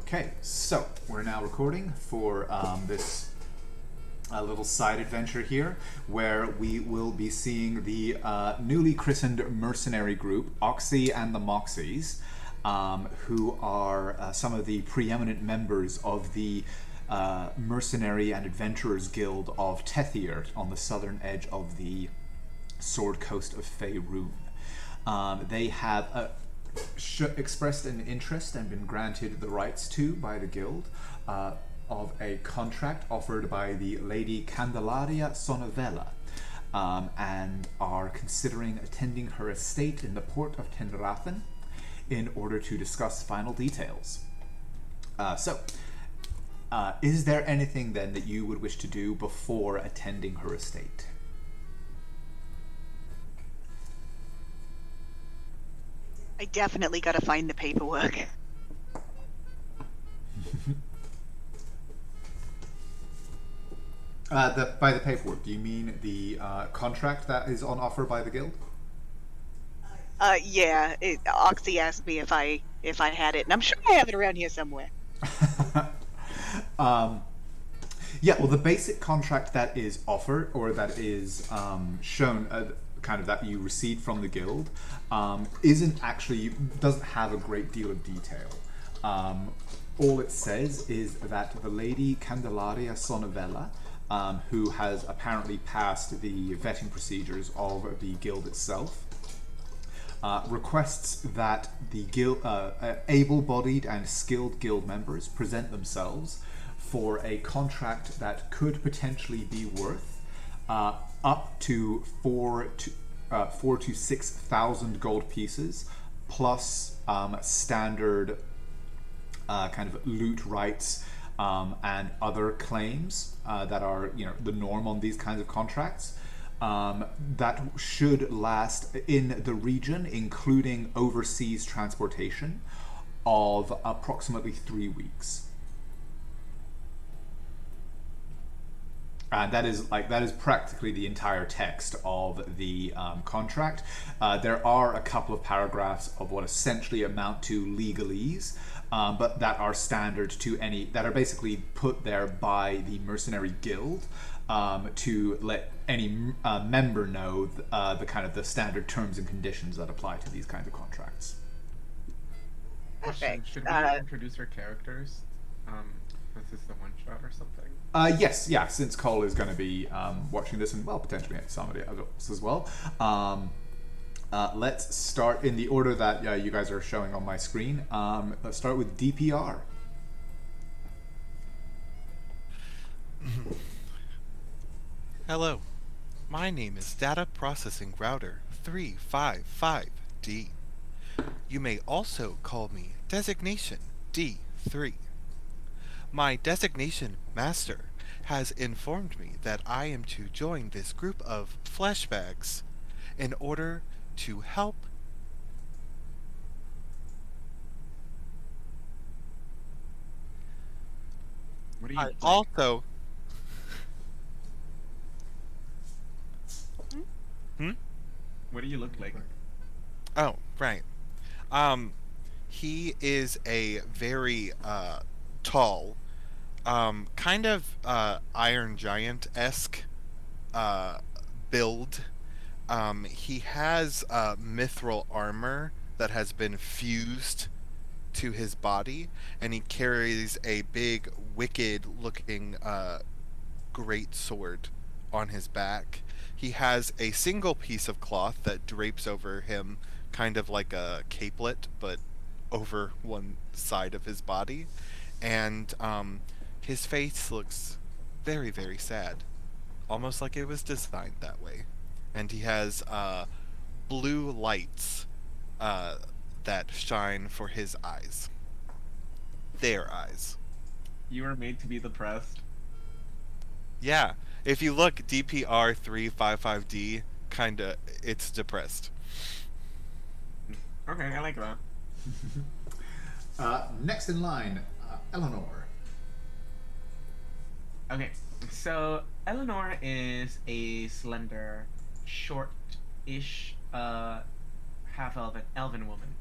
Okay, so we're now recording for this little side adventure here, where we will be seeing the newly christened mercenary group, Oxy and the Moxies, who are some of the preeminent members of the Mercenary and Adventurers Guild of Tethier on the southern edge of the Sword Coast of Faerun. They have expressed an interest and been granted the rights to by the guild of a contract offered by the Lady Candelaria Sonavella, and are considering attending her estate in the port of Tenrathan in order to discuss final details. Is there anything then that you would wish to do before attending her estate? I definitely gotta find the paperwork. By the paperwork, do you mean the contract that is on offer by the guild? Yeah, Oxy asked me if I had it, and I'm sure I have it around here somewhere. Yeah, well, the basic contract that is offered, or that is shown, kind of that you received from the guild, doesn't have a great deal of detail. All it says is that the Lady Candelaria Sonavella, who has apparently passed the vetting procedures of the guild itself, requests that the guild, able-bodied and skilled guild members present themselves for a contract that could potentially be worth up to 4,000 to 6,000 gold pieces, plus standard kind of loot rights and other claims that are, the norm on these kinds of contracts. That should last in the region, including overseas transportation, of approximately 3 weeks. And that is practically the entire text of the contract. There are a couple of paragraphs of what essentially amount to legalese, but that are standard that are basically put there by the Mercenary Guild to let any member know the standard terms and conditions that apply to these kinds of contracts. Question: Perfect. should we introduce our characters? This is the one shot or something? Yes, yeah. Since Cole is going to be watching this, and potentially somebody else as well. Let's start in the order that you guys are showing on my screen. Let's start with DPR. Hello, my name is Data Processing Router 355D. You may also call me Designation D3. My designation master has informed me that I am to join this group of flashbacks in order to help. What do you like? Also. What do you look like? Oh, right. He is a very tall, kind of Iron Giant-esque build. He has mithril armor that has been fused to his body, and he carries a big, wicked-looking great sword on his back. He has a single piece of cloth that drapes over him, kind of like a capelet, but over one side of his body. And his face looks very, very sad, almost like it was designed that way. And he has blue lights that shine for his eyes. Their eyes. You were made to be depressed. Yeah, if you look DPR 355D, kinda, it's depressed. Okay, I like that. Next in line, Eleanor. Okay, so Eleanor is a slender, short-ish, half-elven woman.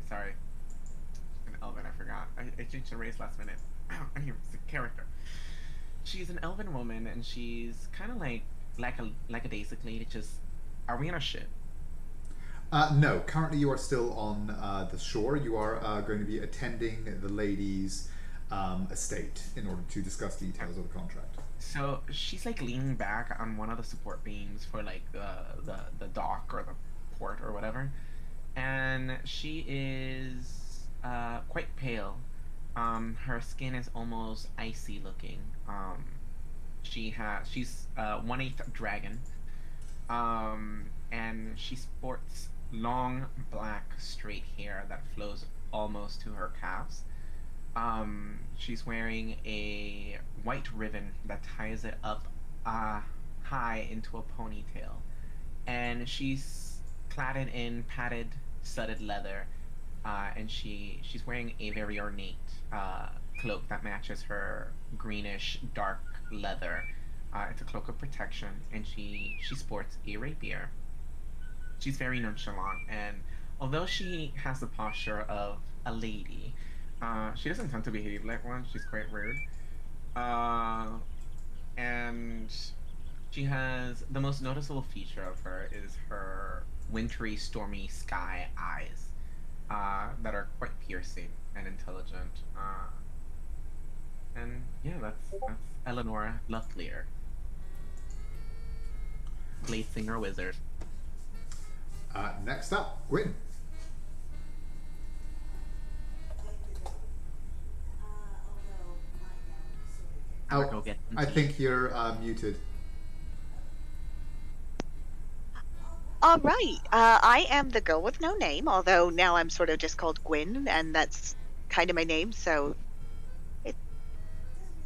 Sorry. elven. I forgot. I changed the race last minute. Anyways, the character. She's an elven woman, and she's kind of like a basically. It just, are we on a ship? No, currently you are still on the shore. You are going to be attending the lady's estate in order to discuss details of the contract. So she's like leaning back on one of the support beams for like the dock or the port or whatever, and she is quite pale. Her skin is almost icy looking. She's 1/8 dragon, and she sports long black straight hair that flows almost to her calves. She's wearing a white ribbon that ties it up high into a ponytail, and she's cladded in padded, studded leather, and she's wearing a very ornate cloak that matches her greenish dark leather. It's a cloak of protection, and she sports a rapier. She's very nonchalant, and although she has the posture of a lady, she doesn't tend to behave like one. She's quite rude. And she has the most noticeable feature of her is her wintry, stormy sky eyes that are quite piercing and intelligent. And yeah, that's Eleanor Lothlier, Blade Singer Wizard. Next up, Gwyn. Oh, I think you're muted. All right. I am the girl with no name, although now I'm sort of just called Gwyn, and that's kind of my name, so it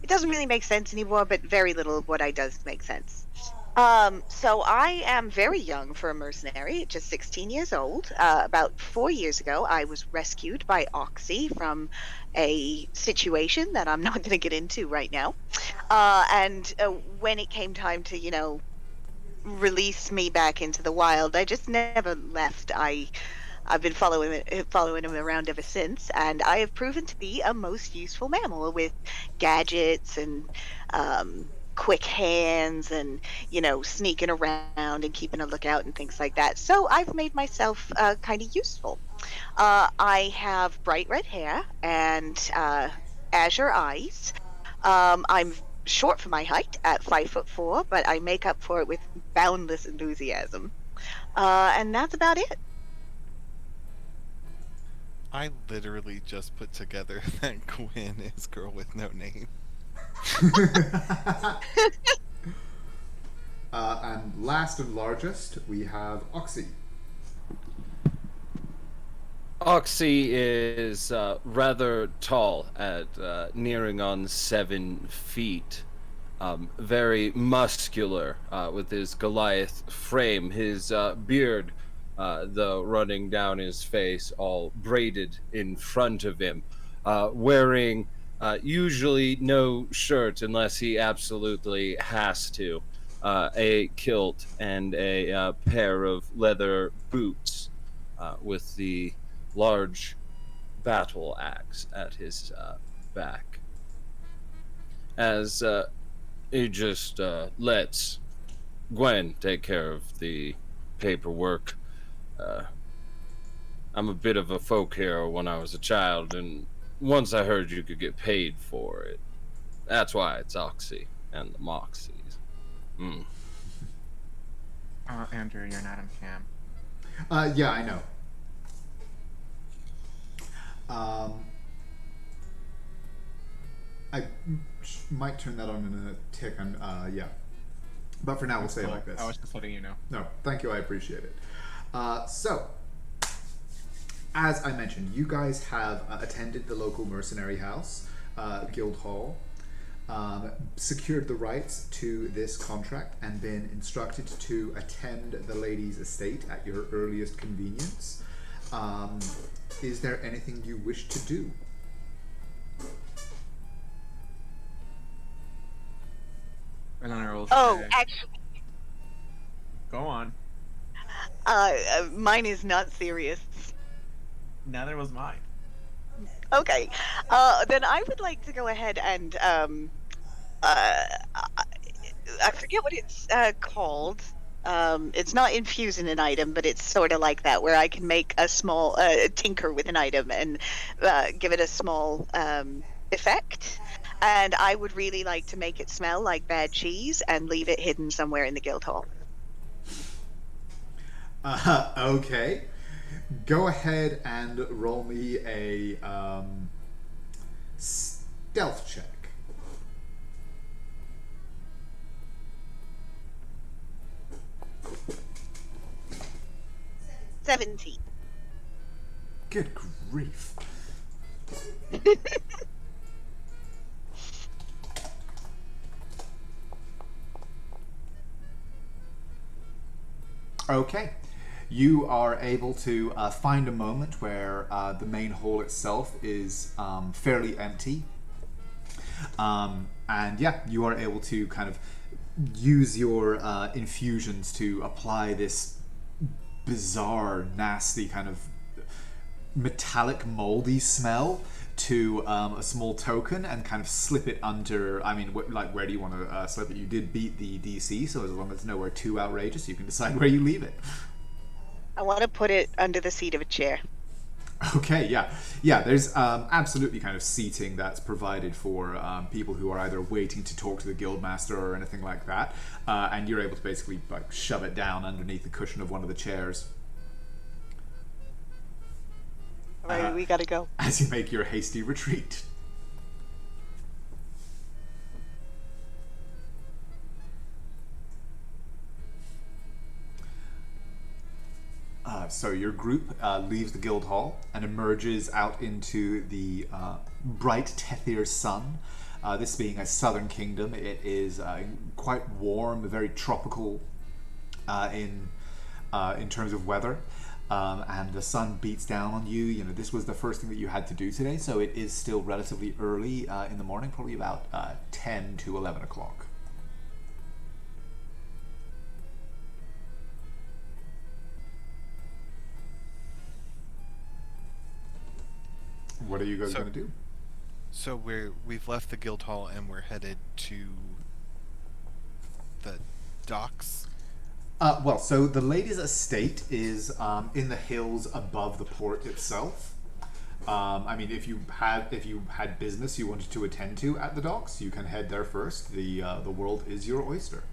doesn't really make sense anymore, but very little of what I does make sense. So I am very young for a mercenary, just 16 years old. About 4 years ago, I was rescued by Oxy from a situation that I'm not going to get into right now. And when it came time to, release me back into the wild, I just never left. I've been following him around ever since, and I have proven to be a most useful mammal with gadgets and quick hands and sneaking around and keeping a lookout and things like that. So I've made myself kind of useful. I have bright red hair and azure eyes. I'm short for my height at 5'4", but I make up for it with boundless enthusiasm. And that's about it. I literally just put together that Gwen is girl with no name. And last and largest, we have Oxy. Oxy is rather tall at nearing on 7 feet. Very muscular with his Goliath frame, his beard though running down his face, all braided in front of him, wearing usually no shirt unless he absolutely has to, a kilt and a pair of leather boots with the large battle axe at his back. As he just lets Gwen take care of the paperwork. I'm a bit of a folk hero when I was a child, and once I heard you could get paid for it. That's why it's Oxy and the Moxies. Andrew, you're not on cam. Yeah, I know. I might turn that on in a tick. Yeah. But for now, we'll say it like this. I was just letting you know. No, thank you. I appreciate it. So, as I mentioned, you guys have attended the local mercenary house, Guild Hall, secured the rights to this contract, and been instructed to attend the lady's estate at your earliest convenience. Is there anything you wish to do? Eleanor will Oh, say, actually, go on. mine is not serious. Neither was mine. Okay. Then I would like to go ahead and I forget what it's called. It's not infusing an item, but it's sort of like that, where I can make a small tinker with an item and give it a small effect. And I would really like to make it smell like bad cheese and leave it hidden somewhere in the guild hall. Okay. Go ahead and roll me a stealth check. 17. Good grief. Okay. You are able to find a moment where the main hall itself is fairly empty. And yeah, you are able to kind of use your infusions to apply this bizarre, nasty kind of metallic, moldy smell to a small token and kind of slip it under. I mean, where do you want to slip it? You did beat the DC, so as long as it's nowhere too outrageous, you can decide where you leave it. I want to put it under the seat of a chair. Okay, yeah. There's absolutely kind of seating that's provided for people who are either waiting to talk to the guildmaster or anything like that, and you're able to basically like shove it down underneath the cushion of one of the chairs. All right, we gotta go. As you make your hasty retreat. So your group leaves the guild hall and emerges out into the bright Tethir sun. This being a southern kingdom, it is quite warm, very tropical in terms of weather. And the sun beats down on you. You know, this was the first thing that you had to do today, so it is still relatively early in the morning, probably about 10 to 11 o'clock. What are you guys going to do? So we've left the guild hall and we're headed to the docks. Well, so the lady's estate is in the hills above the port itself. I mean, if you had business you wanted to attend to at the docks, you can head there first. The world is your oyster.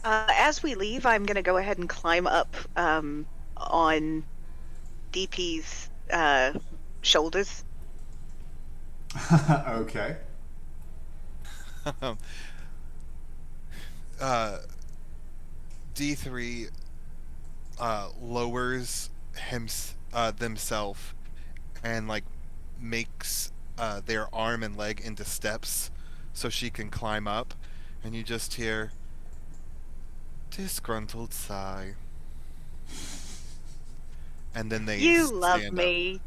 As we leave, I'm gonna go ahead and climb up on DP's shoulders. Okay. D3 lowers themselves and like makes their arm and leg into steps so she can climb up, and you just hear disgruntled sigh, and then they You love stand me. up.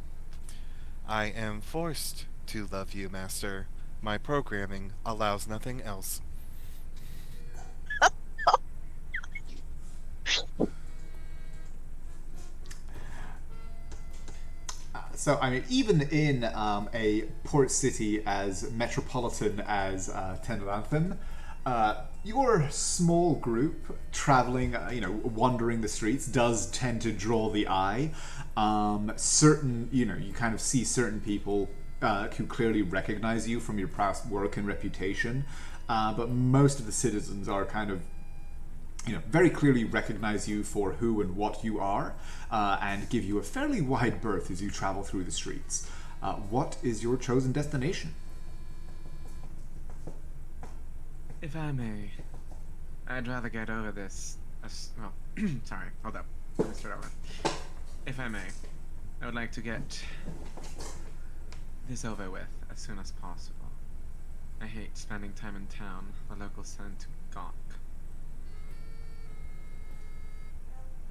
I am forced to love you, master. My programming allows nothing else. So, I mean, even in a port city as metropolitan as Tenlantham, your small group traveling, wandering the streets does tend to draw the eye. You kind of see certain people who clearly recognize you from your past work and reputation, but most of the citizens are kind of very clearly recognize you for who and what you are, and give you a fairly wide berth as you travel through the streets. What is your chosen destination? If I may, I'd rather get over this. Sorry, hold up. Let me start over. If I may, I would like to get this over with as soon as possible. I hate spending time in town. The locals tend to gawk.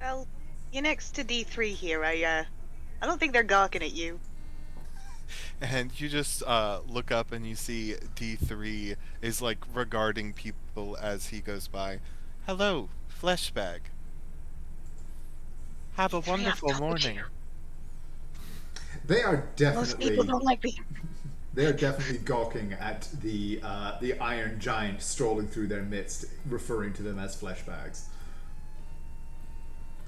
Well, you're next to D3 here. I don't think they're gawking at you. And you just look up and you see D3 is like regarding people as he goes by. Hello, Fleshbag. Have a D3, wonderful I've told morning. you. They are Most people definitely don't like me. they are definitely gawking at the Iron Giant strolling through their midst, referring to them as flesh bags.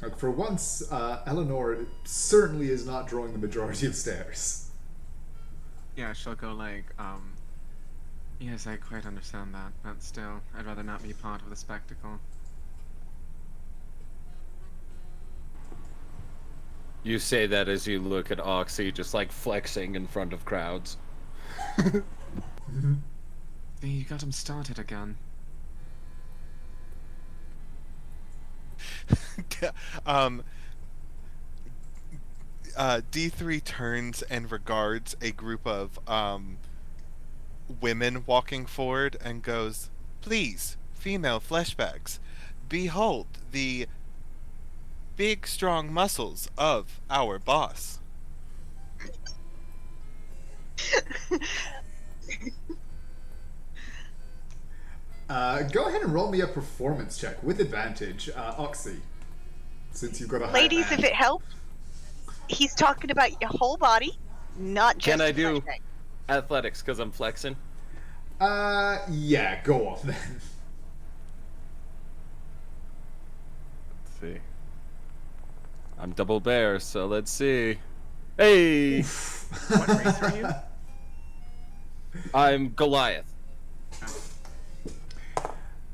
Like, for once, Eleanor certainly is not drawing the majority of stares. Yeah, she'll go like, yes, I quite understand that, but still, I'd rather not be part of the spectacle. You say that as you look at Oxy just like flexing in front of crowds. You got him started again. D3 turns and regards a group of women walking forward and goes, "Please, female fleshbacks, behold the big, strong muscles of our boss." Go ahead and roll me a performance check with advantage, Oxy, since you've got a high Ladies, band. if it helps, he's talking about your whole body, not just Can I the do flashbang. athletics because I'm flexing? Yeah, go on then. Let's see. I'm double bear, so let's see. Hey! What race are you? I'm Goliath.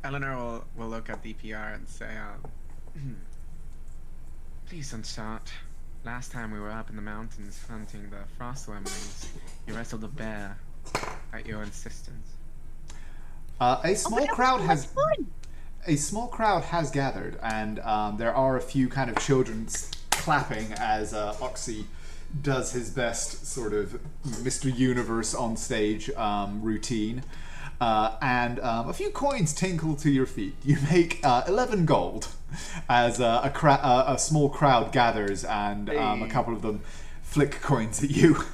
Eleanor will look at DPR and say, please don't start. Last time we were up in the mountains hunting the frost wormlings, you wrestled a bear at your insistence. A small crowd has fun. a small crowd has gathered, and there are a few kind of children clapping as Oxy does his best sort of Mr. Universe on stage routine. And a few coins tinkle to your feet. You make 11 gold as a small crowd gathers, and a couple of them flick coins at you.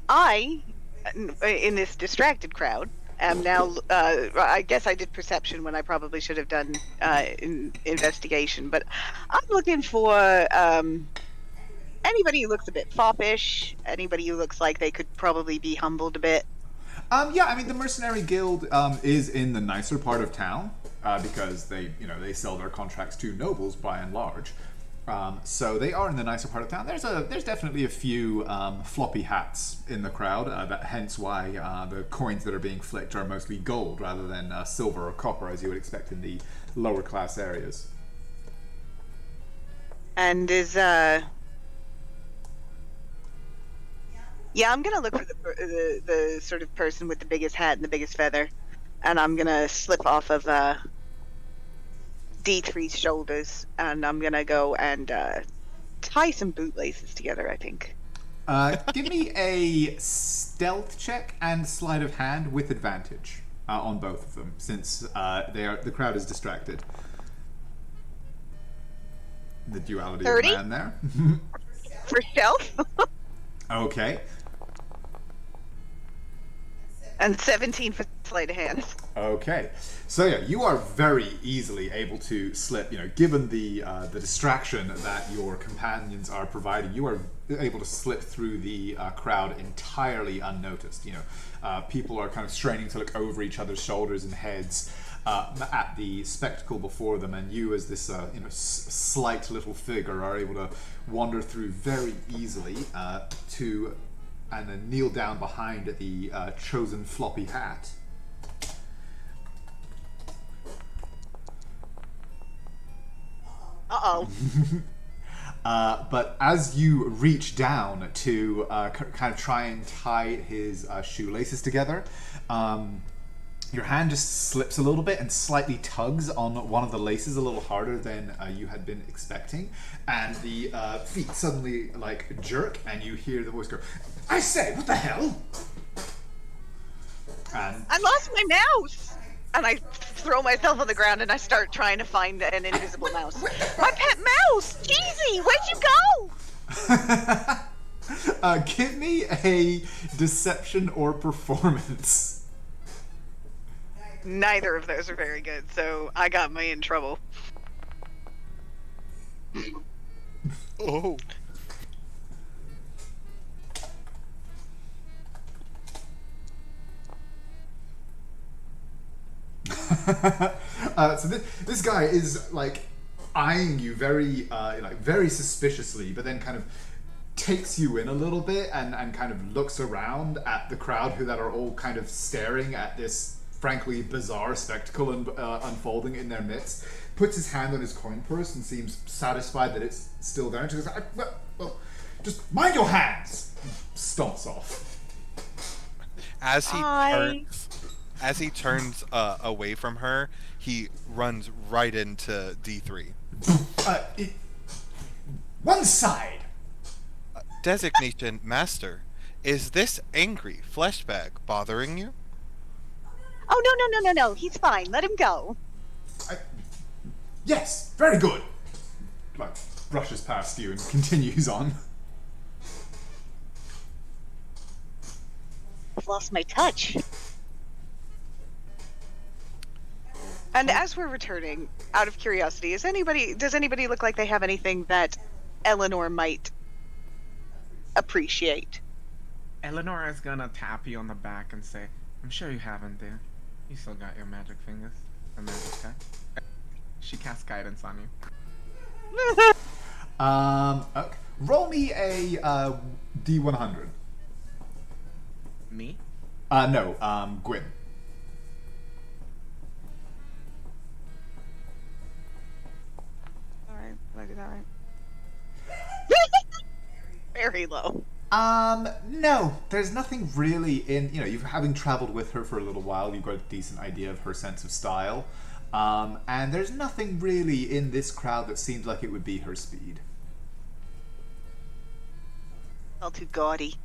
I, in this distracted crowd, am now. I guess I did perception when I probably should have done investigation, but I'm looking for anybody who looks a bit foppish, anybody who looks like they could probably be humbled a bit. Yeah, I mean the Mercenary Guild is in the nicer part of town because they sell their contracts to nobles by and large. So they are in the nicer part of town. There's definitely a few floppy hats in the crowd. Hence why the coins that are being flicked are mostly gold rather than silver or copper, as you would expect in the lower class areas. And is yeah, I'm gonna look for the sort of person with the biggest hat and the biggest feather, and I'm gonna slip off of D3's shoulders, and I'm gonna go and tie some bootlaces together, I think. Give me a stealth check and sleight of hand with advantage on both of them, since the crowd is distracted. The duality 30? of man there. For stealth? Okay. And 17 for sleight of hand. Okay, so yeah, you are very easily able to slip. Given the distraction that your companions are providing, you are able to slip through the crowd entirely unnoticed. People are kind of straining to look over each other's shoulders and heads at the spectacle before them, and you, as this slight little figure, are able to wander through very easily to. And then kneel down behind the chosen floppy hat. Uh-oh. But as you reach down to kind of try and tie his shoelaces together, your hand just slips a little bit and slightly tugs on one of the laces a little harder than you had been expecting, and the feet suddenly jerk, and you hear the voice go, "I say, what the hell?" And I lost my mouse! And I throw myself on the ground and I start trying to find an invisible mouse. My pet mouse! Cheesy! Where'd you go? give me a deception or performance. Neither of those are very good, so I got me in trouble. Oh. So this guy is like eyeing you very very suspiciously, but then kind of takes you in a little bit and kind of looks around at the crowd that are all kind of staring at this frankly bizarre spectacle unfolding in their midst. Puts his hand on his coin purse and seems satisfied that it's still there. And she goes, well, just mind your hands. Stomps off. As he Hi. turns away from her, he runs right into D3. One side. Designation Master, is this angry flesh bag bothering you? Oh, no. He's fine. Let him go. Yes, very good. Like brushes past you and continues on. I've lost my touch. And as we're returning, out of curiosity, does anybody look like they have anything that Eleanor might appreciate? Eleanor is gonna tap you on the back and say, I'm sure you haven't, dear. You still got your magic fingers and magic touch. She casts guidance on you. Okay. Roll me a D100. Me? No, Gwyn. Alright, did I do that right? Very low. No, there's nothing really in, you've having traveled with her for a little while, you've got a decent idea of her sense of style. And there's nothing really in this crowd that seems like it would be her speed. All too gaudy.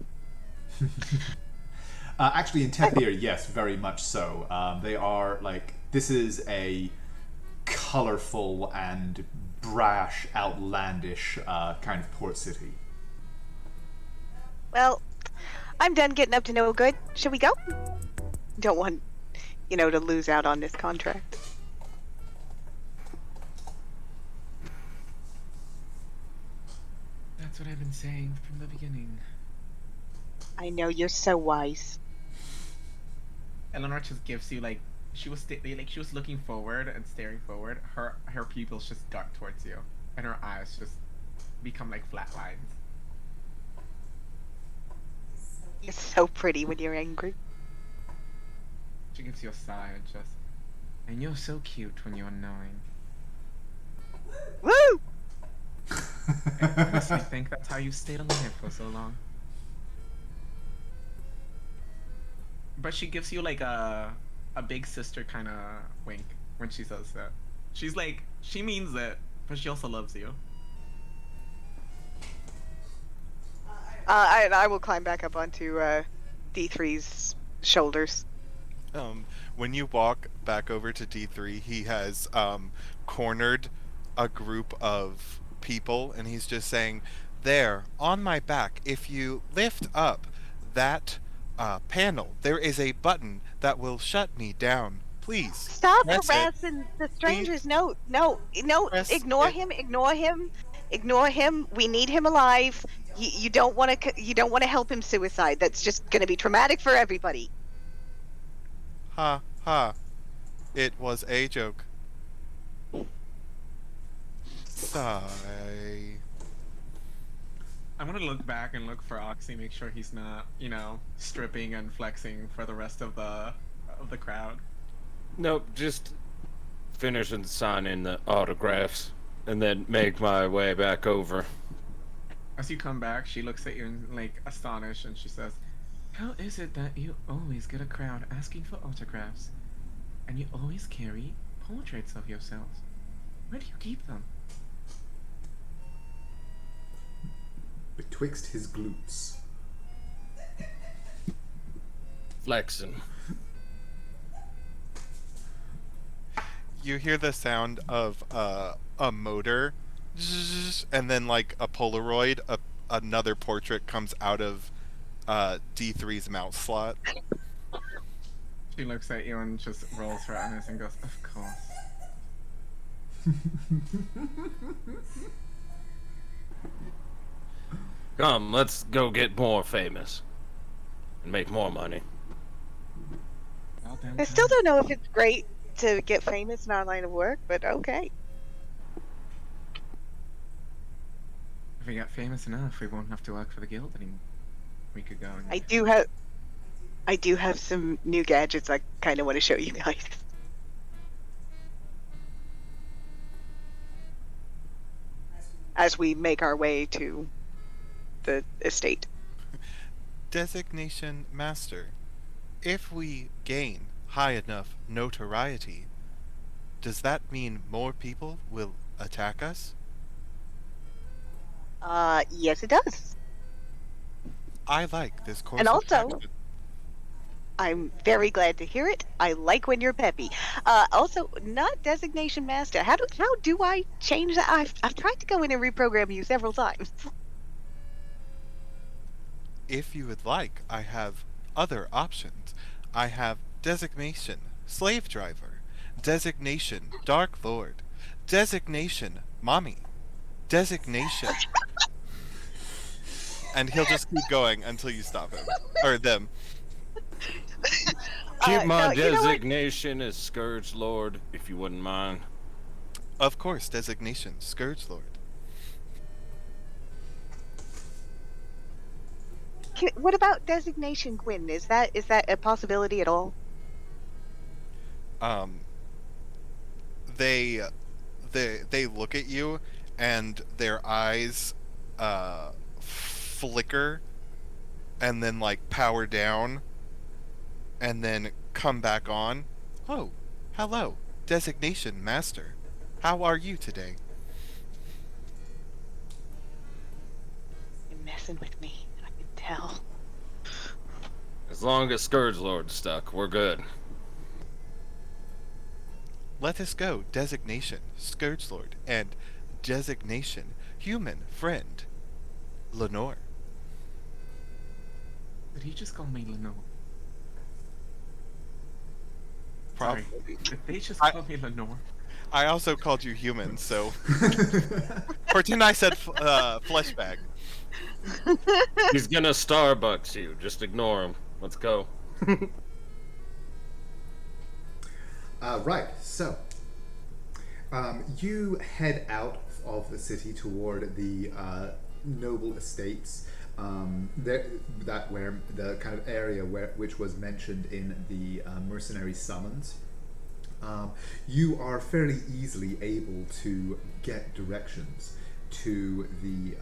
Actually, in Tephir, yes, very much so. They are, this is a colorful and brash, outlandish kind of port city. Well, I'm done getting up to no good. Shall we go? Don't want, to lose out on this contract. That's what I've been saying from the beginning. I know you're so wise. Eleanor just gives you she was she was looking forward and staring forward. Her pupils just dart towards you, and her eyes just become like flat lines. You're so pretty when you're angry. She gives you a sigh and just, and you're so cute when you're annoying. Woo! I honestly think that's how you stayed alive for so long. But she gives you a big sister kind of wink when she says that. She's like, she means it, but she also loves you. I will climb back up onto D3's shoulders. When you walk back over to D3, he has cornered a group of people, and he's just saying, there, on my back, if you lift up that panel, there is a button that will shut me down. Please. Stop press harassing the strangers. Please. No. Press Ignore it. him. We need him alive. You don't want to help him suicide. That's just going to be traumatic for everybody. Ha ha. It was a joke. Sigh. I'm gonna look back and look for Oxy, make sure he's not, stripping and flexing for the rest of the crowd. Nope, just finish and sign in the autographs, and then make my way back over. As you come back, she looks at you and astonished, and she says, "How is it that you always get a crowd asking for autographs, and you always carry portraits of yourselves? Where do you keep them?" Betwixt his glutes. Flexing. You hear the sound of a motor, and then a Polaroid, another portrait comes out of D3's mouth slot. She looks at you and just rolls her eyes and goes, "Of course." Come, let's go get more famous and make more money. Well, I still downtown. don't know if it's great to get famous in our line of work, but okay. If we get famous enough, we won't have to work for the guild anymore. We could go and I do have some new gadgets I kind of want to show you guys. As we make our way to the estate. Designation Master. If we gain high enough notoriety, does that mean more people will attack us? Yes, it does. I like this course And of also, action. I'm very glad to hear it. I like when you're peppy. Also, not designation master. How do I change that? I've tried to go in and reprogram you several times. If you would like, I have other options. I have designation Slave Driver, designation Dark Lord, designation Mommy, designation. And he'll just keep going until you stop him. Or them. Keep my no, you know what? designation as Scourge Lord, if you wouldn't mind. Of course, designation Scourge Lord. What about designation Gwyn? Is that a possibility at all? They look at you and their eyes flicker and then like power down and then come back on. Oh, hello, designation master. How are you today? You're messing with me. I can tell. As long as Scourge Lord's stuck, we're good. Let us go, designation Scourge Lord and designation human friend Lenore. Did he just call me Lenore? Prob- Sorry. Did they just I- call me Lenore? I also called you human, so pretend I said flesh bag. He's gonna Starbucks you. Just ignore him. Let's go. Right, so you head out of the city toward the noble estates. Where the kind of area which was mentioned in the mercenary summons. You are fairly easily able to get directions to the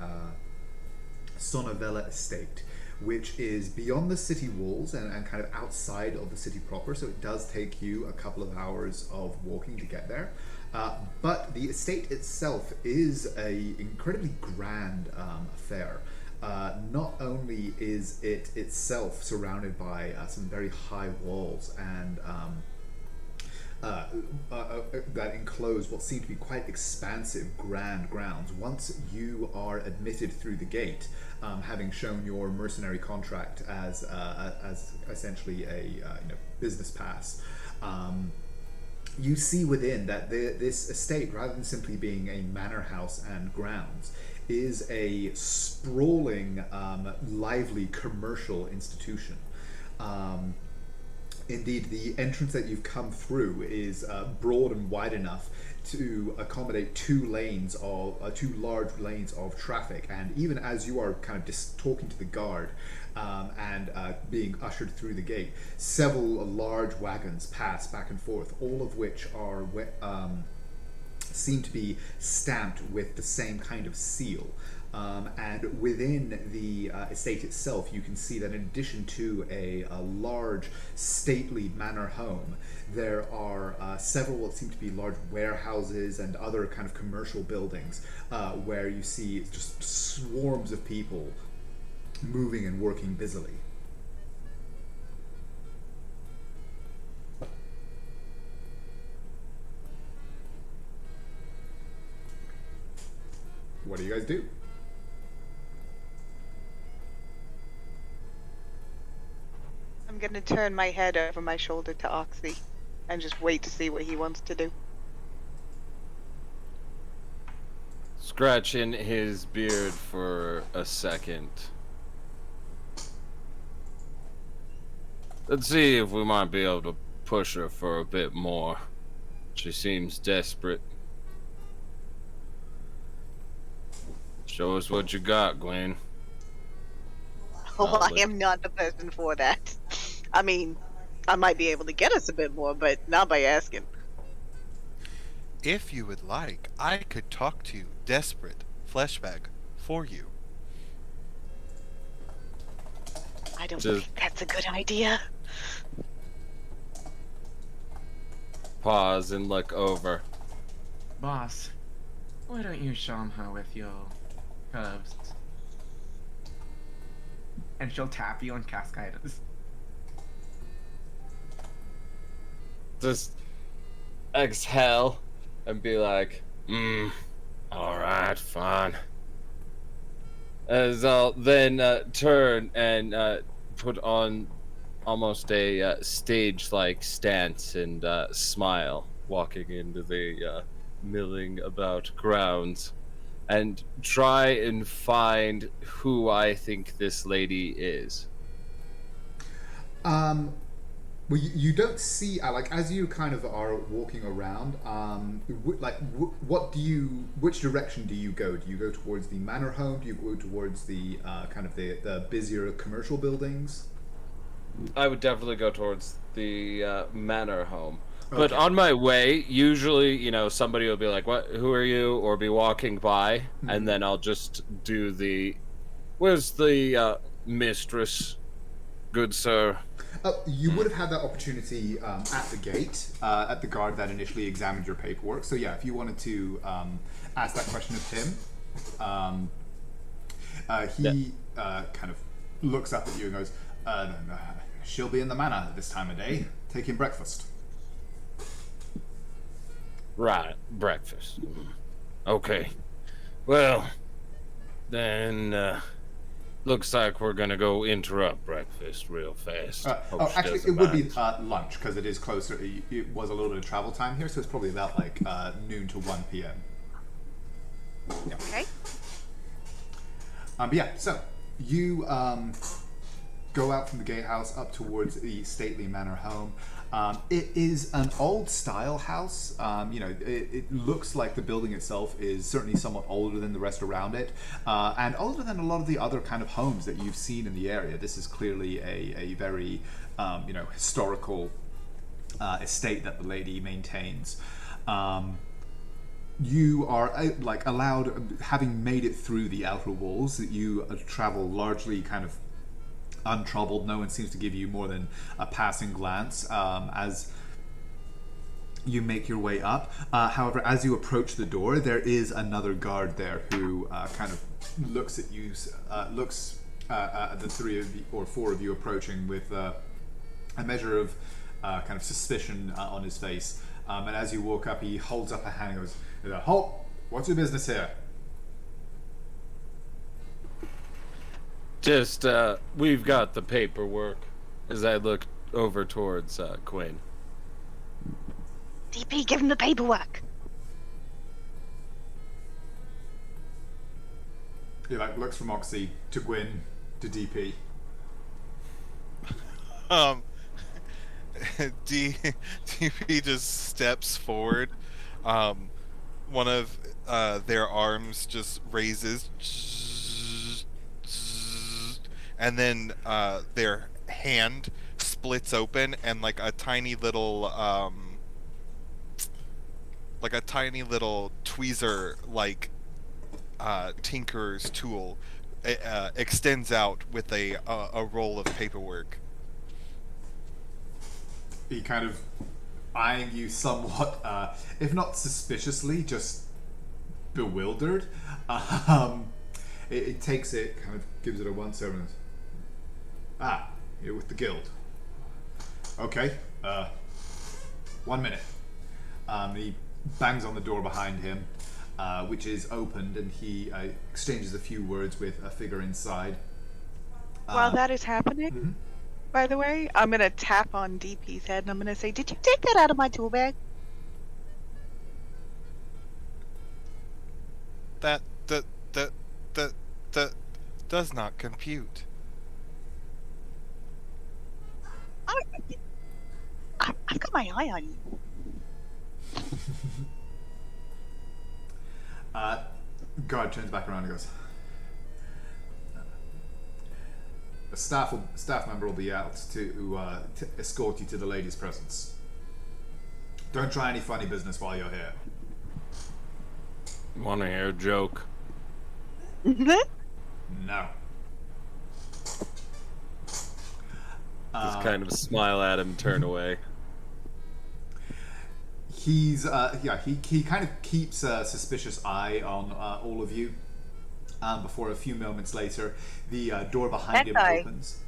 Sonavella estate, which is beyond the city walls and kind of outside of the city proper, so it does take you a couple of hours of walking to get there. But the estate itself is a incredibly grand affair. Not only is it itself surrounded by some very high walls and that enclose what seem to be quite expansive, grand grounds. Once you are admitted through the gate, having shown your mercenary contract as essentially a business pass, you see within that this estate, rather than simply being a manor house and grounds, is a sprawling, lively commercial institution. Indeed, the entrance that you've come through is broad and wide enough to accommodate two large lanes of traffic. And even as you are kind of just talking to the guard and being ushered through the gate, several large wagons pass back and forth, all of which are seem to be stamped with the same kind of seal. And within the estate itself, you can see that in addition to a large, stately manor home, there are several what seem to be large warehouses and other kind of commercial buildings where you see just swarms of people moving and working busily. What do you guys do? I'm gonna turn my head over my shoulder to Oxy and just wait to see what he wants to do. scratching his beard for a second. Let's see if we might be able to push her for a bit more. She seems desperate. Show us what you got, Gwen. Oh, I Solid. am not the person for that. I mean, I might be able to get us a bit more, but not by asking. If you would like, I could talk to Desperate Fleshbag for you. I don't Just- think that's a good idea. Pause and look over. Boss, why don't you show him how with your curves? And she'll tap you and cast guidance. Just exhale and be like, alright, fine. As I'll then turn and put on almost a stage-like stance and smile, walking into the milling about grounds, and try and find who I think this lady is. Well, you don't see like as you kind of are walking around. Which direction do you go? Do you go towards the manor home? Do you go towards the kind of the busier commercial buildings? I would definitely go towards the manor home. But Okay. on my way, usually, somebody will be like, "What? Who are you?" or be walking by, and then I'll just do the, "Where's the mistress, good sir?" You would have had that opportunity at the gate, at the guard that initially examined your paperwork. So yeah, if you wanted to ask that question of him, he kind of looks up at you and goes, "She'll be in the manor at this time of day, taking breakfast." Right, breakfast. Okay. Well, then looks like we're gonna go interrupt breakfast real fast. Hope she Actually, doesn't it would be mind. lunch because it is closer. It was a little bit of travel time here, so it's probably about like noon to 1 p.m. Okay. But yeah, so you go out from the gatehouse up towards the stately manor home. It is an old style house. It looks like the building itself is certainly somewhat older than the rest around it, and older than a lot of the other kind of homes that you've seen in the area. This is clearly a very historical estate that the lady maintains. You are allowed, having made it through the outer walls, that you travel largely kind of untroubled. No one seems to give you more than a passing glance as you make your way up. However, as you approach the door, there is another guard there who kind of looks at you, looks at the three of you, or four of you approaching with a measure of kind of suspicion on his face. And as you walk up, he holds up a hand and goes, "Halt! What's your business here?" Just, we've got the paperwork. As I look over towards Quinn. DP, give him the paperwork. He looks from Oxy to Gwyn to DP. DP just steps forward. One of their arms just raises, and then their hand splits open, and like a tiny little tweezer tinkerer's tool extends out with a roll of paperwork. He kind of eyeing you somewhat, if not suspiciously, just bewildered. It takes it, kind of gives it a once over and you're with the guild. Okay, 1 minute. He bangs on the door behind him, which is opened, and he exchanges a few words with a figure inside. While that is happening, by the way, I'm going to tap on DP's head and I'm going to say, "Did you take that out of my tool bag?" That the does not compute. I've got my eye on you. Guard turns back around and goes, a staff member will be out to escort you to the lady's presence. Don't try any funny business while you're here. Want to hear a joke? No. Just kind of smile at him, turn away. He's he kind of keeps a suspicious eye on all of you. Before a few moments later, the door behind him opens.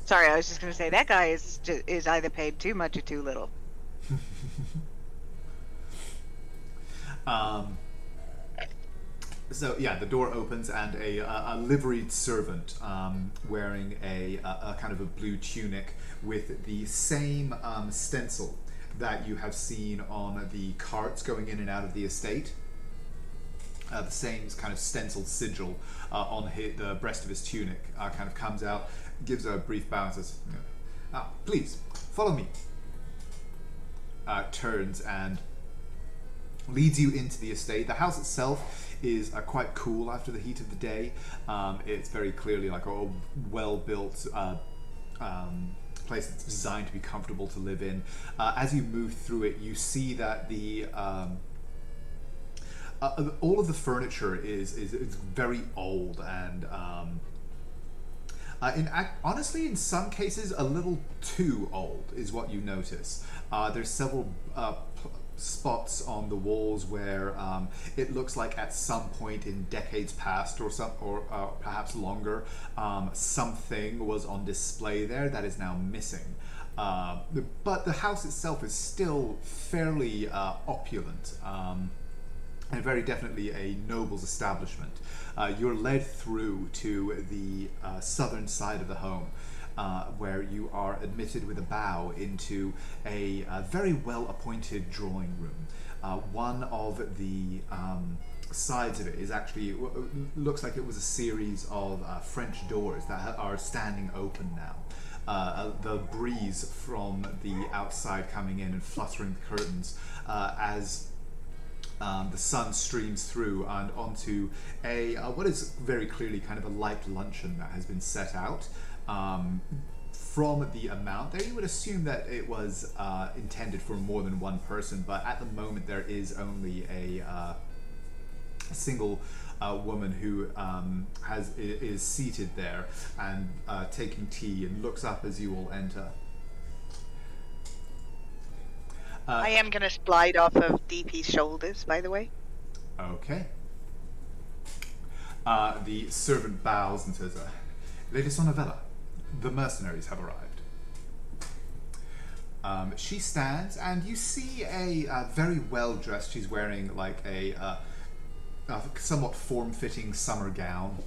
Sorry, I was just going to say that guy is either paid too much or too little. So yeah, the door opens and a liveried servant wearing a kind of a blue tunic with the same stencil that you have seen on the carts going in and out of the estate. The same kind of stenciled sigil on the breast of his tunic kind of comes out, gives a brief bow and says, please, follow me. Turns and leads you into the estate. The house itself is quite cool after the heat of the day. It's very clearly like a well-built place that's designed to be comfortable to live in. As you move through it, you see that the all of the furniture is very old and honestly, in some cases, a little too old is what you notice. There's several spots on the walls where it looks like at some point in decades past or perhaps longer, something was on display there that is now missing. But the house itself is still fairly opulent. And very definitely a noble's establishment. You're led through to the southern side of the home, where you are admitted with a bow into a very well-appointed drawing room. One of the sides of it is actually looks like it was a series of French doors that are standing open now. The breeze from the outside coming in and fluttering the curtains as the sun streams through and onto what is very clearly kind of a light luncheon that has been set out. From the amount there, you would assume that it was intended for more than one person, but at the moment there is only a single woman who is seated there and taking tea and looks up as you all enter. I am going to slide off of DP's shoulders, by the way. Okay. The servant bows and says, Lady Sonavella, the mercenaries have arrived. She stands, and you see a very well-dressed, she's wearing like a somewhat form-fitting summer gown.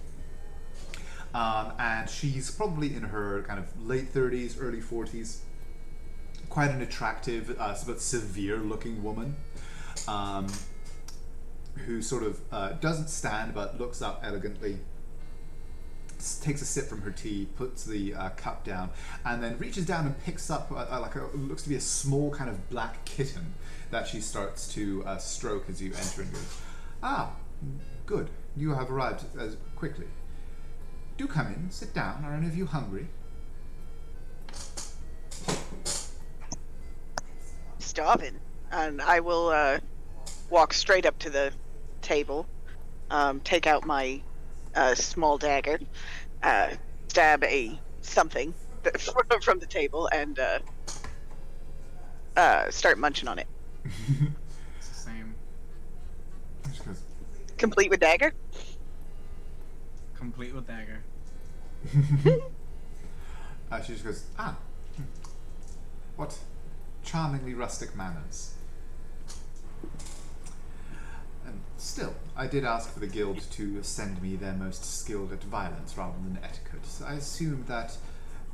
And she's probably in her kind of late 30s, early 40s. Quite an attractive, but severe-looking woman, who sort of doesn't stand but looks up elegantly, takes a sip from her tea, puts the cup down, and then reaches down and picks up looks to be a small kind of black kitten that she starts to stroke as you enter and goes, good, you have arrived as quickly. Do come in, sit down. Are any of you hungry? Starving, and I will walk straight up to the table, take out my small dagger, stab something from the table, and start munching on it. It's the same. Complete with dagger? Complete with dagger. She just goes, what charmingly rustic manners. And still, I did ask for the guild to send me their most skilled at violence rather than etiquette. So I assume that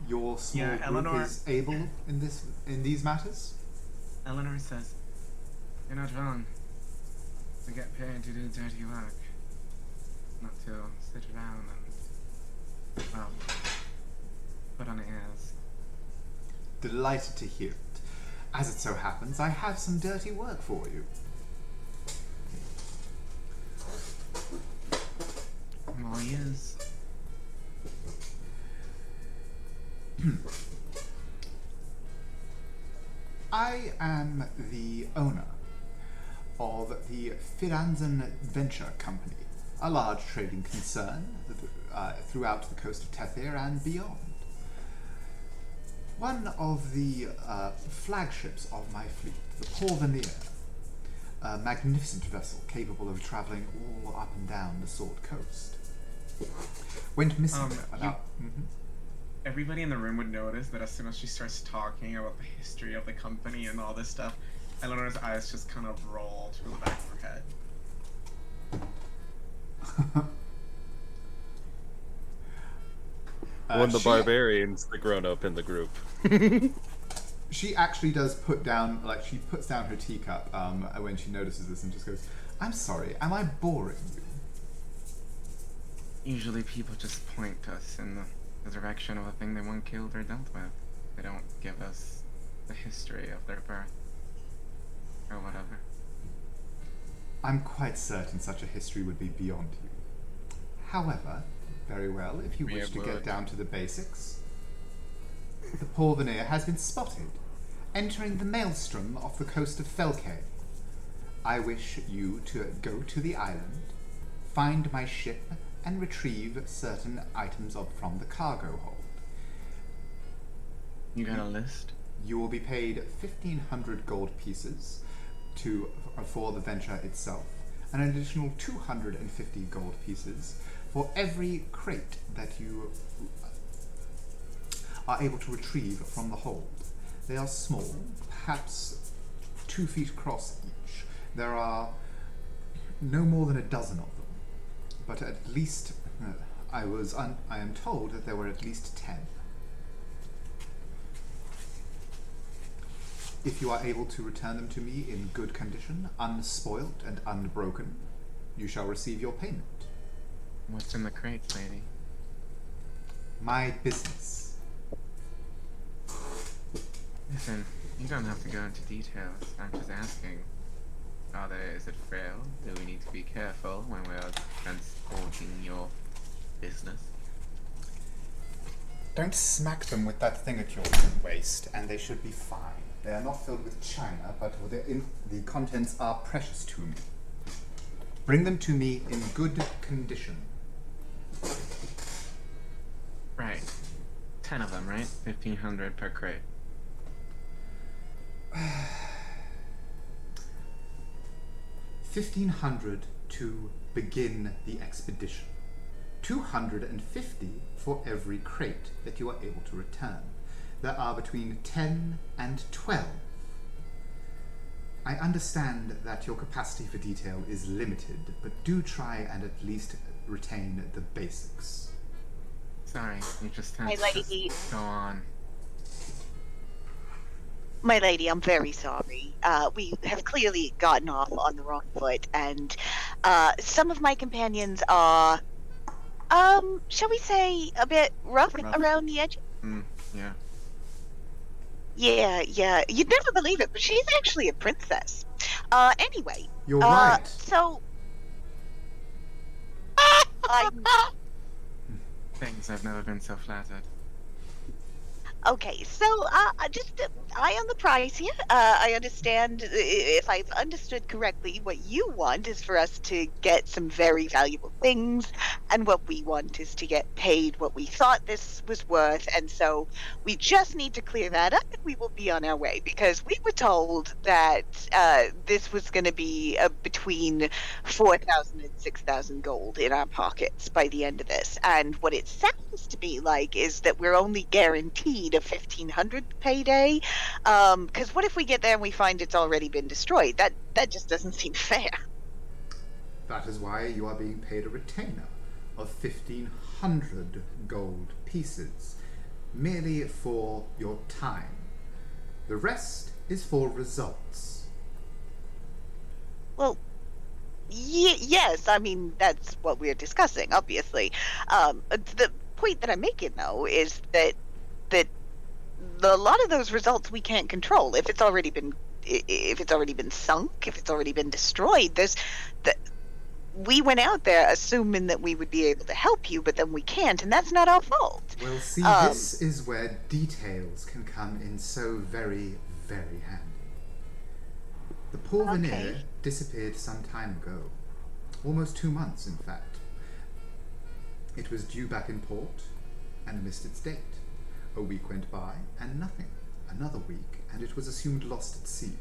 your small group Eleanor is able in these matters? Eleanor says, "You're not wrong. to get paid to do dirty work, not to sit around and, well, put on airs. Delighted to hear it. As it so happens, I have some dirty work for you. I'm all ears. I am the owner of the Firanzen Venture Company, a large trading concern throughout the coast of Tethir and beyond. One of the flagships of my fleet, the Porvenir, a magnificent vessel capable of traveling all up and down the Sword Coast, went missing about... Everybody in the room would notice that as soon as she starts talking about the history of the company and all this stuff, Eleanor's eyes just kind of roll to the back of her head. One of the barbarians, the grown-up in the group. She actually does put down, she puts down her teacup when she notices this and just goes, "I'm sorry, am I boring you?" Usually people just point us in the direction of a thing they want killed or dealt with. They don't give us the history of their birth. Or whatever. I'm quite certain such a history would be beyond you. However, very well, if you wish to get down to the basics, the Porvenir has been spotted, entering the maelstrom off the coast of Felcay. I wish you to go to the island, find my ship, and retrieve certain items from the cargo hold. You got a list? You will be paid 1,500 gold pieces for the venture itself, and an additional 250 gold pieces for every crate that you are able to retrieve from the hold. They are small, perhaps 2 feet across each. There are no more than a dozen of them, but at least I am told that there were at least 10. If you are able to return them to me in good condition, unspoilt and unbroken, you shall receive your payment. What's in the crates, lady? My business. Listen, you don't have to go into details. I'm just asking. Is it frail? Do we need to be careful when we're transporting your business? Don't smack them with that thing at your waist, and they should be fine. They are not filled with china, but the contents are precious to me. Bring them to me in good condition. Right. 10 of them, right? 1,500 per crate. 1,500 to begin the expedition. 250 for every crate that you are able to return. There are between 10 and 12. I understand that your capacity for detail is limited, but do try and at least retain the basics. Sorry, you just have My to lady. just go on. My lady, I'm very sorry. We have clearly gotten off on the wrong foot, and some of my companions are, shall we say, a bit rough around the edge. Yeah. Yeah. You'd never believe it, but she's actually a princess. Anyway. You're right. So. Things I've never been so flattered. Okay, so just eye on the prize here. I understand, if I've understood correctly, what you want is for us to get some very valuable things, and what we want is to get paid what we thought this was worth, and so we just need to clear that up, and we will be on our way, because we were told that this was going to be between 4,000 and 6,000 gold in our pockets by the end of this, and what it sounds to me like is that we're only guaranteed a 1,500 payday, because what if we get there and we find it's already been destroyed? That just doesn't seem fair. That is why you are being paid a retainer of 1,500 gold pieces, merely for your time. The rest is for results. Well, Yes, I mean that's what we're discussing, obviously. The point that I'm making though is that a lot of those results we can't control. If it's already been if it's already been sunk, if it's already been destroyed, we went out there assuming that we would be able to help you, but then we can't, and that's not our fault. Well, see, Um, this is where details can come in so very, very handy. The poor Okay. veneer disappeared some time ago. Almost 2 months, in fact. It was due back in port and missed its date. A week went by and nothing. Another week and it was assumed lost at sea.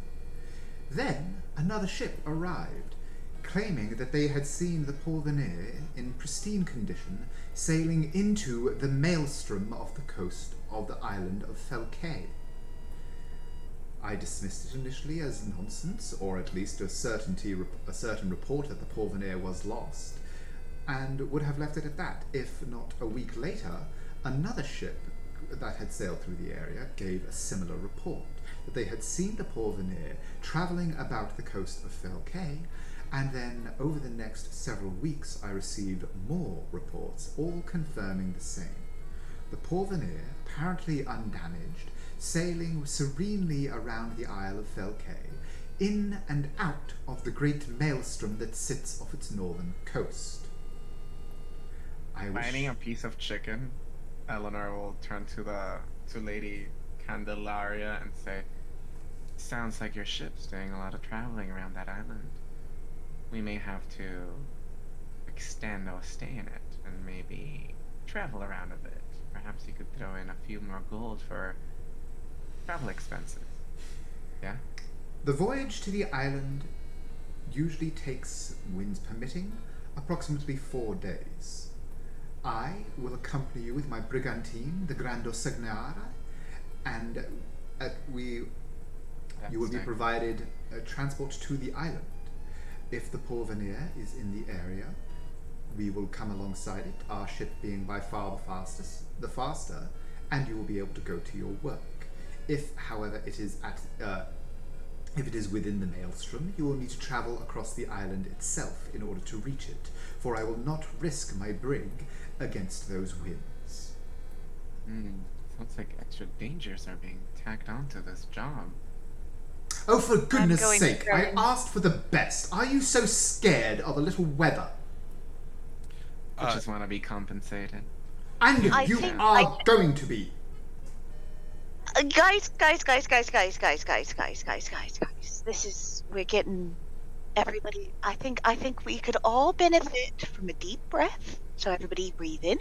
Then another ship arrived, claiming that they had seen the poor veneer in pristine condition sailing into the maelstrom off the coast of the island of Felcay. I dismissed it initially as nonsense, or at least a certain report that the poor veneer was lost, and would have left it at that, if not a week later, another ship that had sailed through the area gave a similar report, that they had seen the poor veneer travelling about the coast of Felcay, and then over the next several weeks I received more reports, all confirming the same. The poor veneer, apparently undamaged, sailing serenely around the Isle of Felcay, in and out of the great maelstrom that sits off its northern coast. I wish... Finding a piece of chicken, Eleanor will turn to Lady Candelaria and say, "Sounds like your ship's doing a lot of traveling around that island. We may have to extend our stay in it and maybe travel around a bit. Perhaps you could throw in a few more gold for travel expenses." Yeah? The voyage to the island usually takes, winds permitting, approximately 4 days. I will accompany you with my brigantine, the Grando Sagnara, and you will be provided transport to the island. If the poor veneer is in the area, we will come alongside it, our ship being by far the faster, and you will be able to go to your work. If, however, it is if it is within the maelstrom, you will need to travel across the island itself in order to reach it, for I will not risk my brig against those winds. Sounds like extra dangers are being tacked onto this job. Oh, for goodness going sake, to go I in. asked for the best. Are you so scared of a little weather? I just want to be compensated. And I you think are going to be. Guys. We're getting everybody. I think we could all benefit from a deep breath. So everybody breathe in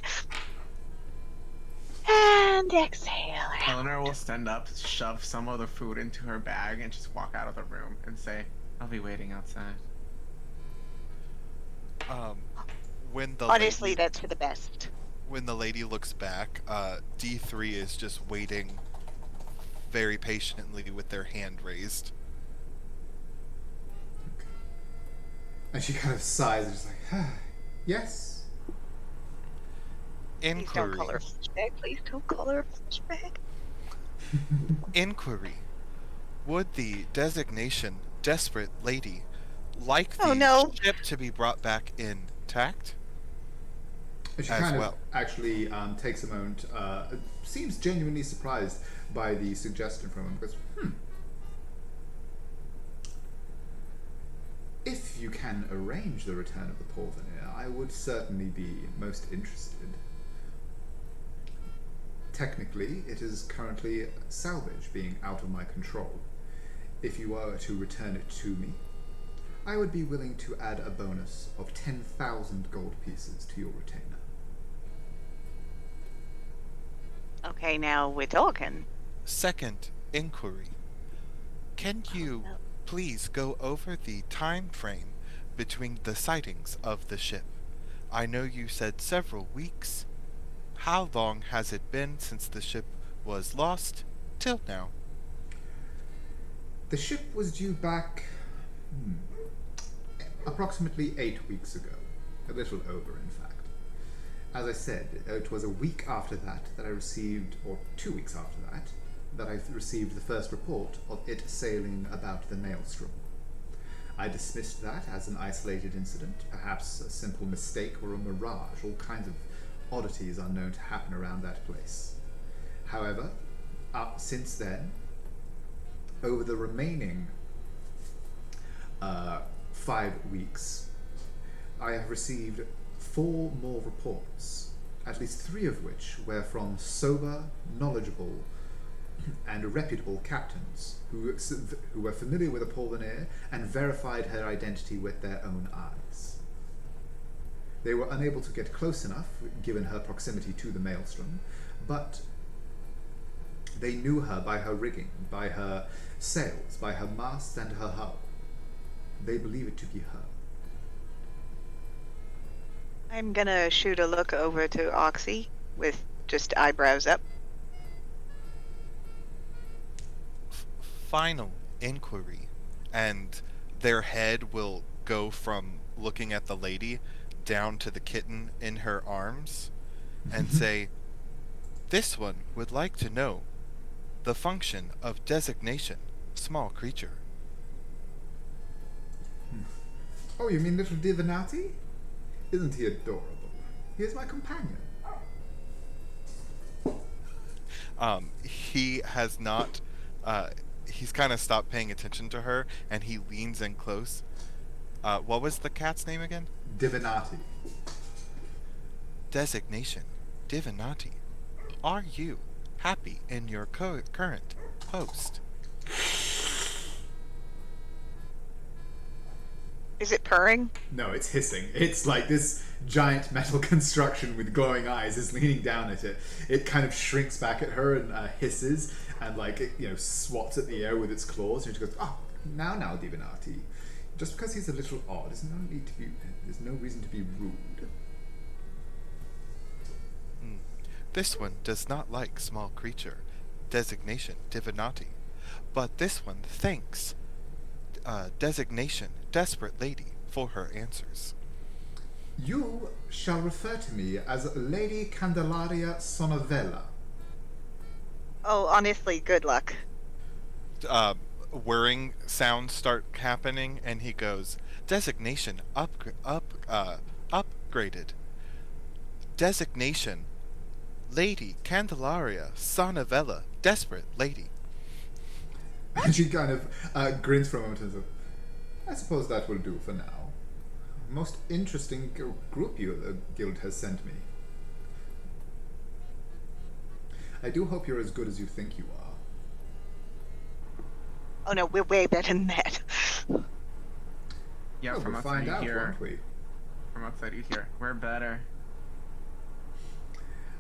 and exhale out. Eleanor will stand up, shove some of the food into her bag, and just walk out of the room and say, "I'll be waiting outside." When the Honestly, lady, that's for the best. when the lady looks back, D3 is just waiting very patiently with their hand raised. And she kind of sighs and is like, yes? Please don't call Inquiry. her a flashback. Please don't call her a flashback. Inquiry. Would the designation Desperate Lady like Oh, the no. ship to be brought back intact? And she As kind well. of actually takes a moment, seems genuinely surprised by the suggestion from him, because, if you can arrange the return of the poor veneer, I would certainly be most interested. Technically, it is currently salvage, being out of my control. If you were to return it to me, I would be willing to add a bonus of 10,000 gold pieces to your retainer. Okay, now we're talking. Second inquiry. Can you please go over the time frame between the sightings of the ship? I know you said several weeks. How long has it been since the ship was lost till now? The ship was due back approximately 8 weeks ago. A little over, in fact. As I said, it was a week after that I received, or 2 weeks after that I received the first report of it sailing about the maelstrom. I dismissed that as an isolated incident, perhaps a simple mistake or a mirage. All kinds of oddities are known to happen around that place. However, since then, over the remaining 5 weeks, I have received 4 more reports, at least 3 of which were from sober, knowledgeable, and reputable captains who were familiar with Apollinaire and verified her identity with their own eyes. They were unable to get close enough, given her proximity to the Maelstrom, but they knew her by her rigging, by her sails, by her masts and her hull. They believe it to be her. I'm gonna shoot a look over to Oxy with just eyebrows up. Final inquiry, and their head will go from looking at the lady down to the kitten in her arms and say, "This one would like to know the function of designation small creature." Oh, you mean little Divinati? Isn't he adorable? He is my companion. He has not, he's kind of stopped paying attention to her, and he leans in close. What was the cat's name again? Divinati. Designation Divinati. Are you happy in your current post? Is it purring? No, it's hissing. It's like this giant metal construction with glowing eyes is leaning down at it. It kind of shrinks back at her and hisses and swats at the air with its claws. And she goes, "Oh, now, Divinati. Just because he's a little odd, there's no reason to be rude." This one does not like small creature. Designation Divinati. But this one thanks designation Desperate Lady for her answers. You shall refer to me as Lady Candelaria Sonavella. Oh, honestly, good luck. Whirring sounds start happening, and he goes, "Designation upgraded. Designation Lady Candelaria Sonavella, Desperate Lady." And she kind of grins for a moment and says, "I suppose that will do for now. Most interesting group the guild has sent me. I do hope you're as good as you think you are." Oh no, we're way better than that. Yeah, Well, from we'll outside find you out, hear. won't we? From outside you hear. We're better.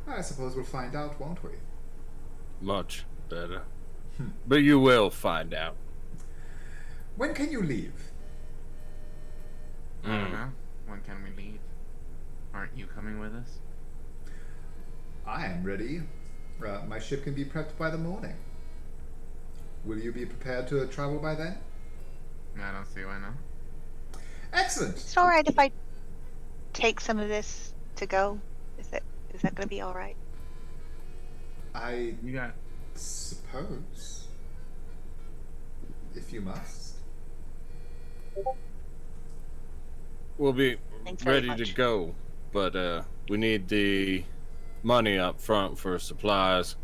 I suppose we'll find out, won't we? Much better. But you will find out. When can you leave? I don't know. When can we leave? Aren't you coming with us? I am ready. My ship can be prepped by the morning. Will you be prepared to travel by then? I don't see why not. Excellent. Is it alright if I take some of this to go? Is that gonna be alright? I You got. suppose. If you must. We'll be Thanks very ready to much. go, but we need the money up front for supplies.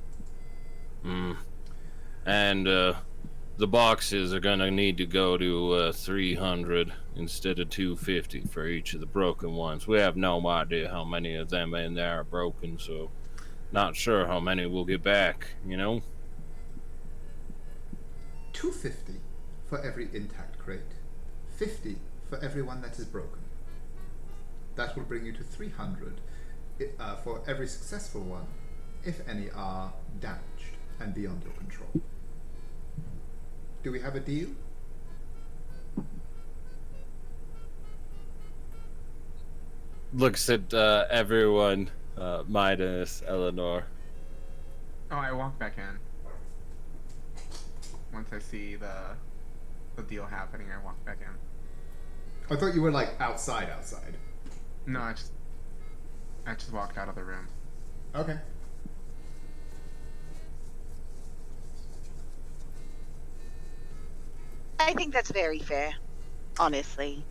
And the boxes are gonna need to go to 300 instead of 250 for each of the broken ones. We have no idea how many of them in there are broken, so not sure how many we'll get back, you know? 250 for every intact crate. 50 for every one that is broken. That will bring you to 300 for every successful one, if any are damaged and beyond your control. Do we have a deal? Looks at everyone, minus Eleanor. Oh, I walk back in. Once I see the deal happening, I walk back in. I thought you were like outside. No, I just walked out of the room. Okay. I think that's very fair. honestly.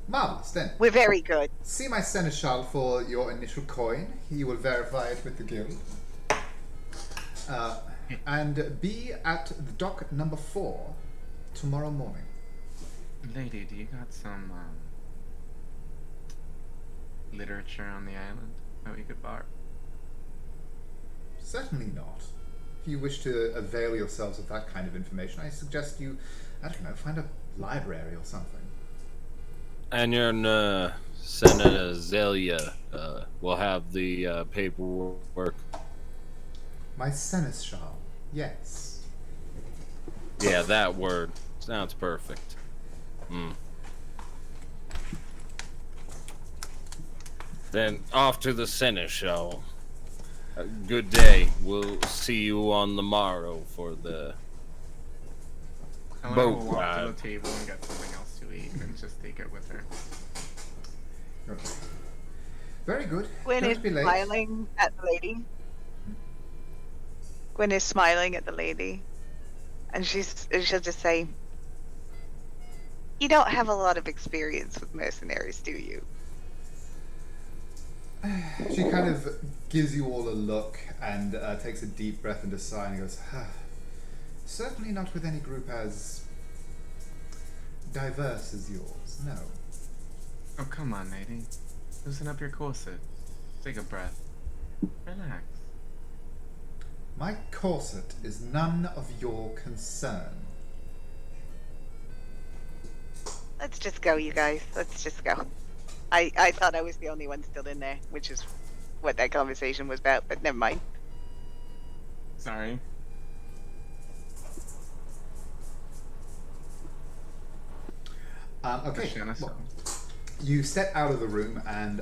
Marvelous, then. We're very good. See my seneschal for your initial coin. He will verify it with the guild. And be at the dock number 4 tomorrow morning. Lady, do you got some literature on the island that we could borrow? Certainly not. If you wish to avail yourselves of that kind of information, I suggest you, I don't know, find a library or something. And your Senator Zelia will have the paperwork. My seneschal, yes. Yeah, that word sounds perfect. Then off to the Seneschal. Good day. We'll see you on the morrow for the I boat want to walk to ride. the table and get something else to eat and just take it with her. Okay. Very good. Gwen Don't is be late. smiling at the lady. Gwen is smiling at the lady. And she'll just say, "You don't have a lot of experience with mercenaries, do you?" She kind of gives you all a look and takes a deep breath and a sigh and goes, certainly not with any group as diverse as yours, no. Oh, come on, lady. Loosen up your corset. Take a breath. Relax. My corset is none of your concern. Let's just go, you guys. Let's just go. I thought I was the only one still in there, which is what that conversation was about, but never mind. Sorry. Okay. Shana, Well, you step out of the room, and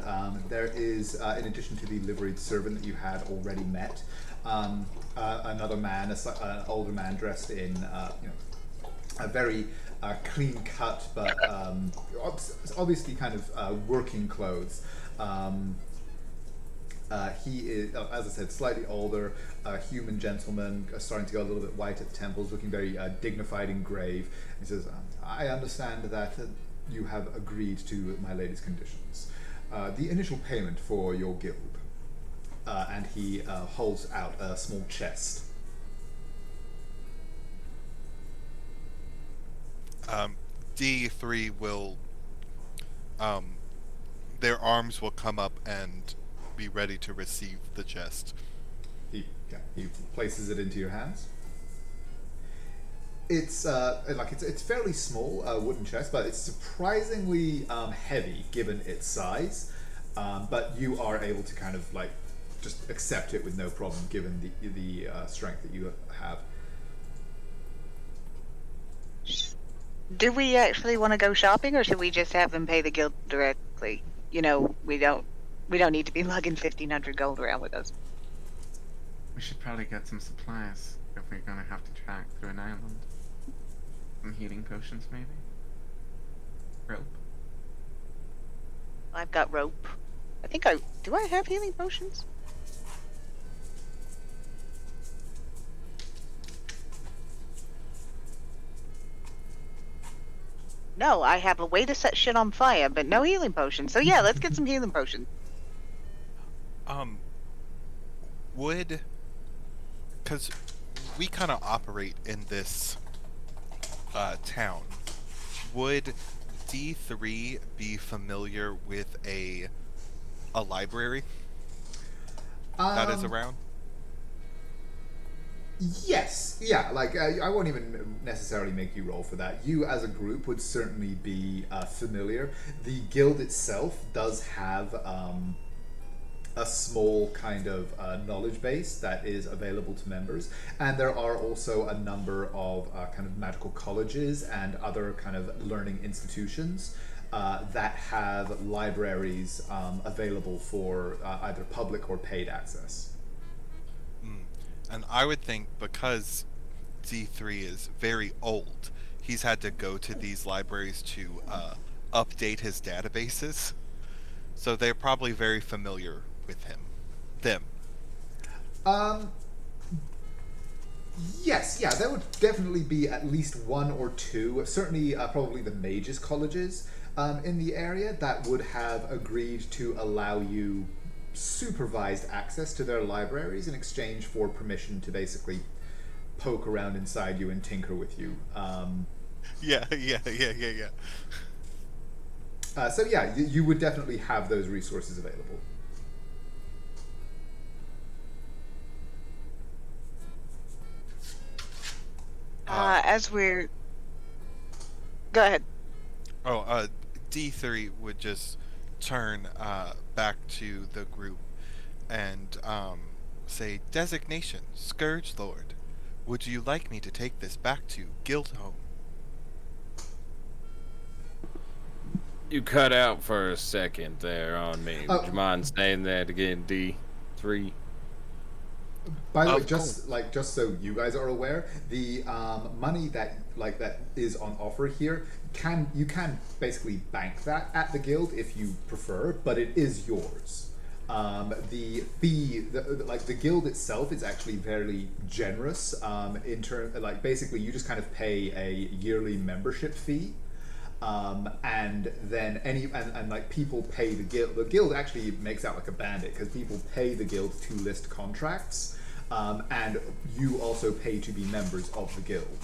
there is, in addition to the liveried servant that you had already met, another man, an older man dressed in, a very clean cut, but obviously kind of working clothes. He is, as I said, slightly older, human gentleman, starting to go a little bit white at the temples, looking very dignified and grave. He says, I understand that you have agreed to my lady's conditions. The initial payment for your guild. And he holds out a small chest. D3 will, their arms will come up and be ready to receive the chest. He places it into your hands. It's it's fairly small, wooden chest, but it's surprisingly heavy given its size. But you are able to kind of just accept it with no problem given the strength that you have. Do we actually want to go shopping, or should we just have them pay the guild directly? You know, we don't need to be lugging 1,500 gold around with us. We should probably get some supplies if we're gonna have to track through an island. Some healing potions, maybe? Rope? I've got rope. Do I have healing potions? No, I have a way to set shit on fire, but no healing potions. So yeah, let's get some healing potions. Because we kind of operate in this town, would D3 be familiar with a library that is around? Yes, yeah. I won't even necessarily make you roll for that. You, as a group, would certainly be familiar. The guild itself does have a small kind of knowledge base that is available to members, and there are also a number of kind of magical colleges and other kind of learning institutions that have libraries available for either public or paid access. And I would think because D3 is very old, he's had to go to these libraries to update his databases. So they're probably very familiar with them. Yes, yeah, there would definitely be at least one or two, certainly probably the mages colleges in the area that would have agreed to allow you supervised access to their libraries in exchange for permission to basically poke around inside you and tinker with you. Yeah, yeah, yeah, yeah, yeah. So yeah, you would definitely have those resources available. As we're go ahead. Oh, D3 would just turn back to the group and say, "Designation, Scourge Lord. Would you like me to take this back to Guildhome?" You cut out for a second there on me. Would you mind saying that again, D3? By the way, Of course. just so you guys are aware, the money that is on offer here you can basically bank that at the guild if you prefer, but it is yours. The fee, the guild itself, is actually fairly generous. In term, basically, you just kind of pay a yearly membership fee. And then people pay the guild. The guild actually makes out like a bandit because people pay the guild to list contracts, and you also pay to be members of the guild.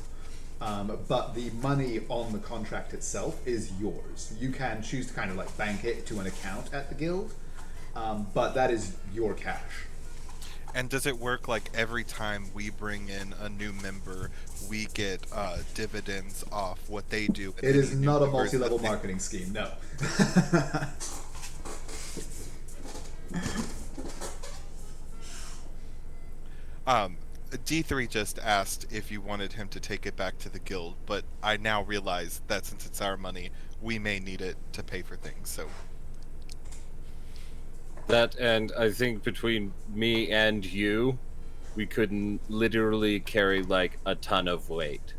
But the money on the contract itself is yours. You can choose to kind of like bank it to an account at the guild, but that is your cash. And does it work like every time we bring in a new member, we get dividends off what they do? It is not a multi-level marketing scheme, no. D3 just asked if you wanted him to take it back to the guild, but I now realize that since it's our money, we may need it to pay for things, so... That, and I think between me and you, we couldn't literally carry like a ton of weight.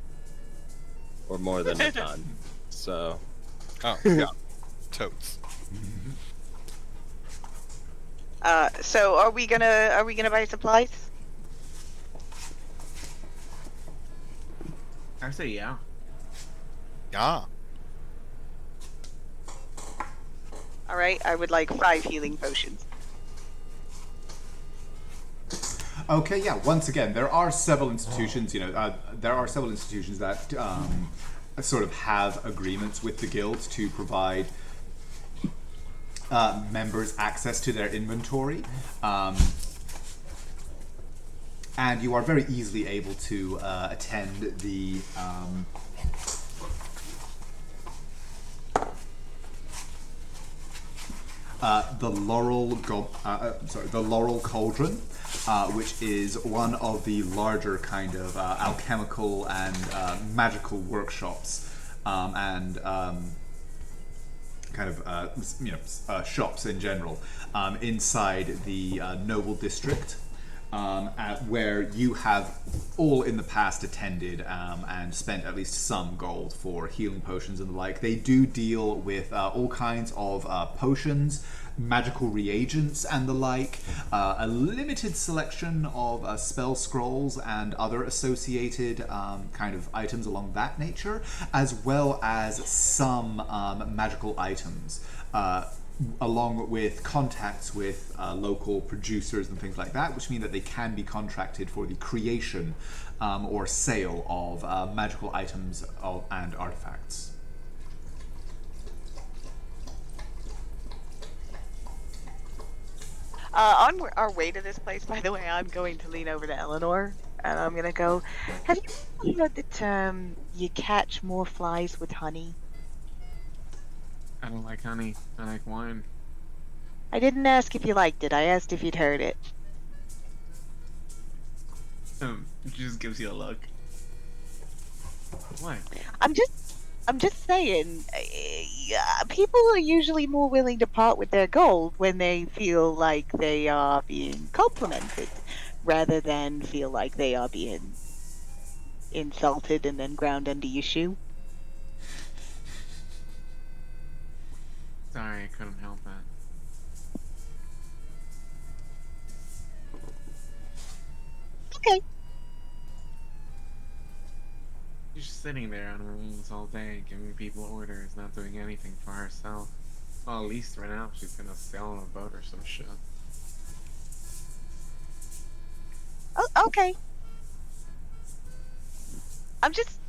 Or more than a ton. So. Oh, yeah. Totes. So are we gonna buy supplies? I say yeah. Yeah. All right, I would like 5 healing potions. Okay, yeah. Once again, there are several institutions. There are several institutions that sort of have agreements with the guild to provide members access to their inventory, and you are very easily able to attend the. The Laurel Cauldron, which is one of the larger kind of alchemical and magical workshops, and shops in general inside the Noble District. Where you have all in the past attended and spent at least some gold for healing potions and the like. They do deal with all kinds of potions, magical reagents and the like, a limited selection of spell scrolls and other associated kind of items along that nature, as well as some magical items. Along with contacts with local producers and things like that, which mean that they can be contracted for the creation or sale of magical items and artifacts. On our way to this place, by the way, I'm going to lean over to Eleanor and I'm gonna go, have you heard the term, you catch more flies with honey? I don't like honey. I like wine. I didn't ask if you liked it, I asked if you'd heard it. It just gives you a look. What? I'm just saying, people are usually more willing to part with their gold when they feel like they are being complimented, rather than feel like they are being insulted and then ground under your shoe. Sorry, I couldn't help that. Okay. sitting there on her own all day, giving people orders, not doing anything for herself. Well, at least right now she's gonna sail on a boat or some shit. Oh, okay. I'm just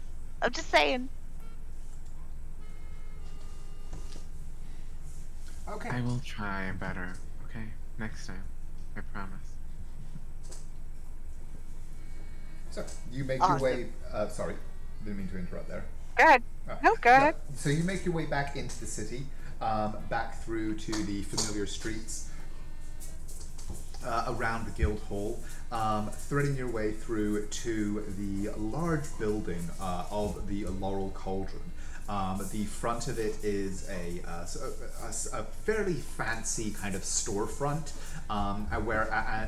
saying. Okay. I will try better, okay? Next time. I promise. So you make Awesome. your way. Sorry, didn't mean to interrupt there. Go ahead. No, go ahead. So you make your way back into the city, back through to the familiar streets around the guild hall, threading your way through to the large building of the Laurel Cauldron. The front of it is a fairly fancy kind of storefront,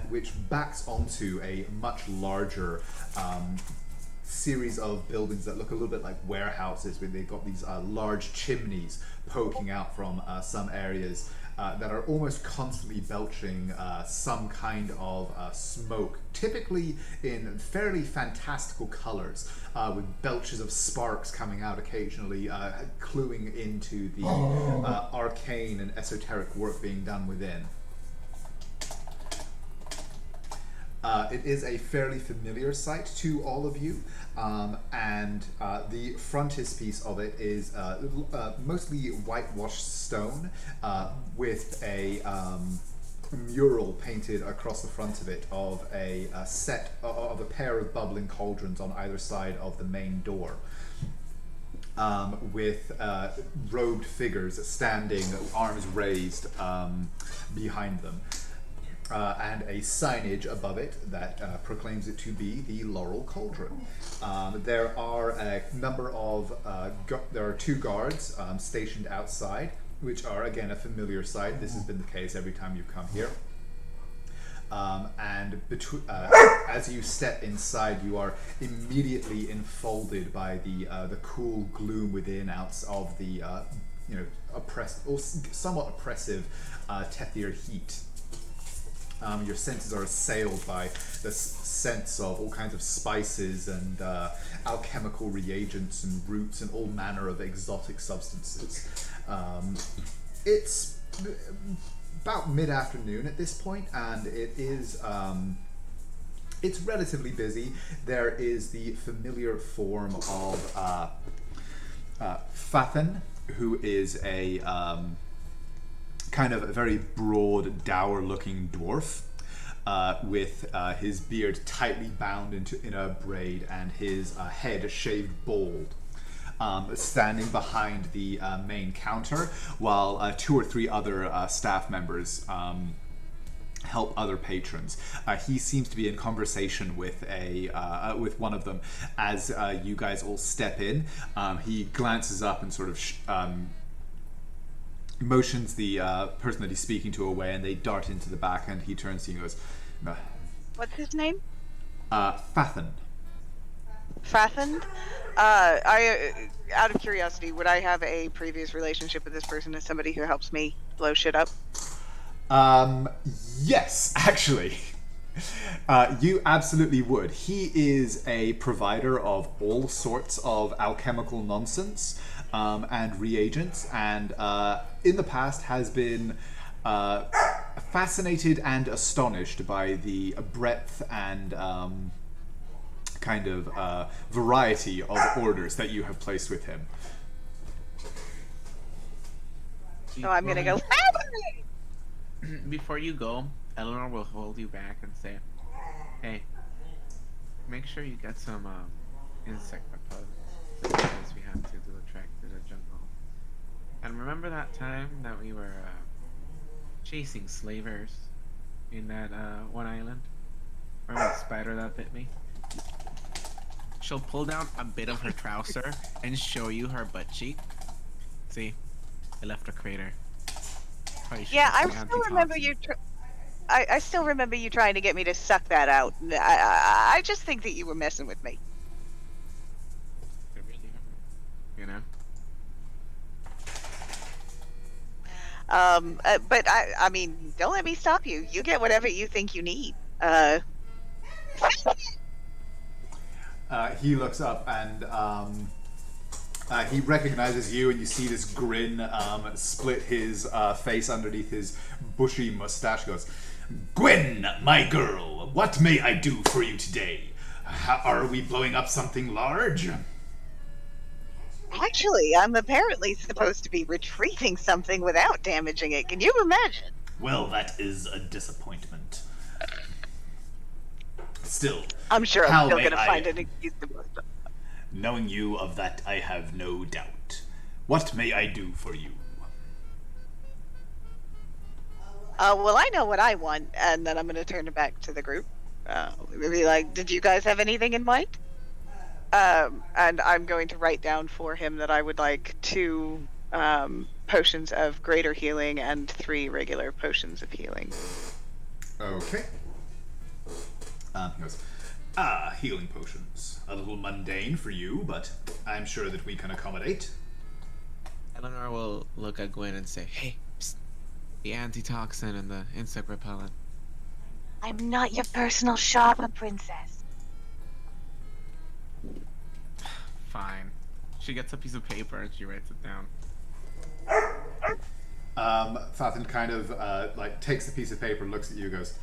which backs onto a much larger series of buildings that look a little bit like warehouses, where they've got these large chimneys poking out from some areas that are almost constantly belching some kind of smoke, typically in fairly fantastical colors, with belches of sparks coming out occasionally, cluing into the arcane and esoteric work being done within. It is a fairly familiar sight to all of you, and the frontispiece of it is mostly whitewashed stone with a mural painted across the front of it of a pair of bubbling cauldrons on either side of the main door. With robed figures standing, arms raised behind them. And a signage above it that proclaims it to be the Laurel Cauldron. There are a number of there are 2 guards stationed outside, which are again a familiar sight. This has been the case every time you've come here. As you step inside, you are immediately enfolded by the cool gloom within, out of the somewhat oppressive Tethir heat. Your senses are assailed by the sense of all kinds of spices and alchemical reagents and roots and all manner of exotic substances. It's about mid-afternoon at this point, and it is it's relatively busy. There is the familiar form of Fathan, who is a kind of a very broad, dour-looking dwarf, with his beard tightly bound in a braid and his head shaved bald, standing behind the main counter, while 2 or 3 other staff members help other patrons. He seems to be in conversation with with one of them as you guys all step in. He glances up and sort of motions the person that he's speaking to away, and they dart into the back, and he turns to you and goes, What's his name? Fathan. Fathan? Out of curiosity, would I have a previous relationship with this person as somebody who helps me blow shit up? Yes, actually. You absolutely would. He is a provider of all sorts of alchemical nonsense and reagents, and in the past has been fascinated and astonished by the breadth and kind of variety of orders that you have placed with him. So I'm gonna go. Before you go, Eleanor will hold you back and say, "Hey, make sure you get some insect repellent because we have to do a trek to the jungle. And remember that time that we were chasing slavers in that one island? Remember the spider that bit me? She'll pull down a bit of her trouser and show you her butt cheek. See, it left a crater. Yeah, I still remember you. I still remember you trying to get me to suck that out. I just think that you were messing with me. It really hurt, you know. But I mean, don't let me stop you. You get whatever you think you need. He looks up and He recognizes you, and you see this grin split his face underneath his bushy mustache. Goes, Gwen, my girl, what may I do for you today? Are we blowing up something large? Actually, I'm apparently supposed to be retrieving something without damaging it. Can you imagine? Well, that is a disappointment. Still, I'm sure how I'm still may going to I- find an excuse to blow stuff. knowing you of that, I have no doubt. What may I do for you? Well, I know what I want, and then I'm going to turn it back to the group. Be like, did you guys have anything in mind? And I'm going to write down for him that I would like 2 potions of greater healing and 3 regular potions of healing. Okay. He goes, healing potions. A little mundane for you, but I'm sure that we can accommodate. Eleanor will look at Gwen and say, "Hey, psst, the antitoxin and the insect repellent." I'm not your personal shopper, princess. Fine. She gets a piece of paper and she writes it down. Fathin kind of takes the piece of paper, looks at you, goes,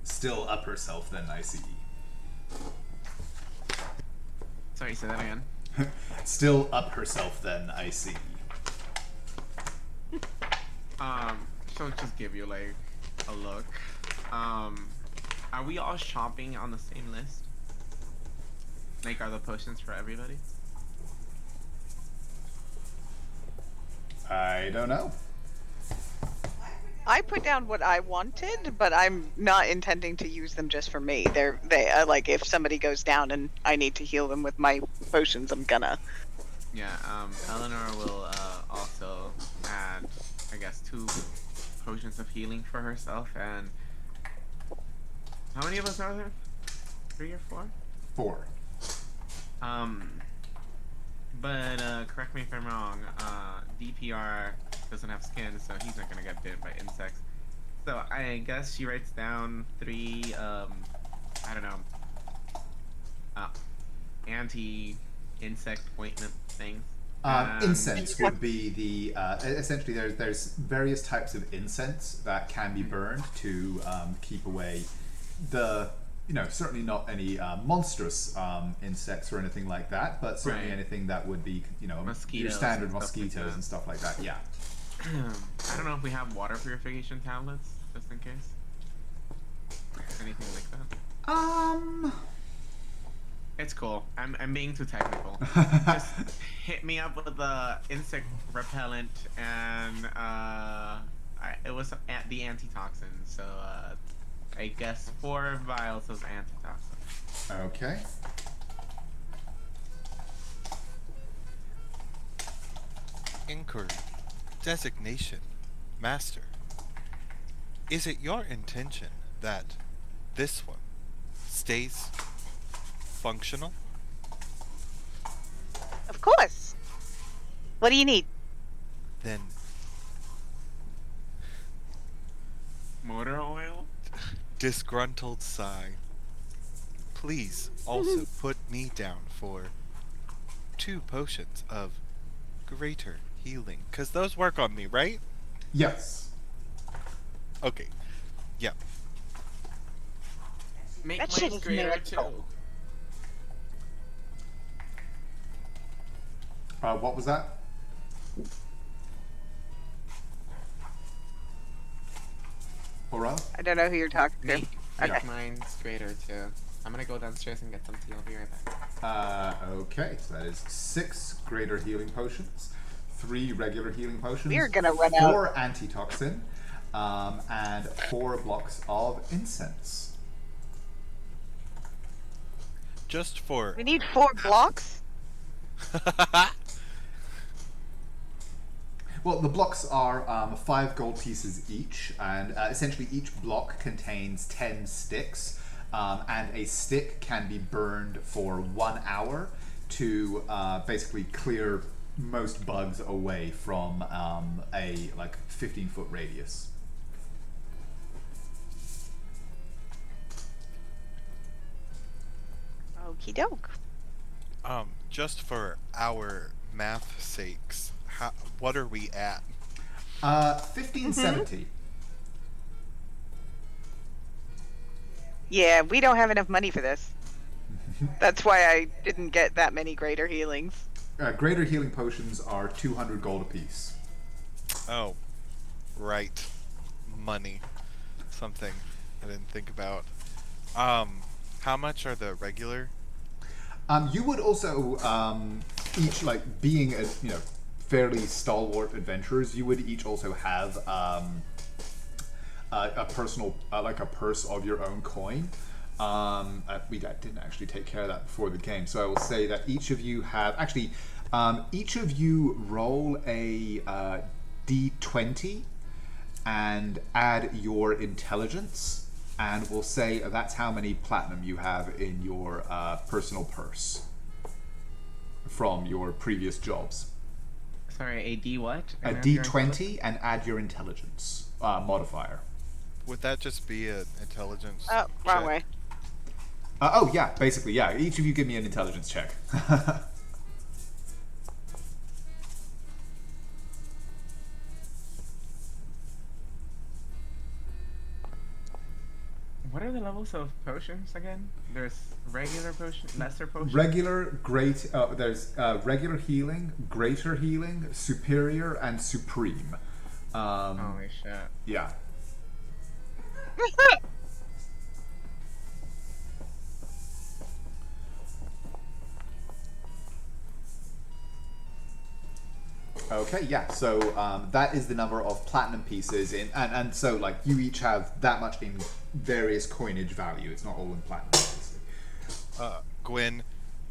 still up herself then, I see. Sorry, say that again. Still up herself then, I see. She'll just give you like a look. Are we all shopping on the same list? Like, are the potions for everybody? I don't know. I put down what I wanted, but I'm not intending to use them just for me. They like if somebody goes down and I need to heal them with my potions, I'm gonna. Yeah, Eleanor will also add, I guess, 2 potions of healing for herself, and how many of us are there? 3 or 4? 4. But correct me if I'm wrong, DPR doesn't have skin, so he's not gonna get bit by insects. So I guess she writes down 3, I don't know, anti-insect ointment things. Incense would be the essentially there's various types of incense that can be burned to keep away the certainly not any monstrous insects or anything like that, but certainly Right. anything that would be your Mosquitoes standard and stuff like mosquitoes that. and stuff like that. Yeah. I don't know if we have water purification tablets, just in case. Anything like that. It's cool. I'm being too technical. Just hit me up with the insect repellent and it was the antitoxin. So I guess 4 vials of antitoxin. Okay. Inquiry. Designation. Master. Is it your intention that this one stays functional? Of course. What do you need? Then Motor oil? disgruntled sigh. Please also put me down for 2 potions of greater healing. Because those work on me, right? Yes. Okay. Yeah. Make That mine shit is greater miracle. too. What was that? Aura? I don't know who you're talking to. Make Okay. mine's greater too. I'm gonna go downstairs and get some tea. I'll be right back. Okay, so that is 6 greater healing potions, 3 regular healing potions, We're gonna run out. 4 antitoxin, and 4 blocks of incense. Just for We need 4 blocks. Well, the blocks are 5 gold pieces each, and essentially each block contains 10 sticks, and a stick can be burned for 1 hour to basically clear most bugs away from a 15-foot radius. Okie doke. just for our math sakes, what are we at? 1570. Yeah, we don't have enough money for this. That's why I didn't get that many greater healings. Greater healing potions are 200 gold apiece. Oh, right. Money. Something I didn't think about. How much are the regular? You would also each, like, being fairly stalwart adventurers, you would each also have a personal like a purse of your own coin. We didn't actually take care of that before the game, so I will say that each of you have each of you roll a d20 and add your intelligence, and we'll say that's how many platinum you have in your personal purse from your previous jobs. Sorry, a D what? A d20 and add your intelligence modifier. Would that just be an intelligence? Oh, wrong check? way. Oh yeah, basically yeah. Each of you give me an intelligence check. What are the levels of potions again? There's regular potion, lesser potion. Regular, great. There's regular healing, greater healing, superior, and supreme. Holy shit. Yeah. Okay, yeah. So that is the number of platinum pieces in, and so like you each have that much in various coinage value. It's not all in platinum, obviously. Gwen,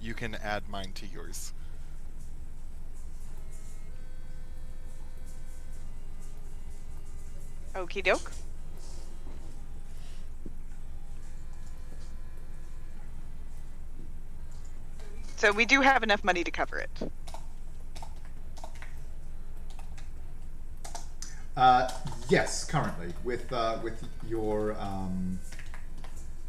you can add mine to yours. Okie doke. So we do have enough money to cover it. Yes, currently with your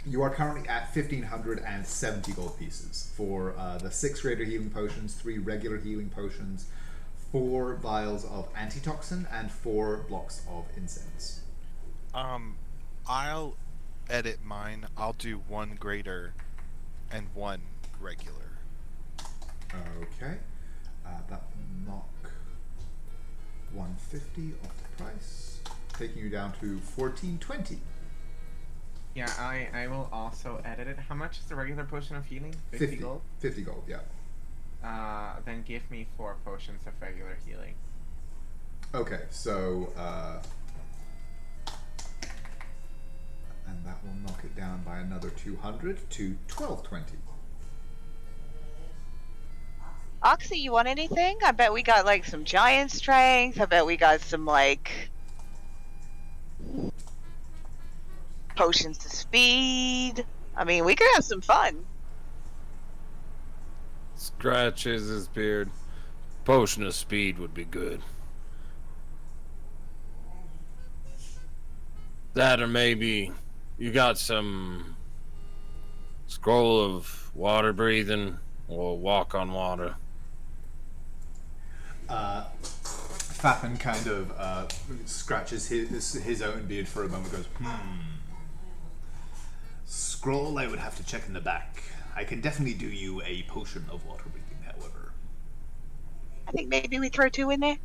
you are currently at 1,570 gold pieces for the 6 greater healing potions, 3 regular healing potions, 4 vials of antitoxin, and 4 blocks of incense. I'll edit mine. I'll do 1 greater and 1 regular. Okay, that will knock 150 off the price, taking you down to 1420. Yeah, I will also edit it. How much is the regular potion of healing? 50 gold? 50 gold, yeah. Then give me 4 potions of regular healing. Okay, so and that will knock it down by another 200 to 1220. Oxy, you want anything? I bet we got like some giant strength. I bet we got some like potions to speed. I mean, we could have some fun. Scratches his beard. Potion of speed would be good. That, or maybe you got some scroll of water breathing or walk on water. Faffin kind of scratches his own beard for a moment, goes, Scroll, I would have to check in the back. I can definitely do you a potion of water breathing, however. I think maybe we throw 2 in there.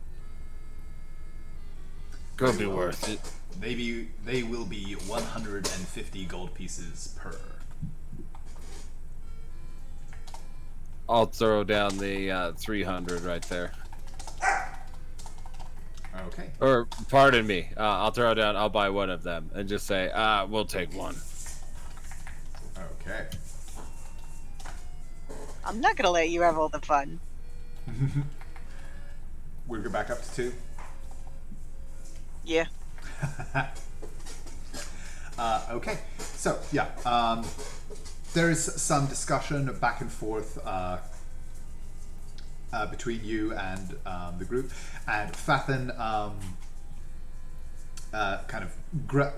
Could be worth it. Maybe they will be 150 gold pieces per. I'll throw down the 300 right there. Okay. Or, pardon me, I'll buy one of them and just say, we'll take one. Okay. I'm not gonna let you have all the fun. We'll go back up to 2. Yeah. Okay. So, yeah. There's some discussion back and forth between you and the group, and Fathin kind of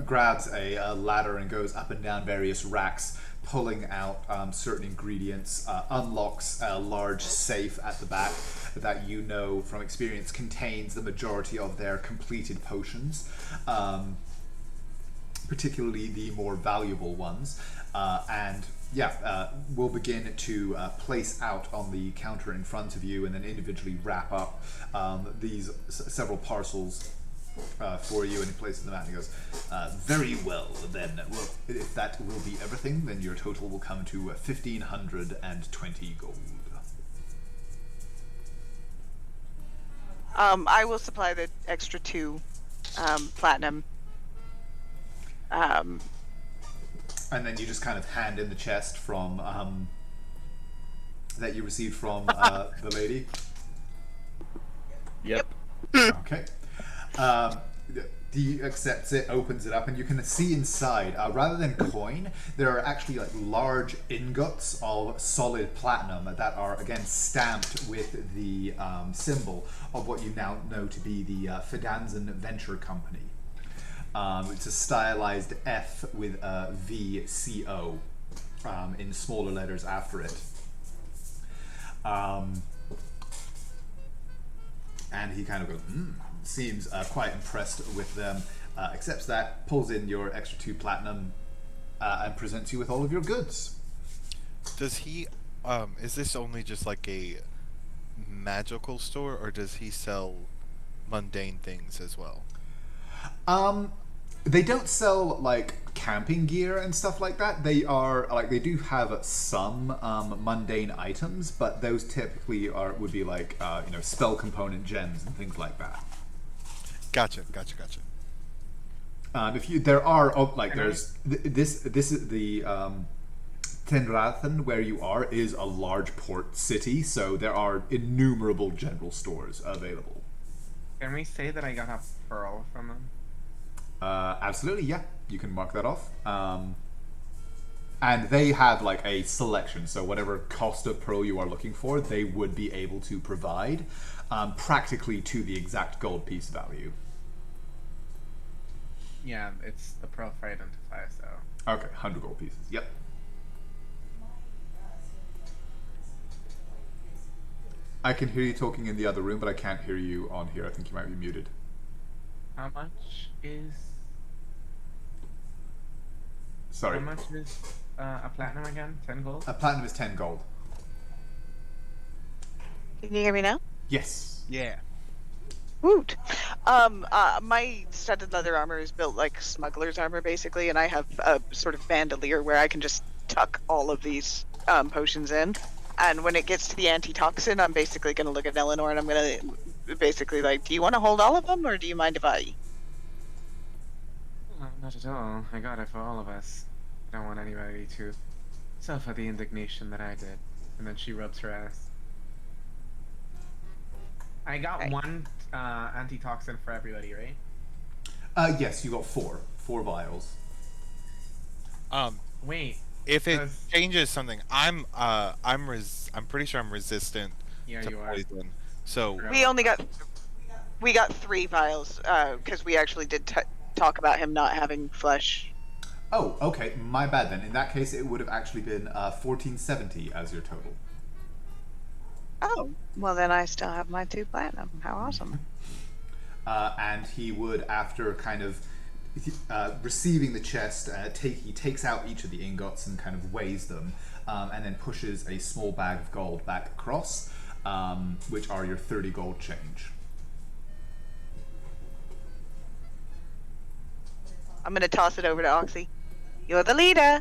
grabs a ladder and goes up and down various racks pulling out certain ingredients, unlocks a large safe at the back that you know from experience contains the majority of their completed potions, particularly the more valuable ones. We'll begin to place out on the counter in front of you and then individually wrap up these several parcels for you, and he places them out and he goes, very well, then. Well, if that will be everything, then your total will come to 1,520 gold. I will supply the extra 2 platinum. And then you just kind of hand in the chest from that you received from the lady. Yep. Okay. He accepts it, opens it up, and you can see inside, rather than coin, there are actually like large ingots of solid platinum that are again stamped with the symbol of what you now know to be the Fidanzan Venture Company. It's a stylized F with a VCO in smaller letters after it. And he kind of goes, seems quite impressed with them, accepts that, pulls in your extra 2 platinum, and presents you with all of your goods. Does he, is this only just like a magical store, or does he sell mundane things as well? They don't sell like camping gear and stuff like that. They are like, they do have some mundane items, but those typically would be like spell component gems and things like that. Gotcha. If you there are there's this is the Tenrathan, where you are, is a large port city, so there are innumerable general stores available. Can we say that I got a pearl from them? Absolutely, yeah. You can mark that off. And they have like a selection, so whatever cost of pearl you are looking for, they would be able to provide, practically to the exact gold piece value. Yeah, it's the pearl for identify, so. Okay, 100 gold pieces. Yep. I can hear you talking in the other room, but I can't hear you on here. I think you might be muted. How much is... Sorry. How much is a platinum again? 10 gold? A platinum is 10 gold. Can you hear me now? Yes. Yeah. Woot! My studded leather armor is built like smuggler's armor, basically, and I have a sort of bandolier where I can just tuck all of these potions in. And when it gets to the antitoxin, I'm basically going to look at Eleanor and I'm going to basically like, do you want to hold all of them, or do you mind if I... Not at all. I got it for all of us. I don't want anybody to suffer the indignation that I did. And then she rubs her ass. I got Okay. 1 antitoxin for everybody, right? Yes, you got 4 vials. Wait. If it Does- changes something, I'm pretty sure I'm resistant Yeah, to you are. poison. So We only got... We got 3 vials, because we actually did talk about him not having flesh. Oh, okay. My bad then. In that case, it would have actually been 1470 as your total. Oh, well then I still have my 2 platinum. How awesome. And he would, after kind of receiving the chest, he takes out each of the ingots and kind of weighs them, and then pushes a small bag of gold back across, which are your 30 gold change. I'm going to toss it over to Oxy. You're the leader.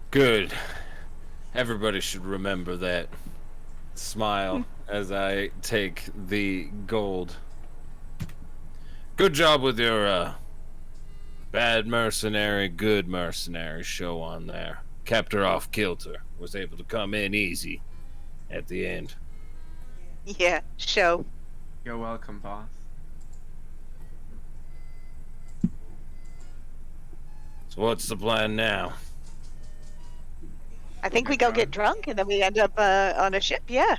Good. Everybody should remember that. Smile as I take the gold. Good job with your bad mercenary, good mercenary show on there. Kept her off kilter. Was able to come in easy at the end. Yeah, show. You're welcome, boss. So what's the plan now? I think we go get drunk and then we end up on a ship, yeah.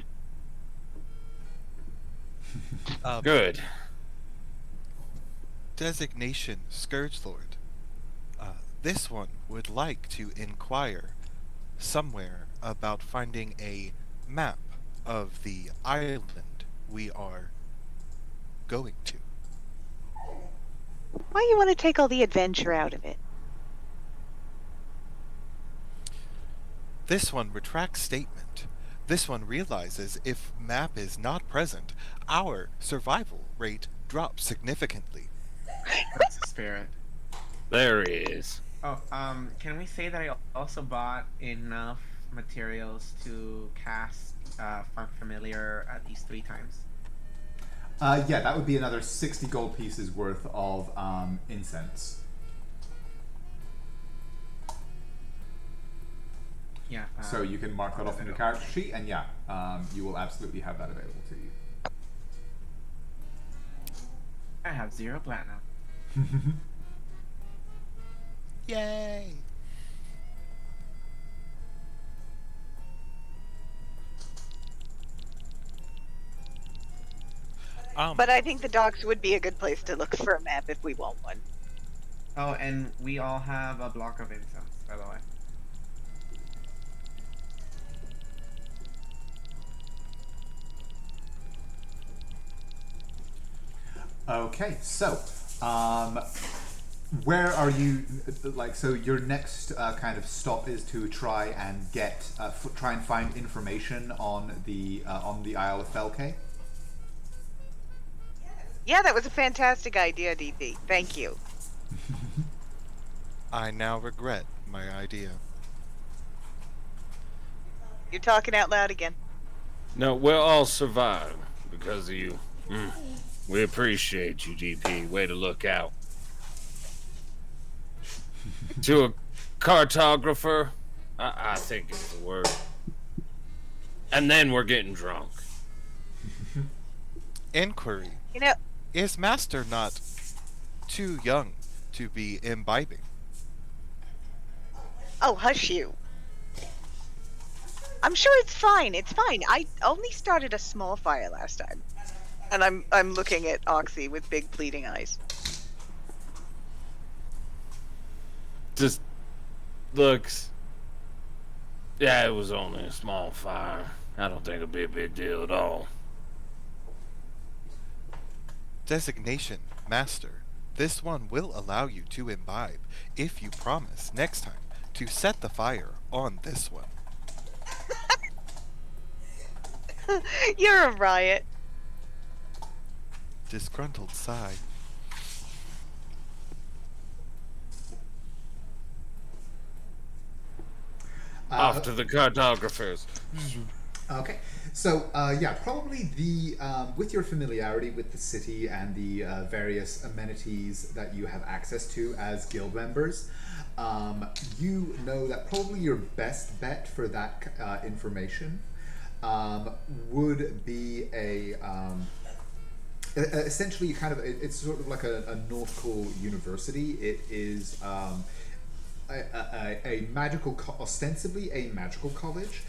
Good. Designation Scourgelord. This one would like to inquire somewhere about finding a map of the island we are going to. Why you want to take all the adventure out of it? This one retracts statement. This one realizes if map is not present, our survival rate drops significantly. That's the spirit. There he is. Oh, can we say that I also bought enough materials to cast Familiar at least 3 times? Yeah, that would be another 60 gold pieces worth of incense. Yeah. So you can mark that off in your character sheet, and yeah, you will absolutely have that available to you. I have 0 platinum. Yay! But I think the docks would be a good place to look for a map if we want one. Oh, and we all have a block of incense, by the way. Okay, so where are you? Like, so your next kind of stop is to try and get, try and find information on the Isle of Felcay. Yeah, that was a fantastic idea, DP. Thank you. I now regret my idea. You're talking out loud again. No, we'll all survive because of you. We appreciate you, DP. Way to look out. To a cartographer, I think it's the word. And then we're getting drunk. Inquiry. You know, Is Master not too young to be imbibing? oh, hush you. I'm sure it's fine. It's fine. I only started a small fire last time. And I'm looking at Oxy with big pleading eyes. Just looks. Yeah, it was only a small fire. I don't think it'll be a big deal at all. Designation Master. This one will allow you to imbibe if you promise next time to set the fire on this one. You're a riot. Disgruntled sigh. Off to the cartographers. Okay, so yeah, probably the with your familiarity with the city and the various amenities that you have access to as guild members, you know that probably your best bet for that information would be a essentially kind of it's sort of like a nautical university. It is a magical, ostensibly a magical college,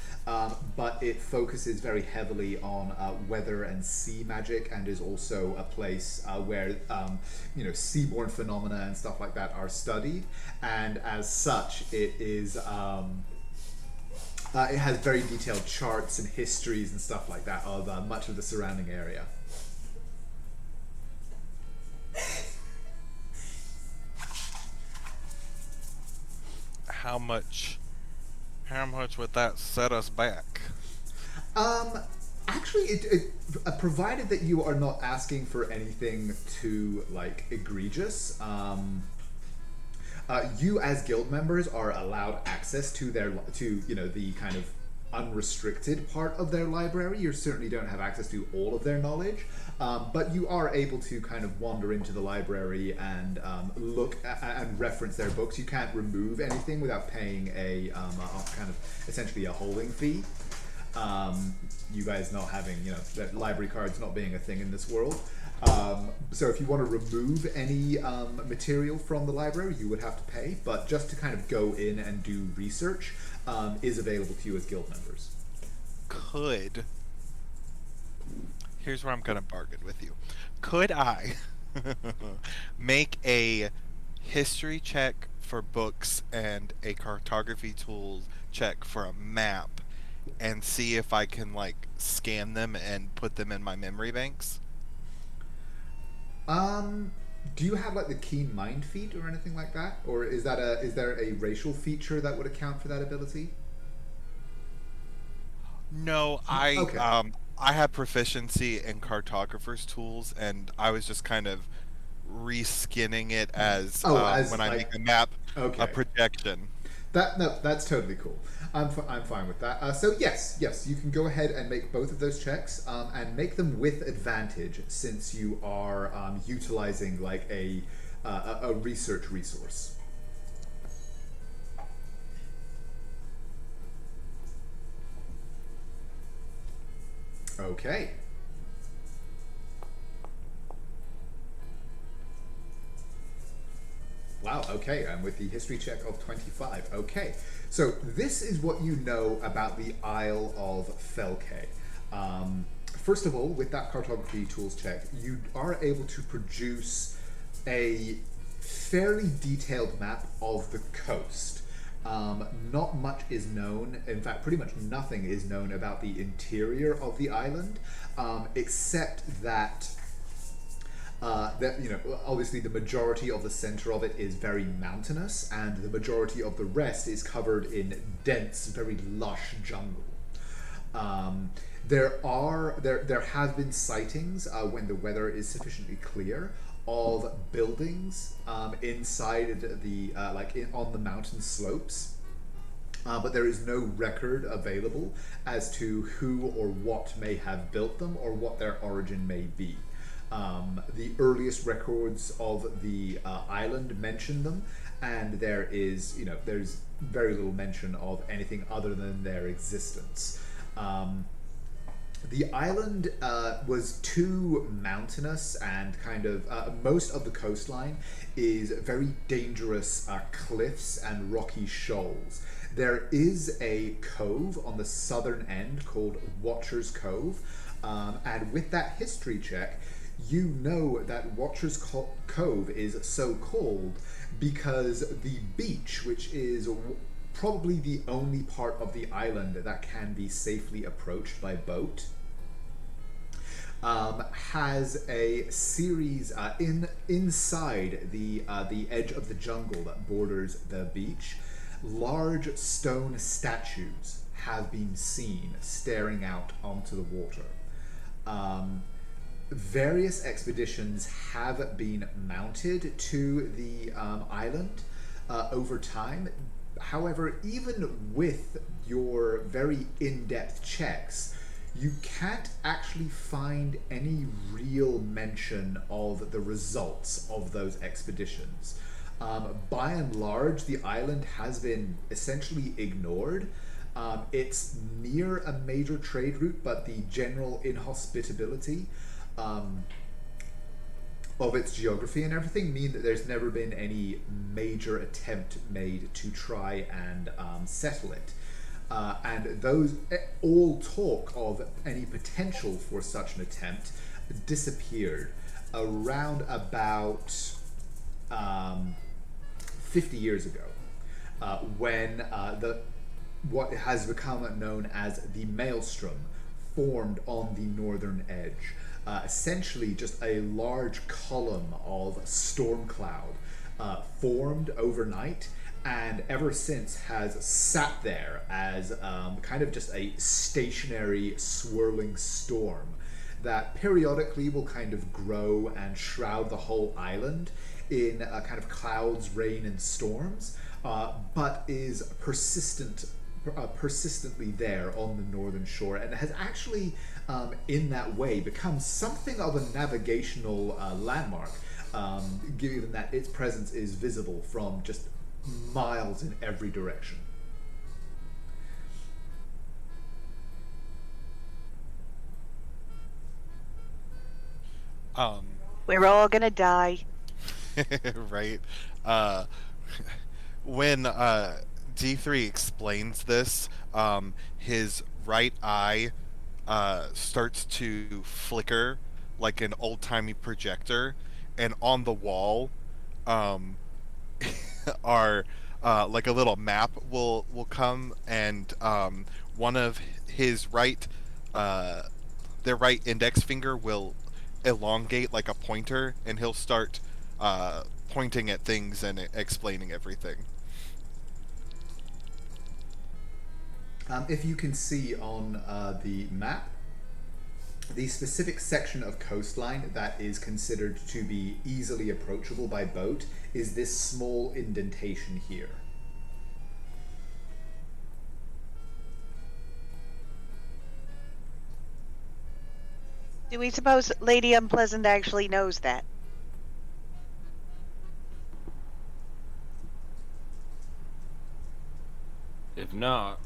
but it focuses very heavily on weather and sea magic, and is also a place where you know, seaborne phenomena and stuff like that are studied. And as such, it is it has very detailed charts and histories and stuff like that of much of the surrounding area. How much would that set us back? Actually, it provided that you are not asking for anything too like egregious. You as guild members are allowed access to their you know, the kind of unrestricted part of their library. You certainly don't have access to all of their knowledge, but you are able to kind of wander into the library and look and reference their books. You can't remove anything without paying a kind of essentially a holding fee. You guys not having, you know, that library cards not being a thing in this world. So if you want to remove any material from the library, you would have to pay, but just to kind of go in and do research is available to you as guild members. Here's where I'm gonna bargain with you. Could I Make a history check for books and a cartography tools check for a map, and see if I can like scan them and put them in my memory banks. Um, do you have like the keen mind feat or anything like that, or is there a racial feature that would account for that ability? No, Okay. I have proficiency in cartographer's tools, and I was just kind of reskinning it as Oh, when as I make like a map, a okay. projection. That no, that's totally cool. I'm fine with that. So yes, you can go ahead and make both of those checks, and make them with advantage since you are utilizing like a research resource. Okay. Wow, okay, and with the history check of 25. Okay, so this is what you know about the Isle of Felcay. First of all, with that cartography tools check, you are able to produce a fairly detailed map of the coast. Not much is known, in fact, pretty much nothing is known about the interior of the island, except that you know, obviously the majority of the center of it is very mountainous, and the majority of the rest is covered in dense, very lush jungle. Um, there have been sightings when the weather is sufficiently clear of buildings inside the on the mountain slopes. But there is no record available as to who or what may have built them or what their origin may be. The earliest records of the island mention them, and there's very little mention of anything other than their existence. The island was too mountainous, and kind of most of the coastline is very dangerous cliffs and rocky shoals. There is a cove on the southern end called Watcher's Cove, and with that history check, you know that Watcher's Cove is so called because the beach, which is probably the only part of the island that can be safely approached by boat, has a series inside the edge of the jungle that borders the beach. Large stone statues have been seen staring out onto the water. Various expeditions have been mounted to the island over time. However, even with your very in-depth checks, you can't actually find any real mention of the results of those expeditions. By and large, the island has been essentially ignored. It's near a major trade route, but the general inhospitability of its geography and everything mean that there's never been any major attempt made to try and settle it. And those all talk of any potential for such an attempt disappeared around about 50 years ago, when the what has become known as the maelstrom formed on the northern edge. Essentially, just a large column of storm cloud formed overnight, and ever since has sat there as kind of just a stationary swirling storm that periodically will kind of grow and shroud the whole island in kind of clouds, rain, and storms, but is persistently there on the northern shore, and has actually, in that way, become something of a navigational landmark, given that its presence is visible from just miles in every direction. Um, We're all gonna die. right. Uh, when D3 explains this, his right eye starts to flicker like an old timey projector, and on the wall, um, are like a little map will come, and one of his right uh, their right index finger will elongate like a pointer, and he'll start pointing at things and explaining everything. If you can see on the map, the specific section of coastline that is considered to be easily approachable by boat is this small indentation here. Do we suppose Lady Unpleasant actually knows that? If not,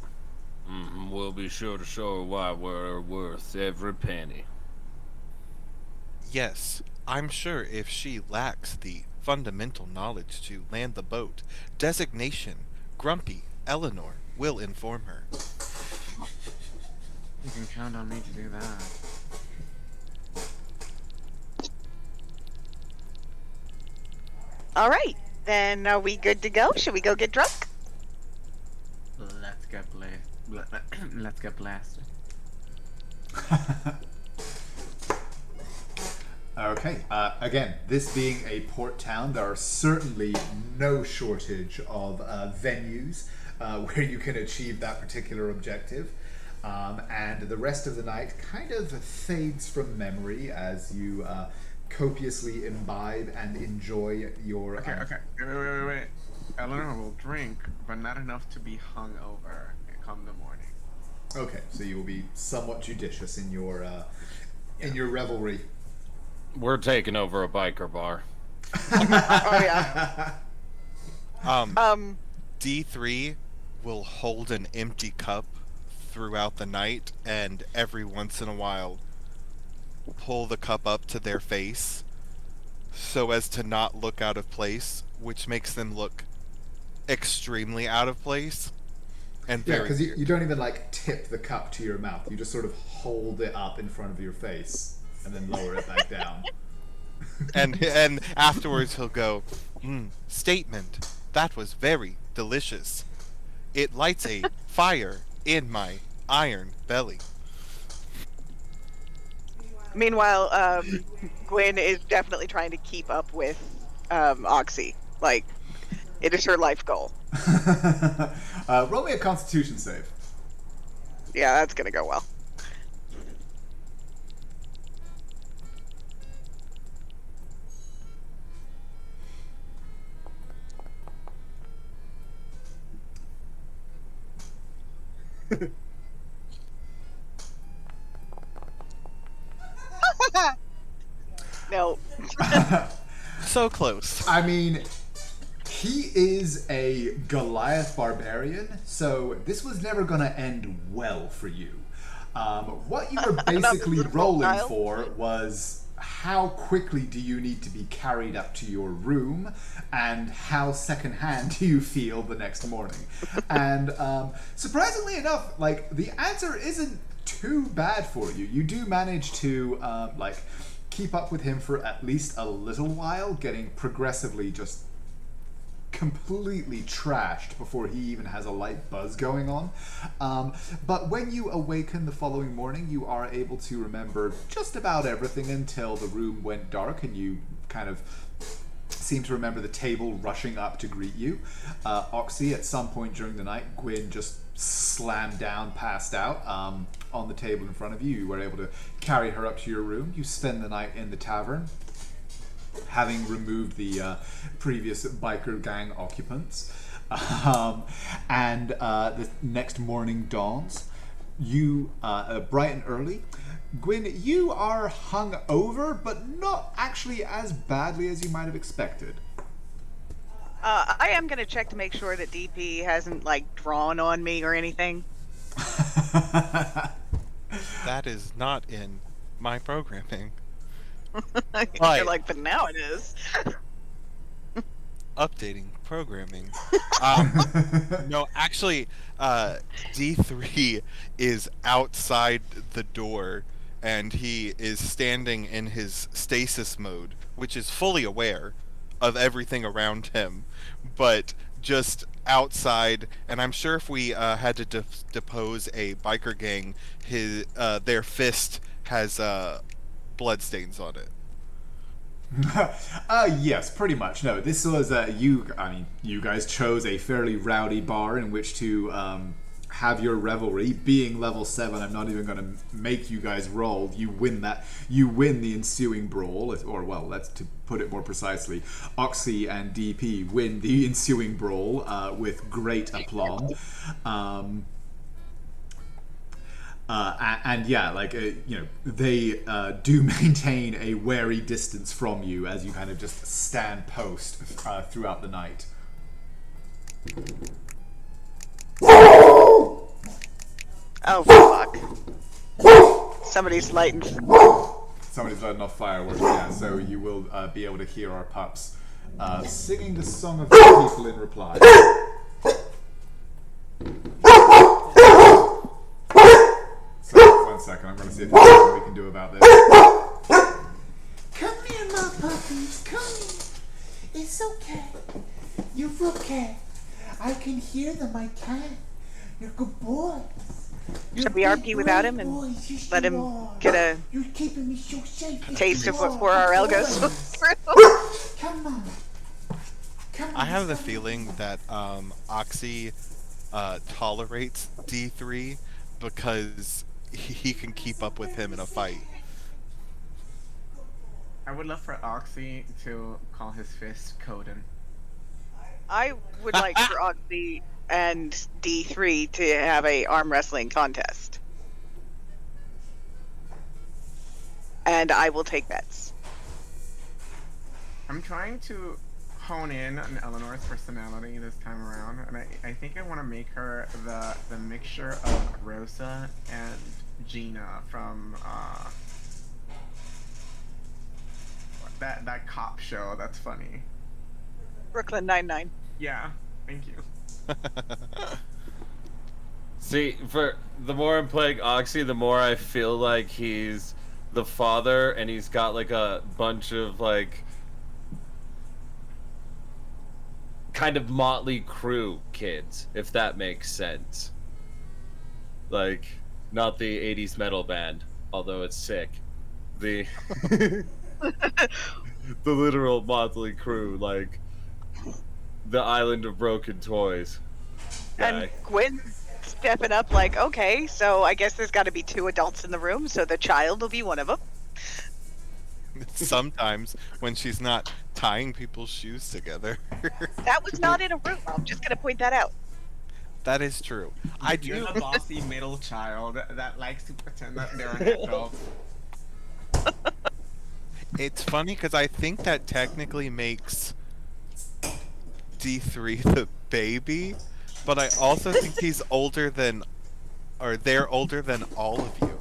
we'll be sure to show her why we're worth every penny. Yes, I'm sure if she lacks the fundamental knowledge to land the boat, designation Grumpy Eleanor will inform her. You can count on me to do that. All right, then are we good to go? Should we go get drunk? Let's get Let's get blasted. Okay, again, this being a port town, there are certainly no shortage of venues where you can achieve that particular objective. And the rest of the night kind of fades from memory as you copiously imbibe and enjoy your... Okay. Wait. Eleanor will drink, but not enough to be hung over come the morning. Okay, so you will be somewhat judicious in your revelry. We're taking over a biker bar. Oh yeah. D3 will hold an empty cup throughout the night, and every once in a while pull the cup up to their face so as to not look out of place, which makes them look extremely out of place. And Yeah, very because weird. you don't even like tip the cup to your mouth. You just sort of hold it up in front of your face and then lower it back down. and afterwards he'll go, statement, that was very delicious. It lights a fire in my iron belly. Meanwhile, Gwen is definitely trying to keep up with Oxy. Like, it is her life goal. Roll me a Constitution save. Yeah, that's gonna go well. No. So close. I mean, he is a Goliath barbarian, so this was never going to end well for you. What you were basically rolling Kyle. for was how quickly do you need to be carried up to your room, and how secondhand do you feel the next morning. And surprisingly enough, like, the answer isn't too bad for you. You do manage to keep up with him for at least a little while, getting progressively just completely trashed before he even has a light buzz going on. But when you awaken the following morning, you are able to remember just about everything until the room went dark and you kind of seem to remember the table rushing up to greet you. Oxy, at some point during the night, Gwyn just slammed down, passed out on the table in front of you. You were able to carry her up to your room. You spend the night in the tavern, having removed the previous biker gang occupants. And the next morning dawns. You, bright and early. Gwyn, you are hung over, but not actually as badly as you might have expected. I am gonna check to make sure that DP hasn't, like, drawn on me or anything. That is not in my programming. You're like, but now it is. Updating programming. No, actually, D3 is outside the door, and he is standing in his stasis mode, which is fully aware of everything around him, but just outside. And I'm sure if we had to depose a biker gang, their fist has bloodstains on it. Yes, pretty much. No, this was you guys chose a fairly rowdy bar in which to have your revelry. Being level 7, I'm not even going to make you guys roll. You win that. You win the ensuing brawl, or well, that's to put it more precisely. Oxy and DP win the ensuing brawl with great aplomb. And yeah, like they do maintain a wary distance from you as you kind of just stand post throughout the night. Oh fuck! Somebody's lighting. Somebody's letting off fireworks, yeah. So you will be able to hear our pups singing the song of the people in reply. So 1 second, I'm going to see if there's anything we can do about this. Come here, my puppies. Come here. It's okay. You're okay. I can hear them. I can. You're good boys. Should we RP without him and let him get a You're keeping me so safe. taste of what 4 hour goes through? Come on. Come on. I have the feeling that Oxy tolerates D3 because he can keep up with him in a fight. I would love for Oxy to call his fist Coden. I would like for Oxy and D3 to have a arm wrestling contest. And I will take bets. I'm trying to hone in on Eleanor's personality this time around, and I think I want to make her the mixture of Rosa and Gina from that cop show that's funny. Brooklyn Nine-Nine. Yeah, thank you. See, for the more I'm playing Oxy, the more I feel like he's the father, and he's got like a bunch of like kind of motley crew kids, if that makes sense. Like, not the 80s metal band, although it's sick. The the literal motley crew, like the Island of Broken Toys guy. And Gwen stepping up like, okay, so I guess there's got to be 2 adults in the room, so the child will be one of them. Sometimes when she's not tying people's shoes together. That was not in a room. I'm just going to point that out. That is true. I do. You're the bossy middle child that likes to pretend that they're an adult. It's funny because I think that technically makes D3 the baby, but I also think he's older than, or they're older than all of you.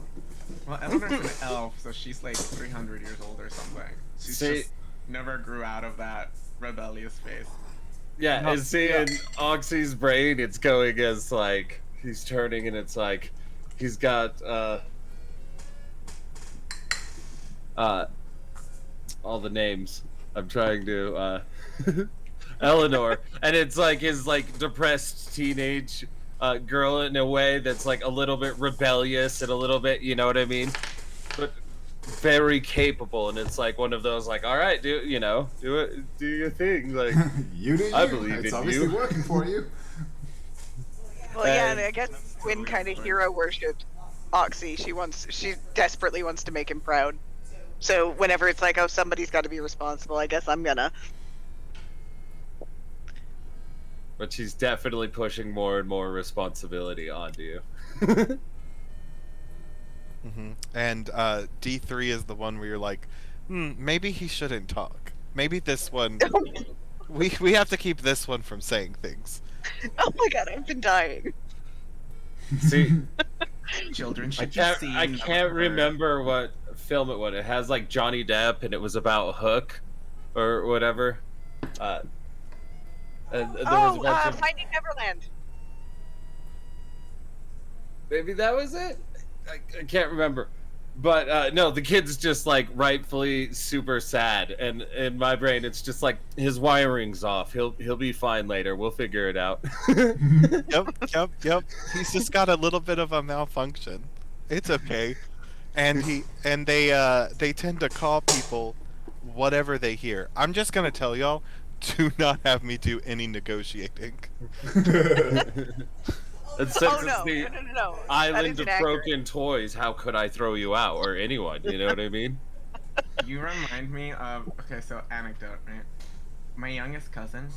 Well, Eleanor's an elf, so she's like 300 years old or something. She's just never grew out of that rebellious phase. Yeah, No, and see, yeah. in Oxy's brain, it's going as like he's turning, and it's like he's got all the names. I'm trying to Eleanor, and it's like his like depressed teenage girl in a way that's like a little bit rebellious and a little bit, you know what I mean, but very capable. And it's like one of those like, all right, do it, do your thing, like You do. I you. believe it's in obviously you. working for you. Well, yeah, and I guess Gwen kind of hero worshipped Oxy. She desperately wants to make him proud. So whenever it's like, oh, somebody's got to be responsible, I guess I'm gonna. But she's definitely pushing more and more responsibility onto you. Mm-hmm. And D3 is the one where you're like, maybe he shouldn't talk. Maybe this one, we have to keep this one from saying things. Oh my god, I've been dying. See, Children I should can't, be seen. I never can't heard. remember what film it was. It has like Johnny Depp, and it was about Hook, or whatever. And there was a bunch of... Finding Neverland. Maybe that was it. I can't remember. But no, the kid's just like rightfully super sad, and in my brain, it's just like his wiring's off. He'll be fine later. We'll figure it out. Yep. He's just got a little bit of a malfunction. It's okay. And they tend to call people whatever they hear. I'm just gonna tell y'all, do not have me do any negotiating. And since Oh it's no, the no. That island isn't of accurate. broken toys, how could I throw you out or anyone? You know what I mean? You remind me of so anecdote, right? My youngest cousin,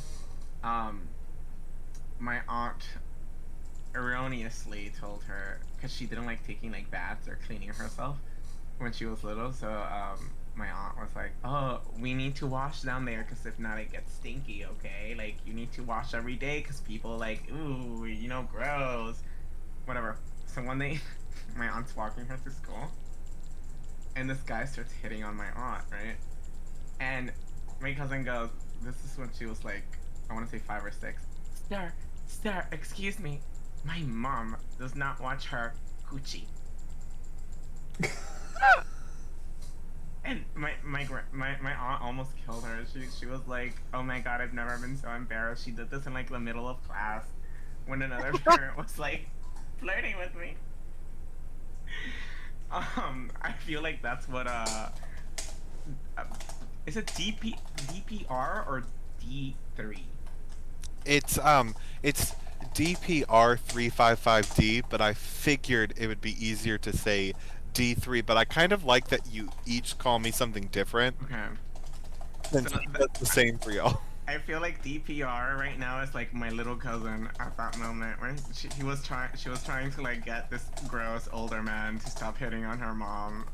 my aunt erroneously told her because she didn't like taking like baths or cleaning herself when she was little. So my aunt was like, "Oh, we need to wash down there because if not, it gets stinky. Okay, like you need to wash every day because people like, ooh, gross, whatever." So one day, my aunt's walking her to school, and this guy starts hitting on my aunt, right? And my cousin goes, "This is when she was like, I want to say 5 or 6. Sir, excuse me, my mom does not watch her coochie." And my aunt almost killed her. She was like, "Oh my god, I've never been so embarrassed." She did this in like the middle of class when another parent was like flirting with me. I feel like that's what is it DPR or D3? It's DPR 355D, but I figured it would be easier to say D3. But I kind of like that you each call me something different. Okay. And So that's the same for y'all. I feel like DPR right now is like my little cousin at that moment, right? She was trying to like get this gross older man to stop hitting on her mom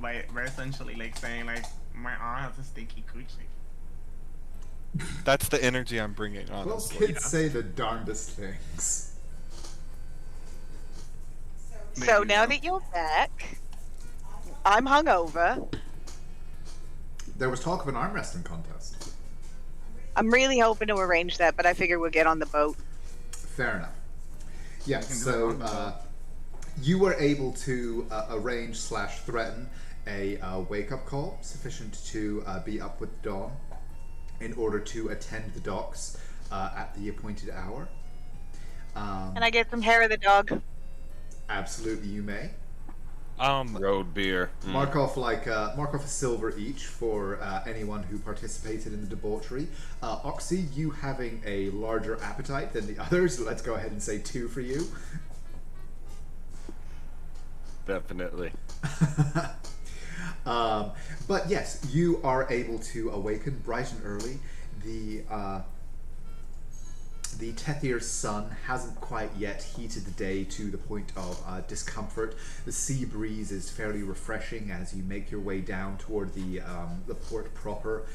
by essentially like saying like my aunt has a stinky coochie. That's the energy I'm bringing, Well, honestly. kids say the darndest things. So Maybe now so. that you're back, I'm hungover. There was talk of an arm wrestling contest. I'm really hoping to arrange that, but I figure we'll get on the boat. Fair enough. Yeah, can do it so on the boat. you were able to arrange / threaten a wake-up call sufficient to be up with dawn in order to attend the docks at the appointed hour. Can I get some hair of the dog? Absolutely, you may. Road beer. Mark off a silver each for anyone who participated in the debauchery. Oxy, you having a larger appetite than the others, let's go ahead and say 2 for you. Definitely. But yes, you are able to awaken bright and early. The Tethir sun hasn't quite yet heated the day to the point of discomfort. The sea breeze is fairly refreshing as you make your way down toward the port proper.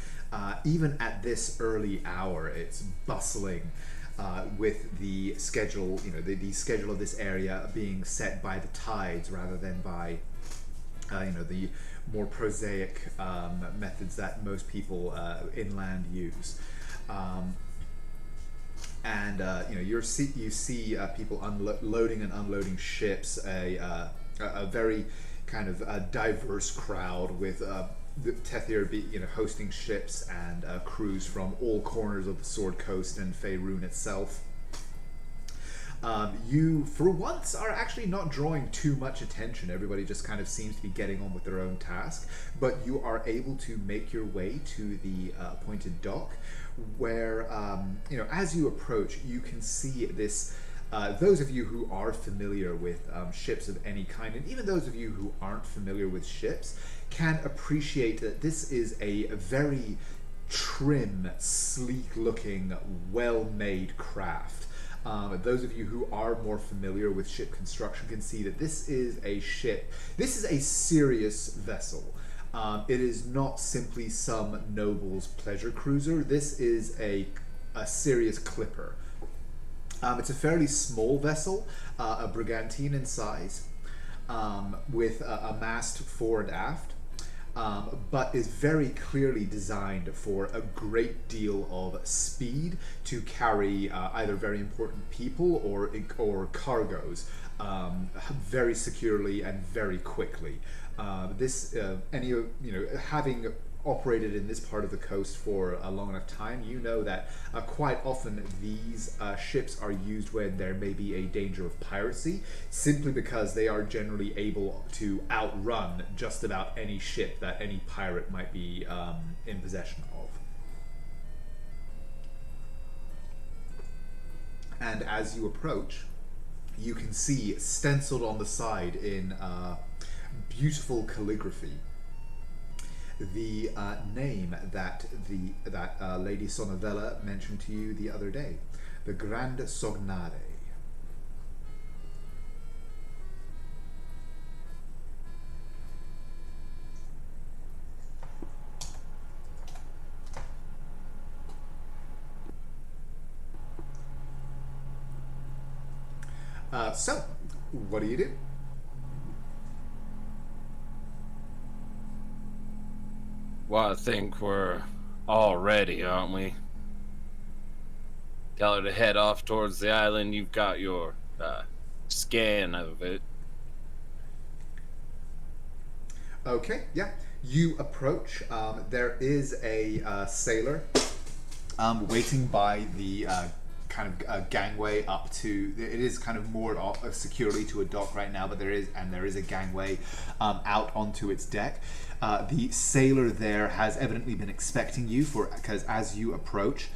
Even at this early hour, it's bustling with the schedule. The schedule of this area being set by the tides rather than by the more prosaic methods that most people inland use. And you see people loading and unloading ships. A very kind of diverse crowd with the Tethir hosting ships and crews from all corners of the Sword Coast and Faerun itself. You, for once, are actually not drawing too much attention. Everybody just kind of seems to be getting on with their own task. But you are able to make your way to the appointed dock, where, as you approach, you can see this. Those of you who are familiar with ships of any kind, and even those of you who aren't familiar with ships, can appreciate that this is a very trim, sleek-looking, well-made craft. Those of you who are more familiar with ship construction can see that this is a ship. This is a serious vessel. It is not simply some noble's pleasure cruiser. This is a serious clipper. It's a fairly small vessel, a brigantine in size, with a mast fore and aft. But is very clearly designed for a great deal of speed to carry either very important people or cargoes very securely and very quickly. Having operated in this part of the coast for a long enough time, you know that quite often these ships are used when there may be a danger of piracy, simply because they are generally able to outrun just about any ship that any pirate might be in possession of. And as you approach, you can see stenciled on the side in beautiful calligraphy the name that Lady Sonavella mentioned to you the other day, the Grand Sognare. So, what do you do? Well, I think we're all ready, aren't we? Tell her to head off towards the island. You've got your scan of it. Okay, yeah. You approach. There is a sailor waiting by the kind of gangway up to. It is kind of moored securely to a dock right now, but there is a gangway out onto its deck. The sailor there has evidently been expecting you because as you approach,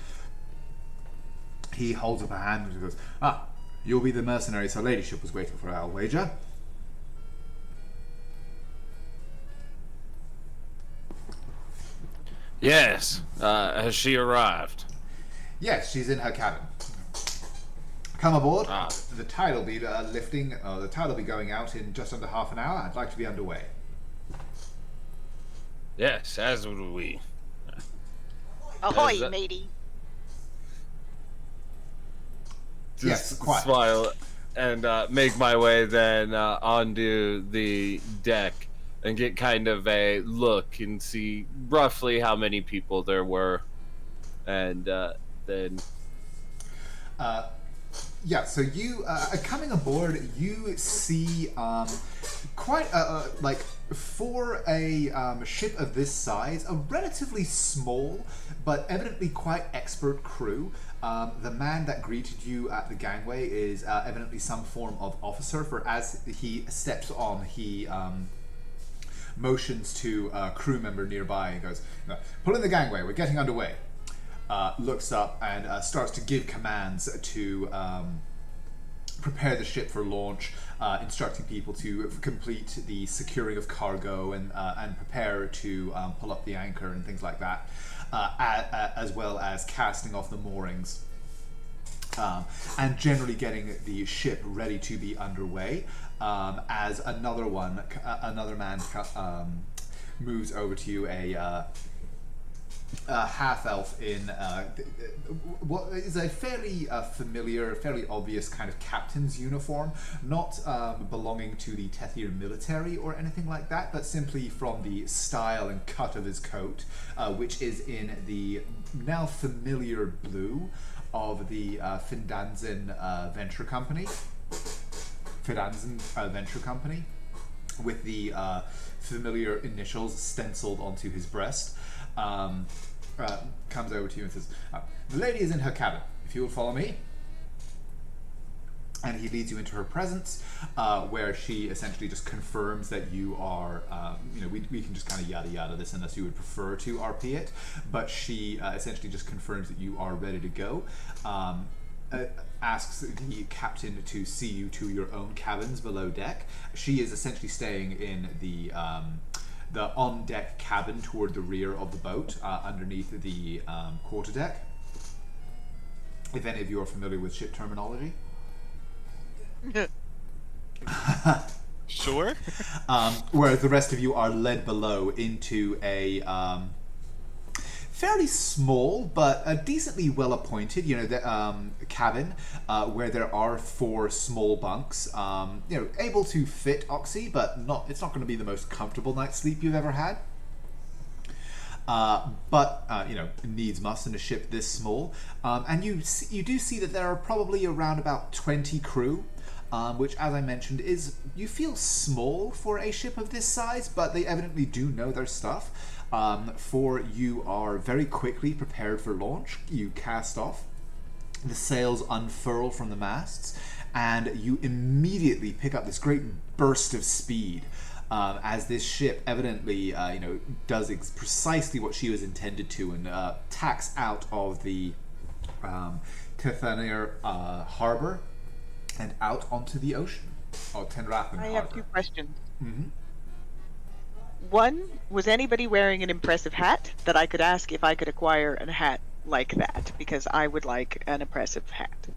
he holds up a hand and goes, you'll be the mercenary her ladyship was waiting for, I'll wager. Yes. Has she arrived? Yes, she's in her cabin. Come aboard. Ah. The tide will be lifting. The tide will be going out in just under half an hour. I'd like to be underway. Yes, as would we. Ahoy, that- matey. Yes, Just quite. smile and make my way then onto the deck and get kind of a look and see roughly how many people there were, and then Yeah, so you coming aboard, you see quite like for a ship of this size, a relatively small but evidently quite expert crew. The man that greeted you at the gangway is evidently some form of officer. For as he steps on, he motions to a crew member nearby and goes, "Pull in the gangway. We're getting underway." Looks up and starts to give commands to prepare the ship for launch, instructing people to complete the securing of cargo and prepare to pull up the anchor and things like that, as well as casting off the moorings. And generally getting the ship ready to be underway, as another man moves over to you, a half elf in what is a fairly familiar, fairly obvious kind of captain's uniform, not belonging to the Tethir military or anything like that, but simply from the style and cut of his coat, which is in the now familiar blue of the Fidanzin Venture Company. With the familiar initials stenciled onto his breast. Comes over to you and says, "The lady is in her cabin. If you will follow me." And he leads you into her presence, where she essentially just confirms that you are, we can just kind of yada yada this unless you would prefer to RP it, but she essentially just confirms that you are ready to go. Asks the captain to see you to your own cabins below deck. She is essentially staying in the on-deck cabin toward the rear of the boat, underneath the quarterdeck. If any of you are familiar with ship terminology. Sure. Whereas the rest of you are led below into a fairly small but decently well appointed, cabin where there are 4 small bunks, able to fit Oxy, but it's not going to be the most comfortable night's sleep you've ever had. But needs must in a ship this small, and you do see that there are probably around about 20 crew. which, as I mentioned, is, you feel small for a ship of this size, but they evidently do know their stuff. For you are very quickly prepared for launch. You cast off. The sails unfurl from the masts, and you immediately pick up this great burst of speed. As this ship evidently, does precisely what she was intended to, and tacks out of the Tithanir harbor and out onto the ocean. Oh, Tenrathan I have harbor. 2 questions. Mm-hmm. One, was anybody wearing an impressive hat that I could ask if I could acquire a hat like that? Because I would like an impressive hat.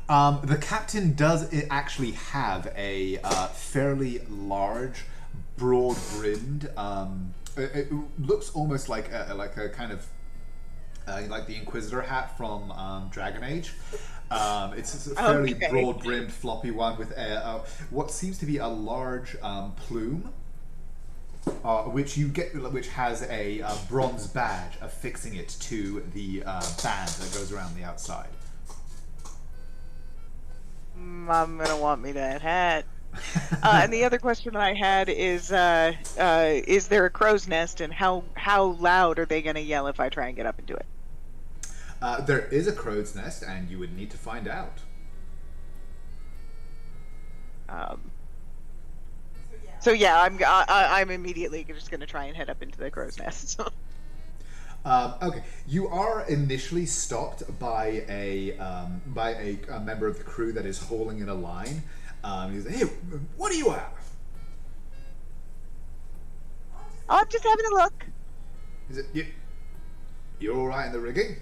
The captain does actually have a fairly large, broad-brimmed. It looks almost like a kind of like the Inquisitor hat from Dragon Age. It's a fairly Okay. broad-brimmed, floppy one with what seems to be a large plume. Which has a bronze badge affixing it to the band that goes around the outside. I'm gonna want me that hat. And the other question I had is there a crow's nest, and how loud are they gonna yell if I try and get up into it? There is a crow's nest, and you would need to find out. So yeah, I'm immediately just gonna try and head up into the crow's nest. Okay, you are initially stopped by a member of the crew that is hauling in a line. He's like, "Hey, what are you at?" Oh, I'm just having a look. Is it you're all right in the rigging?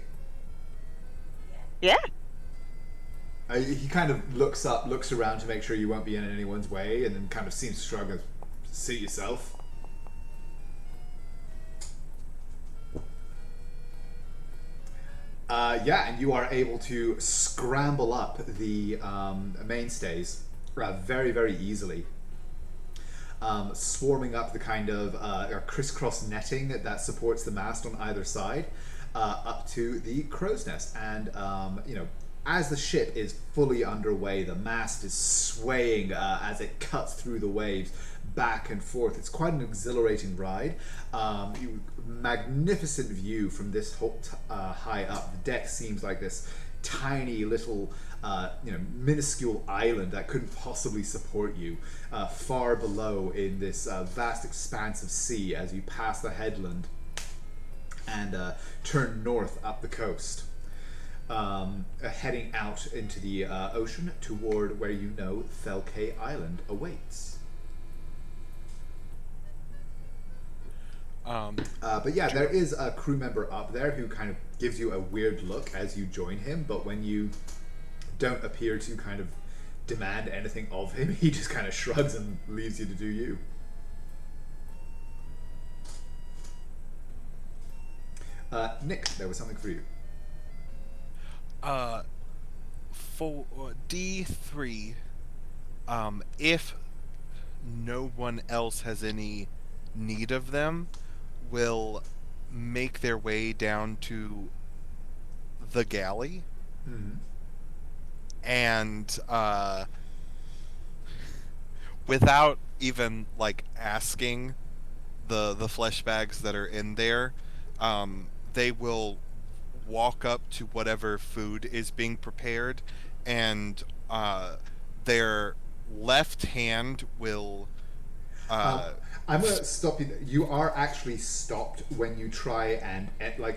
Yeah. He kind of looks around to make sure you won't be in anyone's way, and then kind of seems to shrug and suit yourself. And you are able to scramble up the mainstays very, very easily. Swarming up the kind of crisscross netting that supports the mast on either side, up to the crow's nest. And, as the ship is fully underway, the mast is swaying as it cuts through the waves back and forth. It's quite an exhilarating ride. Magnificent view from this high up. The deck seems like this tiny little, minuscule island that couldn't possibly support you far below in this vast expanse of sea as you pass the headland and turn north up the coast. Heading out into the ocean toward where Felcay Island awaits. But yeah, there is a crew member up there who kind of gives you a weird look as you join him, but when you don't appear to kind of demand anything of him, he just kind of shrugs and leaves you to do you. Nick, there was something for you. For D3, if no one else has any need of them, will make their way down to the galley. Mm-hmm. And without even asking the flesh bags that are in there, they will walk up to whatever food is being prepared, and their left hand will I'm gonna stop you. You are actually stopped when you try and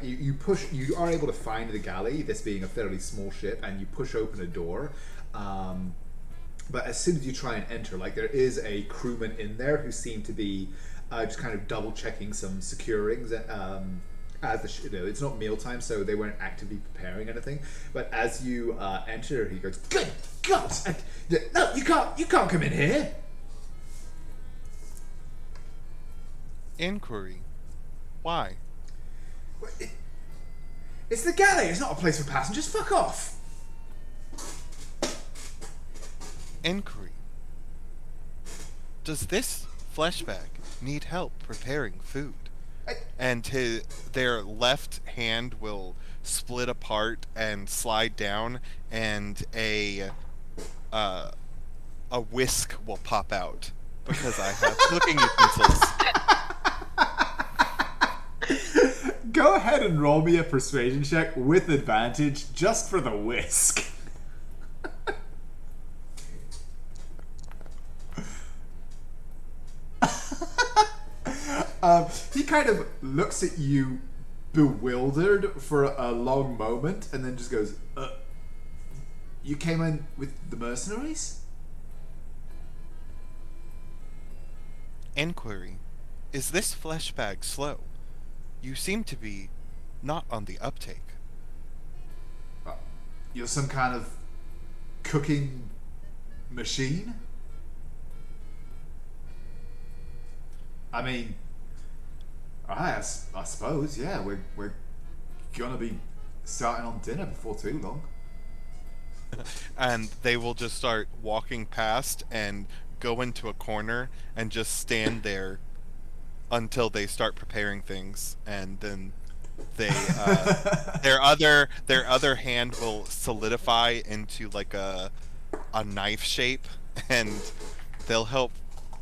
you push. You are able to find the galley, this being a fairly small ship, and you push open a door. But as soon as you try and enter, there is a crewman in there who seem to be just kind of double checking some securings. As it's not mealtime, so they weren't actively preparing anything. But as you enter, he goes, "Good God! No, you can't come in here." Inquiry. Why? It's the galley. It's not a place for passengers. Fuck off. Inquiry. Does this flesh bag need help preparing food? And their left hand will split apart and slide down, and a a whisk will pop out because I have cooking utensils. Go ahead and roll me a persuasion check with advantage just for the whisk. He kind of looks at you bewildered for a long moment and then just goes, you came in with the mercenaries? Inquiry. Is this flesh bag slow? You seem to be not on the uptake. You're some kind of cooking machine? I mean, I suppose, yeah, we're gonna be starting on dinner before too long. And they will just start walking past and go into a corner and just stand there until they start preparing things, and then they their other hand will solidify into like a knife shape, and they'll help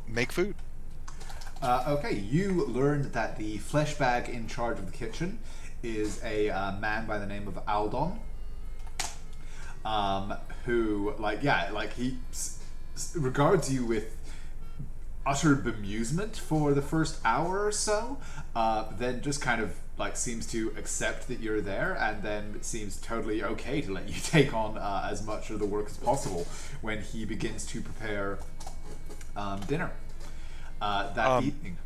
make food. Okay, you learned that the flesh bag in charge of the kitchen is a man by the name of Aldon, who, he regards you with utter bemusement for the first hour or so, then just kind of seems to accept that you're there, and then seems totally okay to let you take on as much of the work as possible when he begins to prepare dinner that evening.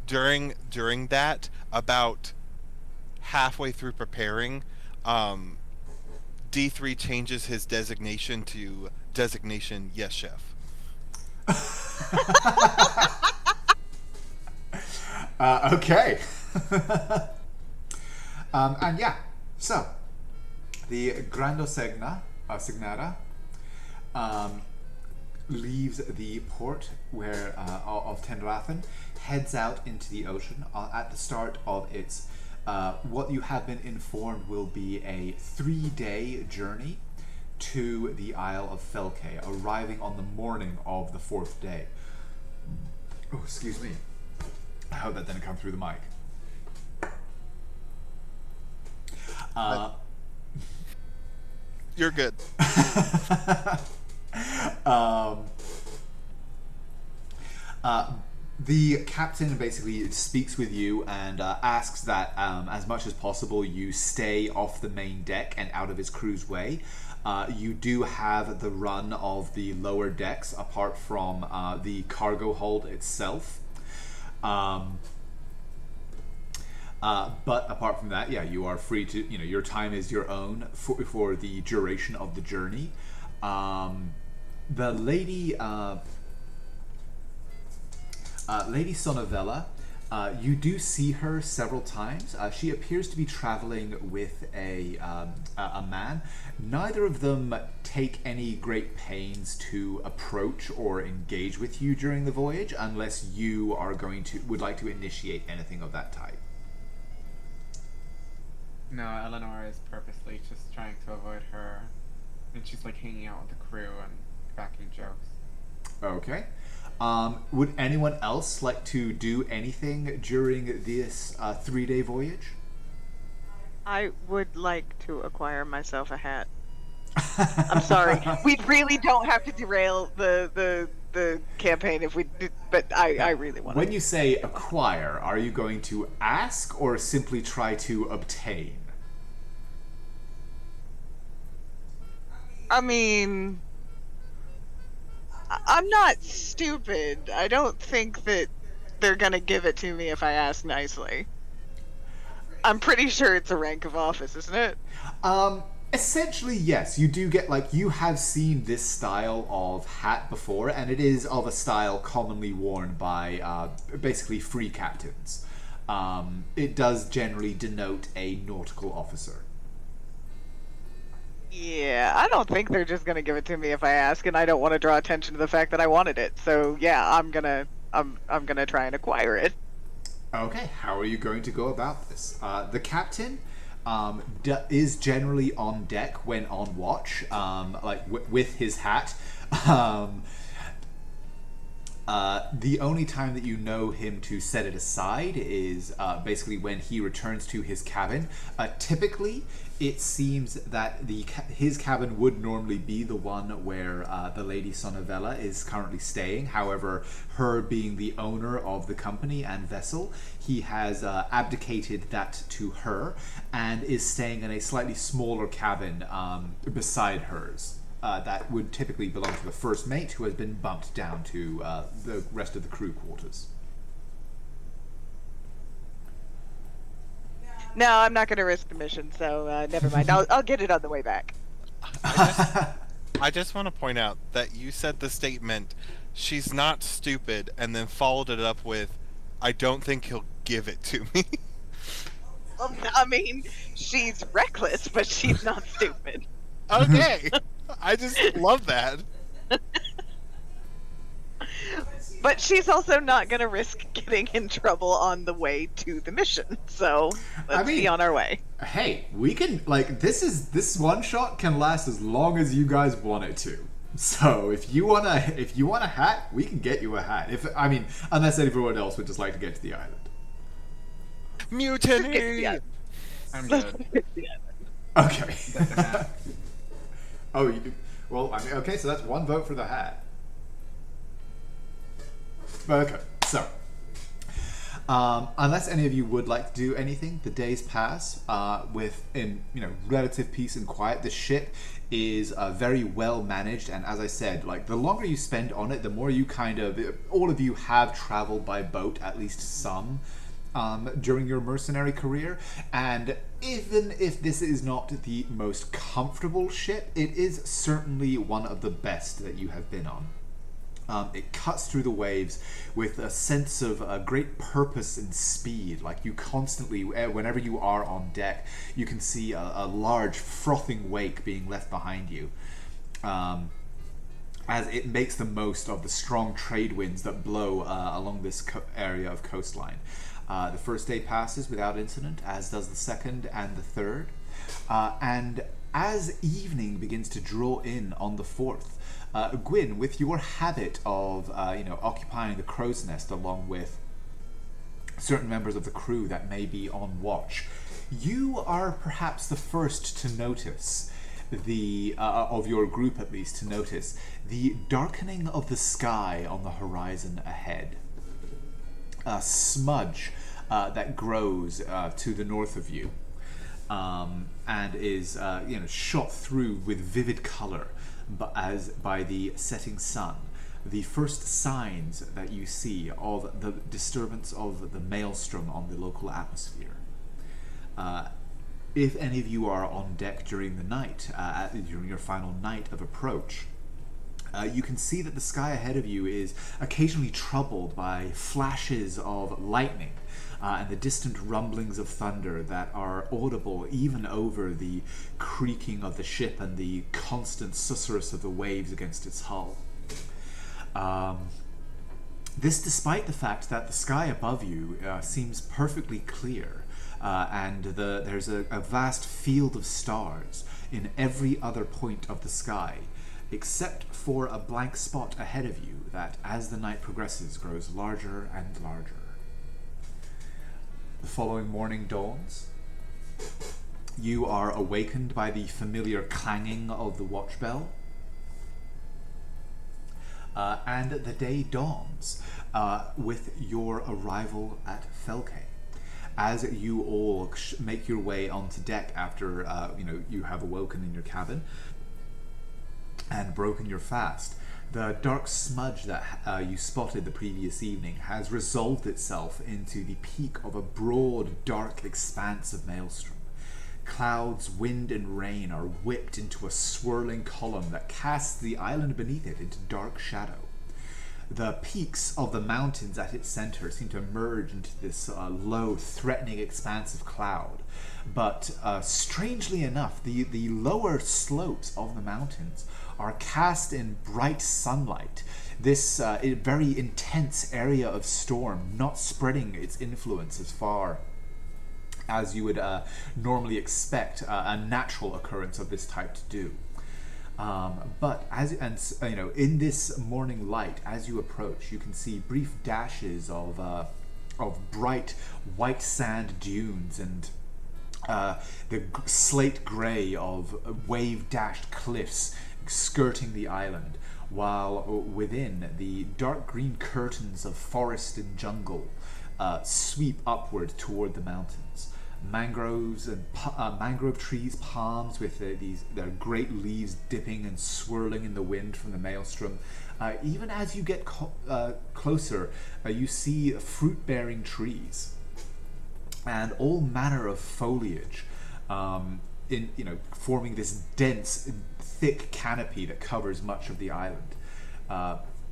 During that, about halfway through preparing, D3 changes his designation to designation yes chef. Okay. And yeah, so the Grando Signara leaves the port of Tenrathan, heads out into the ocean at the start of its what you have been informed will be a 3-day journey to the Isle of Felcay, arriving on the morning of the 4th day. Oh, excuse me. I hope that didn't come through the mic. You're good. The captain basically speaks with you and asks that as much as possible you stay off the main deck and out of his crew's way. You do have the run of the lower decks apart from the cargo hold itself. But apart from that, yeah, you are free to, your time is your own for the duration of the journey. The lady, Lady Sonavella, you do see her several times. She appears to be traveling with a man. Neither of them take any great pains to approach or engage with you during the voyage, unless you would like to initiate anything of that type. No, Eleanor is purposely just trying to avoid her, and she's hanging out with the crew and cracking jokes. Okay. Would anyone else like to do anything during this 3-day voyage? I would like to acquire myself a hat. I'm sorry. We really don't have to derail the campaign if we did, but I really want to. When you say acquire, are you going to ask or simply try to obtain? I mean, I'm not stupid. I don't think that they're gonna give it to me if I ask nicely. I'm pretty sure it's a rank of office, isn't it? Essentially, yes. You do get, you have seen this style of hat before, and it is of a style commonly worn by, basically free captains. It does generally denote a nautical officer. Yeah, I don't think they're just gonna give it to me if I ask, and I don't want to draw attention to the fact that I wanted it. So yeah, I'm gonna try and acquire it. Okay, how are you going to go about this? The captain is generally on deck when on watch, with his hat. Um, the only time that you know him to set it aside is basically when he returns to his cabin. Typically, it seems that his cabin would normally be the one where the Lady Sonavella is currently staying. However, her being the owner of the company and vessel, he has abdicated that to her and is staying in a slightly smaller cabin beside hers. That would typically belong to the first mate, who has been bumped down to the rest of the crew quarters. No, I'm not going to risk the mission, so never mind. I'll get it on the way back. I just want to point out that you said the statement, "She's not stupid," and then followed it up with, "I don't think he'll give it to me." Well, I mean, she's reckless, but she's not stupid. Okay. I just love that. But she's also not going to risk getting in trouble on the way to the mission. So let's be on our way. Hey, we can this one shot can last as long as you guys want it to. So if you want a hat, we can get you a hat. Unless everyone else would just like to get to the island. Mutiny! I'm good. Okay. The hat. Oh, you do. Well, okay, so that's one vote for the hat. Okay, so unless any of you would like to do anything, the days pass in relative peace and quiet. The ship is very well managed, and as I said, the longer you spend on it, the more you all of you have traveled by boat, at least some. During your mercenary career, and even if this is not the most comfortable ship, it is certainly one of the best that you have been on. It cuts through the waves with a sense of great purpose and speed. Like you constantly, whenever you are on deck, you can see a large frothing wake being left behind you. As it makes the most of the strong trade winds that blow along this area of coastline. The first day passes without incident, as does the second and the third. And as evening begins to draw in on the fourth, Gwyn, with your habit of occupying the crow's nest along with certain members of the crew that may be on watch, you are perhaps the first to notice of your group at least, to notice the darkening of the sky on the horizon ahead. A smudge that grows to the north of you and is shot through with vivid color by the setting sun. The first signs that you see of the disturbance of the maelstrom on the local atmosphere. If any of you are on deck during the night, during your final night of approach, you can see that the sky ahead of you is occasionally troubled by flashes of lightning and the distant rumblings of thunder that are audible even over the creaking of the ship and the constant susurrus of the waves against its hull. This despite the fact that the sky above you seems perfectly clear, and there's a vast field of stars in every other point of the sky, except for a blank spot ahead of you that, as the night progresses, grows larger and larger. The following morning dawns. You are awakened by the familiar clanging of the watch bell. And the day dawns with your arrival at Felcay. As you all make your way onto deck after you have awoken in your cabin and broken your fast, the dark smudge that you spotted the previous evening has resolved itself into the peak of a broad, dark expanse of maelstrom. Clouds, wind, and rain are whipped into a swirling column that casts the island beneath it into dark shadow. The peaks of the mountains at its center seem to merge into this low, threatening expanse of cloud. But strangely enough, the lower slopes of the mountains are cast in bright sunlight. This very intense area of storm not spreading its influence as far as you would normally expect a natural occurrence of this type to do. But in this morning light, as you approach, you can see brief dashes of bright white sand dunes and the slate grey of wave-dashed cliffs skirting the island, while within the dark green curtains of forest and jungle sweep upward toward the mountains. Mangroves and mangrove trees, palms with their great leaves dipping and swirling in the wind from the maelstrom. Even as you get closer, you see fruit-bearing trees and all manner of foliage, forming this dense, thick canopy that covers much of the island.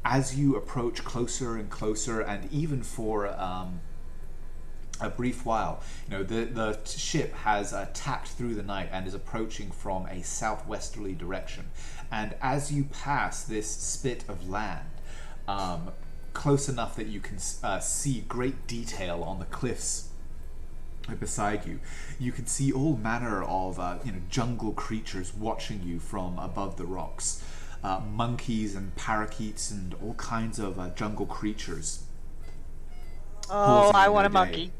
As you approach closer and closer, and even for a brief while, the ship has tacked through the night and is approaching from a southwesterly direction. And as you pass this spit of land, close enough that you can see great detail on the cliffs beside you, you can see all manner of jungle creatures watching you from above the rocks. Monkeys and parakeets and all kinds of jungle creatures. Oh, I want a their monkey. day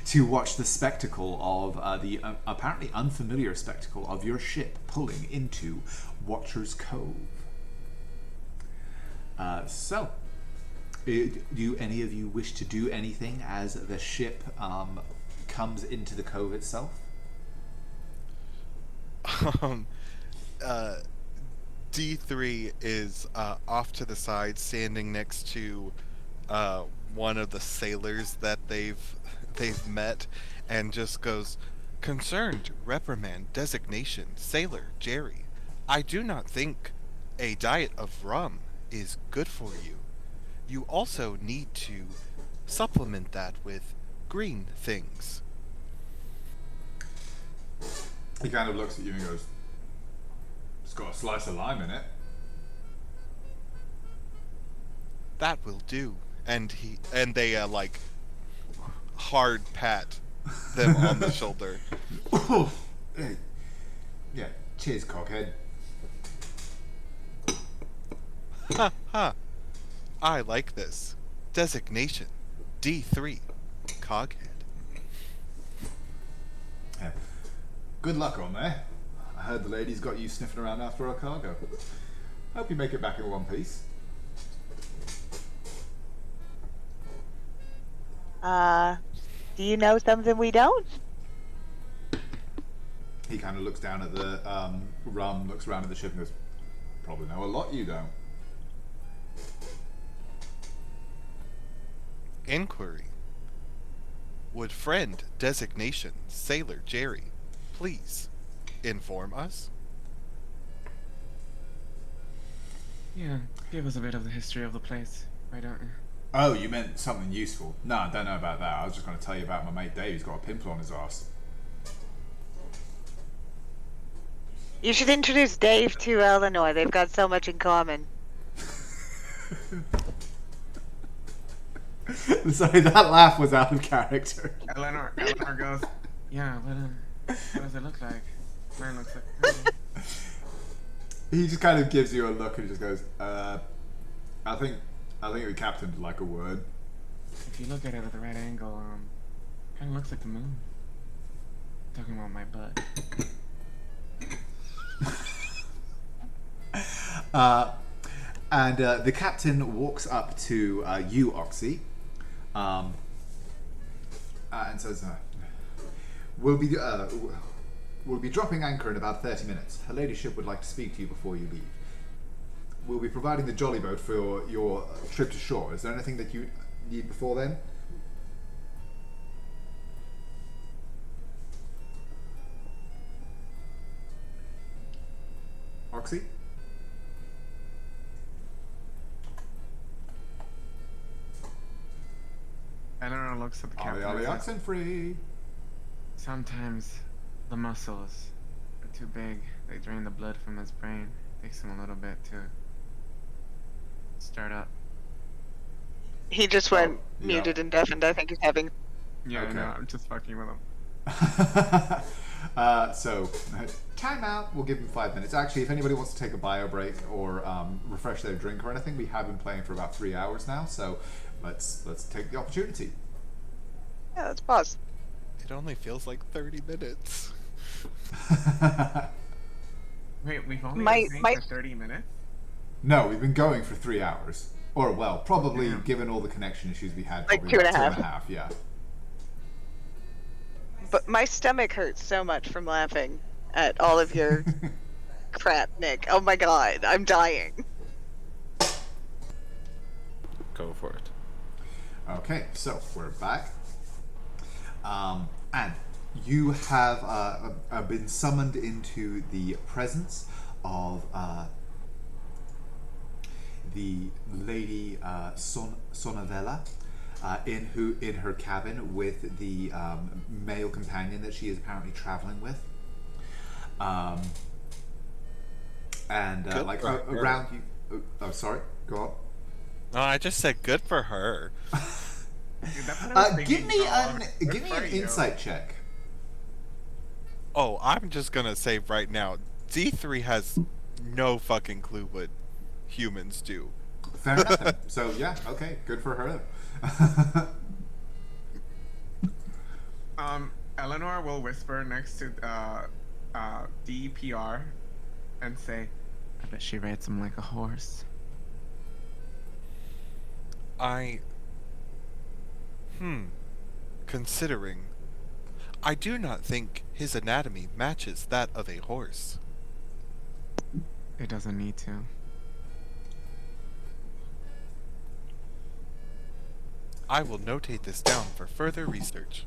to watch the spectacle of the apparently unfamiliar spectacle of your ship pulling into Watcher's Cove. Do any of you wish to do anything as the ship comes into the cove itself? D3 is off to the side, standing next to one of the sailors that they've met, and just goes, "Concerned, reprimand, designation, Sailor Jerry. I do not think a diet of rum is good for you. You also need to supplement that with green things." He kind of looks at you and goes, "It's got a slice of lime in it." That will do. And they hard pat them on the shoulder. Hey. Yeah, cheers, cockhead. Ha ha. I like this. Designation D3 Coghead. Yeah. Good luck on there. I heard the lady's got you sniffing around after our cargo. Hope you make it back in one piece. Do you know something we don't? He kind of looks down at the rum, looks around at the ship and goes, "Probably know a lot you don't." Inquiry. Would friend designation Sailor Jerry please inform us? Yeah, give us a bit of the history of the place, why don't you? Oh, you meant something useful? No, I don't know about that. I was just going to tell you about my mate Dave. He's got a pimple on his arse. You should introduce Dave to Eleanor. They've got so much in common. Sorry, that laugh was out of character. Eleanor goes, yeah, what does it look like? Mine looks like... He just kind of gives you a look and just goes, I think the captain would like a word. If you look at it at the right angle, kind of looks like the moon. Talking about my butt. And the captain walks up to you, Oxy, and says, we'll be dropping anchor in about 30 minutes. Her ladyship would like to speak to you before you leave. We'll be providing the jolly boat for your trip to shore. Is there anything that you need before then? Oxy? Eleanor looks at the captain. Ollie, and says, accent free. sometimes the muscles are too big. They drain the blood from his brain. Takes him a little bit to start up. He just went yeah. muted and deafened. I think he's having Yeah, Okay. I know. I'm just fucking with him. So, time out. We'll give him 5 minutes. Actually, if anybody wants to take a bio break or refresh their drink or anything, we have been playing for about 3 hours now. So, let's take the opportunity. Yeah, let's pause. It only feels like 30 minutes. Wait, we've only My- been playing my- for 30 minutes? No, we've been going for 3 hours. Or, well, probably, Damn. given all the connection issues we had, Like probably 2.5. about 2.5, yeah. But my stomach hurts so much from laughing at all of your crap, Nick. Oh my god, I'm dying. Go for it. Okay, so we're back. And you have been summoned into the presence of the lady Sonavella in her cabin with the male companion that she is apparently traveling with. And Good like for her. around you. Oh, sorry. Go on. No, I just said good for her. Dude, that's what I was Give thinking, me dog. an Good give me for an you. insight check. Oh, I'm just gonna say right now, D3 has no fucking clue what humans do. Fair enough. Then. So yeah, okay, good for her. Eleanor will whisper next to DPR and say, I bet she rides him like a horse. Considering, I do not think his anatomy matches that of a horse. It doesn't need to. I will notate this down for further research.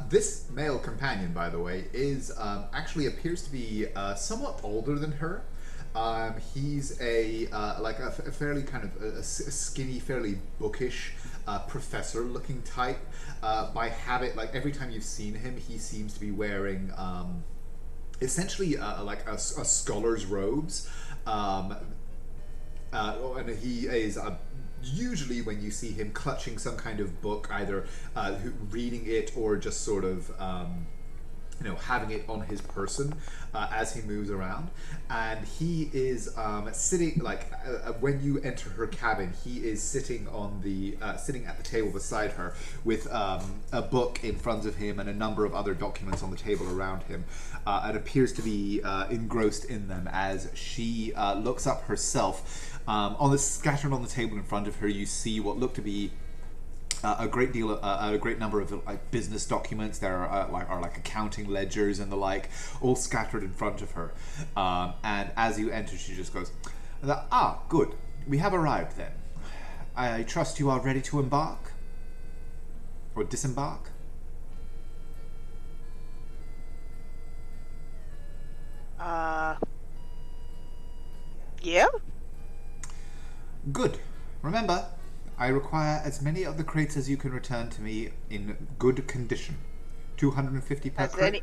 This male companion, by the way, is actually appears to be somewhat older than her. He's a fairly kind of a skinny, fairly bookish professor-looking type. By habit, like every time you've seen him, he seems to be wearing essentially like a scholar's robes, and he is usually when you see him clutching some kind of book, either reading it or just sort of having it on his person as he moves around. And he is sitting like when you enter her cabin, he is sitting on the sitting at the table beside her with a book in front of him and a number of other documents on the table around him, and appears to be engrossed in them as she looks up herself. Scattered on the table in front of her, you see what look to be a great number of like business documents. There are like accounting ledgers and the like, all scattered in front of her. And as you enter, she just goes, good. We have arrived then. I trust you are ready to embark or disembark. Yeah? Good. Remember, I require as many of the crates as you can return to me in good condition. 250 per Has crate. any-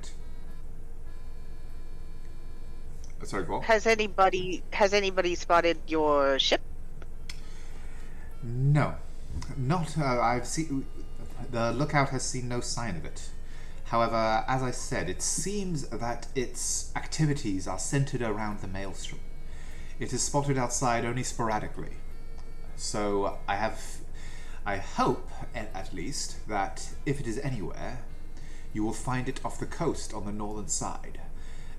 Sorry, go on. Has anybody spotted your ship? No, not. I've seen. The lookout has seen no sign of it. However, as I said, it seems that its activities are centered around the maelstrom. It is spotted outside only sporadically. So I hope, at least, that if it is anywhere, you will find it off the coast on the northern side.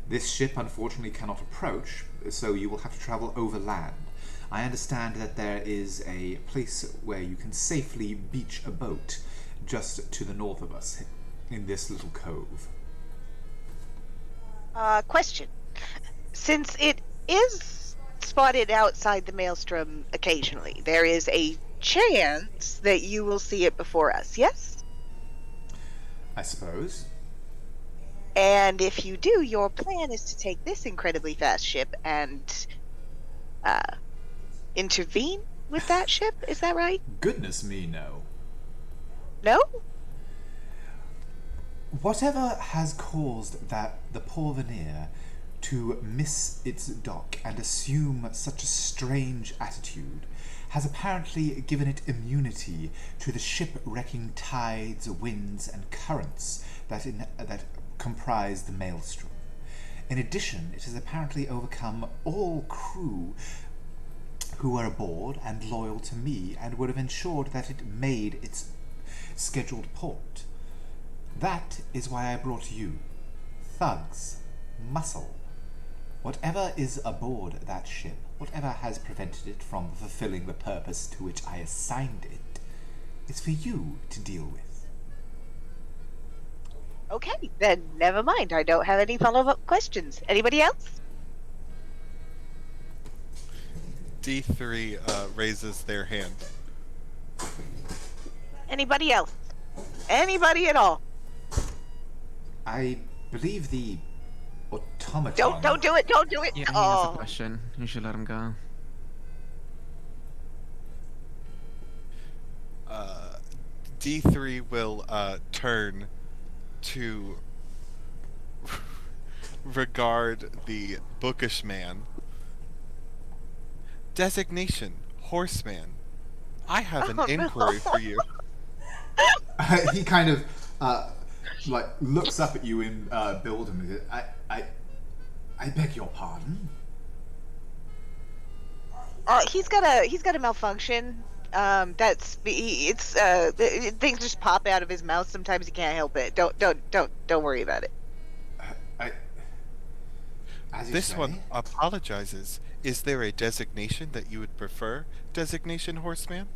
This ship unfortunately cannot approach, so you will have to travel overland. I understand that there is a place where you can safely beach a boat just to the north of us, in this little cove. Question. Since it is spotted outside the maelstrom occasionally, there is a chance that you will see it before us, yes? I suppose. And if you do, your plan is to take this incredibly fast ship and intervene with that ship, is that right? Goodness me, no. No? Whatever has caused the poor Veneer to miss its dock and assume such a strange attitude has apparently given it immunity to the ship-wrecking tides, winds, and currents that comprise the maelstrom. In addition, it has apparently overcome all crew who were aboard and loyal to me and would have ensured that it made its scheduled port. That is why I brought you. Thugs. Muscle. Whatever is aboard that ship, whatever has prevented it from fulfilling the purpose to which I assigned it, is for you to deal with. Okay, then never mind. I don't have any follow-up questions. Anybody else? D3 raises their hand. Anybody else? Anybody at all? I believe the automaton... Don't do it! Don't do it! Yeah, he has a Oh, question. You should let him go. D3 will turn to regard the bookish man. Designation, horseman. I have an Oh, inquiry no. for you. He kind of like looks up at you in bewilderment. I beg your pardon. He's got a malfunction. Things just pop out of his mouth. Sometimes he can't help it. Don't worry about it. As you This say, one apologizes. Is there a designation that you would prefer? Designation, horseman?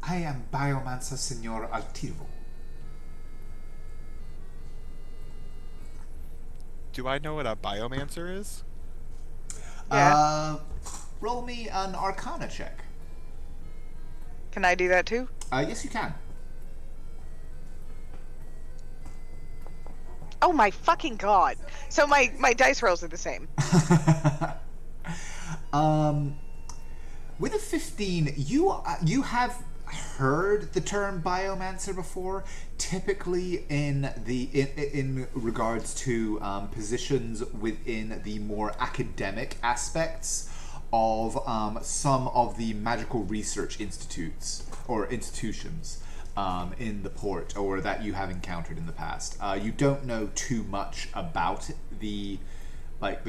I am Biomancer Signor Altivo. Do I know what a biomancer is? Yeah. Roll me an Arcana check. Can I do that too? Yes, you can. Oh my fucking god! So my dice rolls are the same. With a 15, you have heard the term biomancer before, typically in regards to positions within the more academic aspects of some of the magical research institutes or institutions in the port, or that you have encountered in the past. You don't know too much about the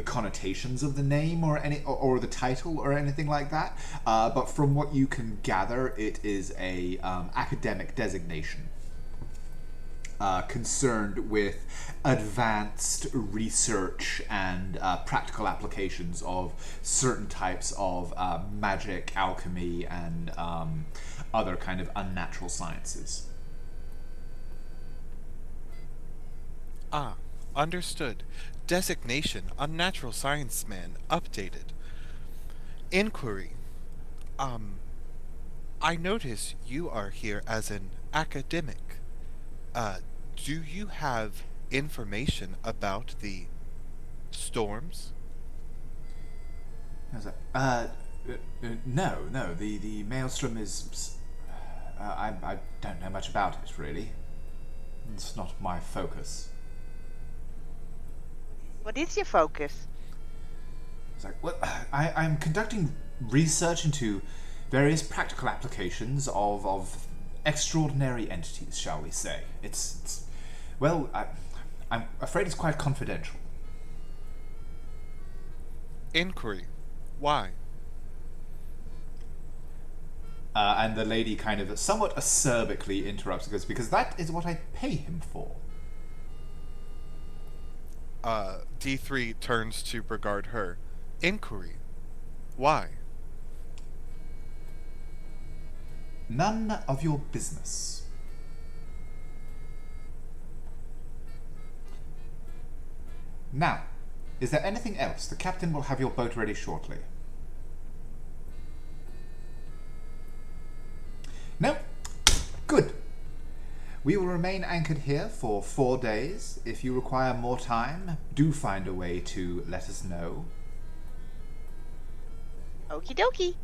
connotations of the name or the title or anything like that, but from what you can gather, it is a academic designation concerned with advanced research and practical applications of certain types of magic, alchemy, and other kind of unnatural sciences. Ah, understood. Designation, unnatural science man, updated. Inquiry. I notice you are here as an academic. Do you have information about the storms? No. The maelstrom is... I don't know much about it, really. It's not my focus. What is your focus? It's like, well, I'm conducting research into various practical applications of extraordinary entities, shall we say. It's well, I'm afraid it's quite confidential. Inquiry. Why? And the lady kind of somewhat acerbically interrupts and goes, because that is what I pay him for. D3 turns to regard her. Inquiry. Why? None of your business. Now, is there anything else? The captain will have your boat ready shortly. No? Good. We will remain anchored here for 4 days. If you require more time, do find a way to let us know. Okie dokie.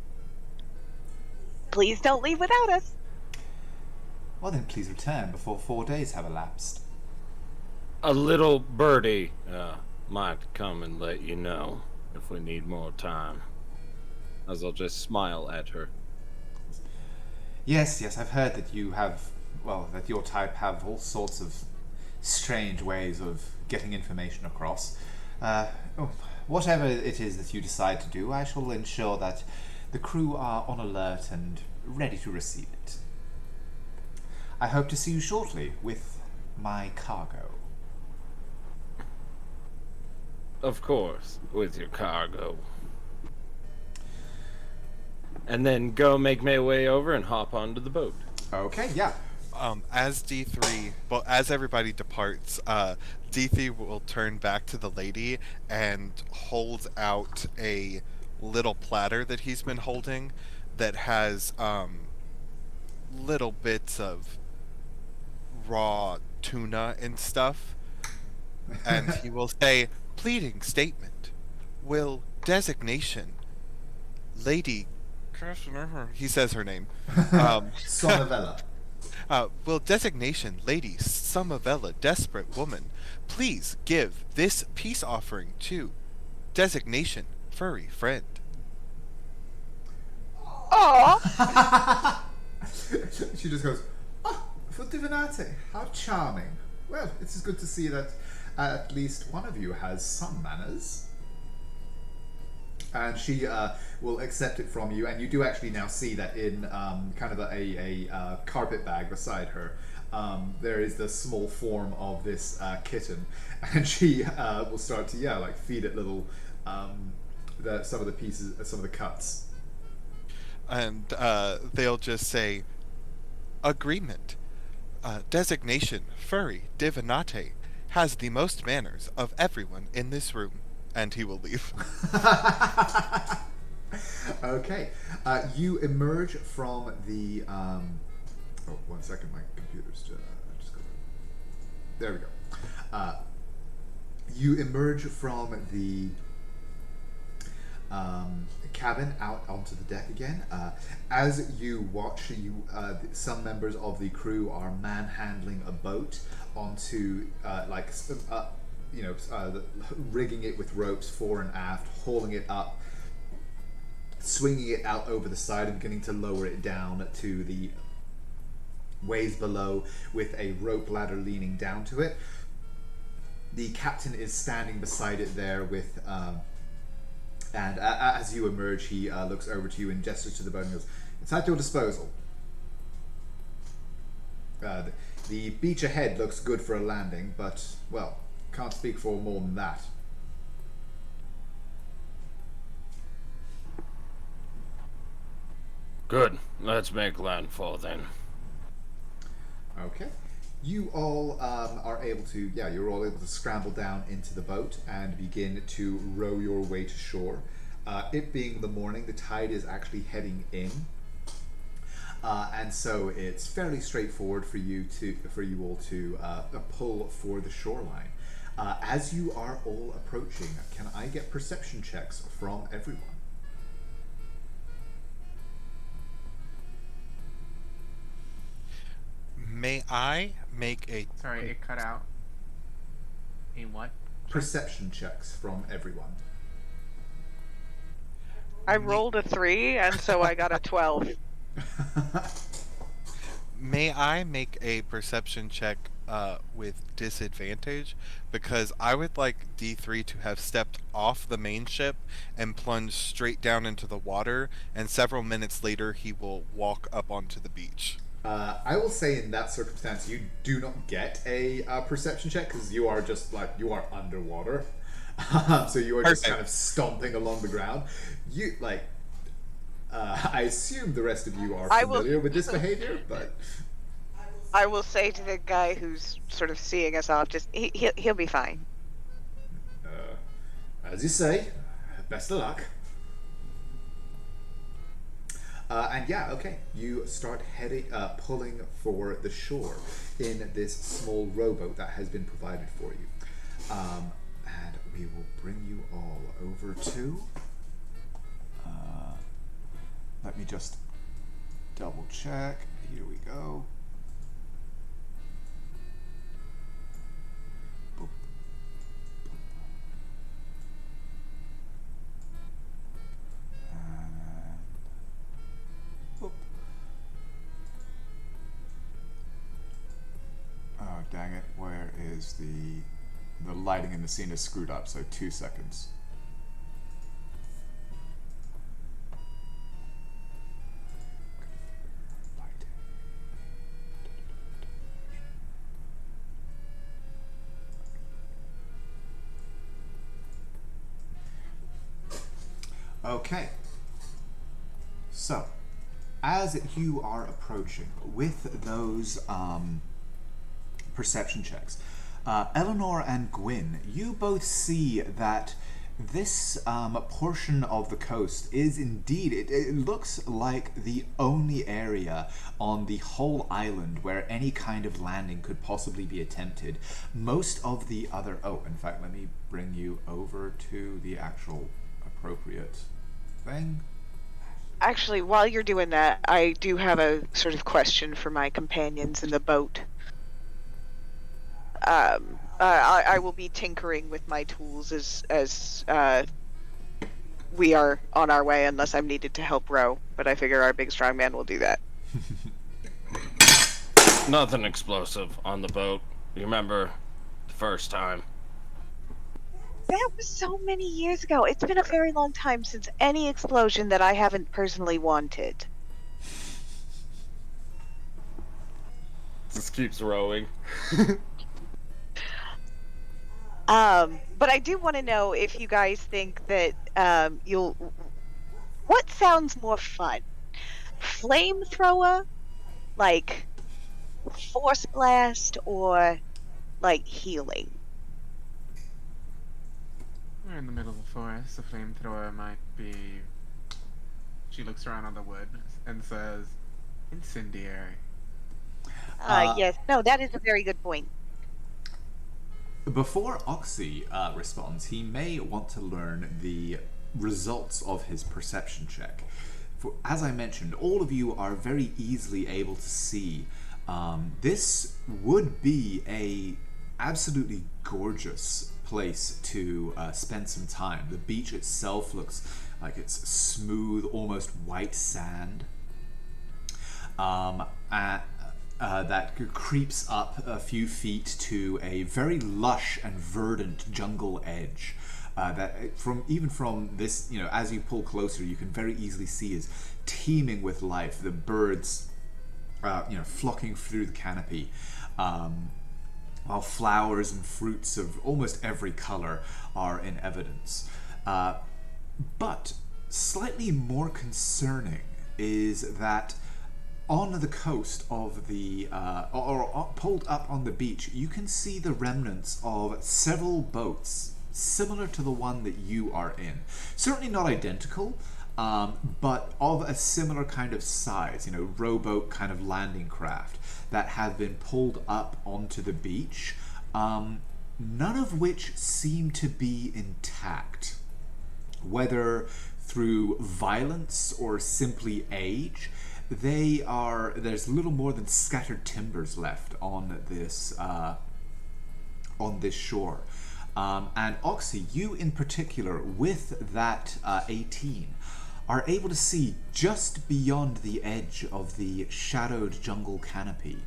Please don't leave without us. Well then, please return before 4 days have elapsed. a little birdie might come and let you know if we need more time. As I'll just smile at her. Yes, yes, I've heard that you have, well, that your type have all sorts of strange ways of getting information across. Oh, whatever it is that you decide to do, I shall ensure that the crew are on alert and ready to receive it. I hope to see you shortly with my cargo. Of course, with your cargo. And then go make my way over and hop onto the boat. Okay, yeah. As D3, well, as everybody departs, D3 will turn back to the lady and hold out a little platter that he's been holding that has little bits of raw tuna and stuff. And he will say, pleading statement. Will designation Lady... He says her name. Sonavella. Will designation Lady Samavella, desperate woman, please give this peace offering to designation furry friend. Aw! She just goes, oh, for divinate, how charming. Well, it's good to see that at least one of you has some manners. And she will accept it from you, and you do actually now see that in kind of a carpet bag beside her, there is the small form of this kitten, and she will start to feed it little some of the pieces, some of the cuts. And they'll just say, agreement. Designation furry divinate has the most manners of everyone in this room. And he will leave. Okay. You emerge from the... oh, 1 second. My computer's just going... There we go. You emerge from the cabin out onto the deck again. As you watch, some members of the crew are manhandling a boat onto rigging it with ropes fore and aft, hauling it up, swinging it out over the side and beginning to lower it down to the ways below with a rope ladder leaning down to it. The captain is standing beside it there with, and as you emerge, he looks over to you and gestures to the boat and goes, it's at your disposal. The beach ahead looks good for a landing, but, well, can't speak for more than that. Good. Let's make landfall then. Okay. You all are able to, you're all able to scramble down into the boat and begin to row your way to shore. It being the morning, the tide is actually heading in. And so it's fairly straightforward for you all to pull for the shoreline. As you are all approaching, can I get perception checks from everyone? May I make a... Sorry, it cut out. A what? Perception checks from everyone. I rolled a 3, and so I got a 12. May I make a perception check with disadvantage? Because I would like D3 to have stepped off the main ship and plunged straight down into the water, and several minutes later he will walk up onto the beach. I will say in that circumstance you do not get a perception check because you are just you are underwater. So you are just kind of stomping along the ground. I assume the rest of you are familiar with this behavior, but I will say to the guy who's sort of seeing us off, just he'll be fine. As you say, best of luck. And okay, you start pulling for the shore in this small rowboat that has been provided for you. And we will bring you all over to... let me just double check. Here we go. dang it. Where is the lighting in the scene is screwed up, so 2 seconds. Okay. So, as you are approaching with those perception checks, Eleanor and Gwyn, you both see that this portion of the coast is indeed, it looks like the only area on the whole island where any kind of landing could possibly be attempted. Most of the other, in fact, let me bring you over to the actual appropriate thing. Actually, while you're doing that, I do have a sort of question for my companions in the boat. I will be tinkering with my tools as we are on our way, unless I'm needed to help row. But I figure our big strong man will do that. Nothing explosive on the boat. You remember the first time? That was so many years ago. It's been a very long time since any explosion that I haven't personally wanted. Just keeps rowing. But I do want to know if you guys think that what sounds more fun? Flamethrower, like force blast, or like healing? We're in the middle of the forest. A flamethrower might be. She looks around on the wood and says, "Incendiary." Yes. No, that is a very good point. Before Oxy responds, he may want to learn the results of his perception check. For, as I mentioned, all of you are very easily able to see this would be a absolutely gorgeous place to spend some time. The beach itself looks like it's smooth, almost white sand. That creeps up a few feet to a very lush and verdant jungle edge. That from this, as you pull closer, you can very easily see is teeming with life. The birds, flocking through the canopy, while flowers and fruits of almost every color are in evidence. But slightly more concerning is that on the coast of the, or pulled up on the beach, you can see the remnants of several boats similar to the one that you are in. Certainly not identical, but of a similar kind of size, rowboat kind of landing craft that have been pulled up onto the beach, none of which seem to be intact. Whether through violence or simply age, there's little more than scattered timbers left on this shore. And Oxy, you in particular, with that 18, are able to see just beyond the edge of the shadowed jungle canopy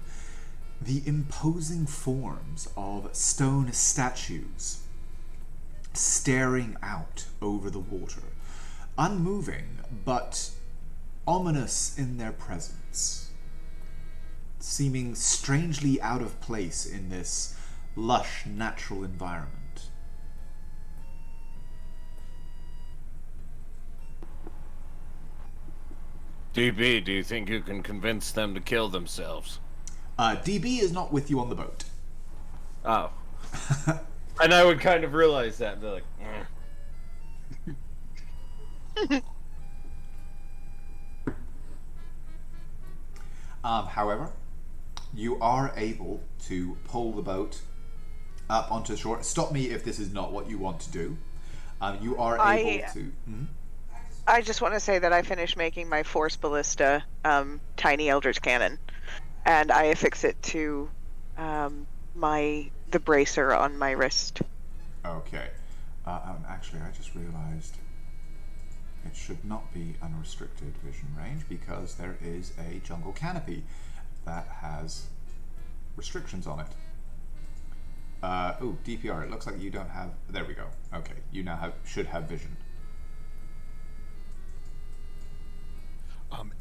the imposing forms of stone statues staring out over the water, unmoving but ominous in their presence, seeming strangely out of place in this lush natural environment. DB, do you think you can convince them to kill themselves? DB is not with you on the boat. Oh. And I would kind of realize that and be like, However, you are able to pull the boat up onto the shore. Stop me if this is not what you want to do. You are able to... I just want to say that I finished making my Force Ballista tiny Eldritch Cannon, and I affix it to the bracer on my wrist. Okay. Actually, I just realized it should not be unrestricted vision range because there is a jungle canopy that has restrictions on it. Oh, DPR. It looks like you don't have. There we go. Okay, you now should have vision.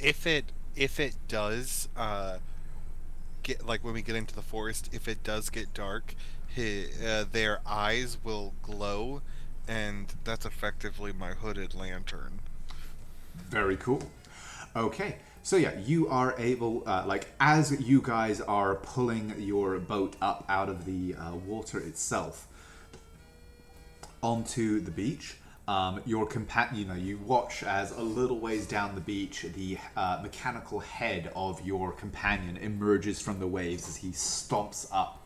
If it does get, like, when we get into the forest, if it does get dark, their eyes will glow, and that's effectively my hooded lantern. Very cool. Okay, so yeah, you are able, like, as you guys are pulling your boat up out of the water itself onto the beach, your companion, you watch as a little ways down the beach, the mechanical head of your companion emerges from the waves as he stomps up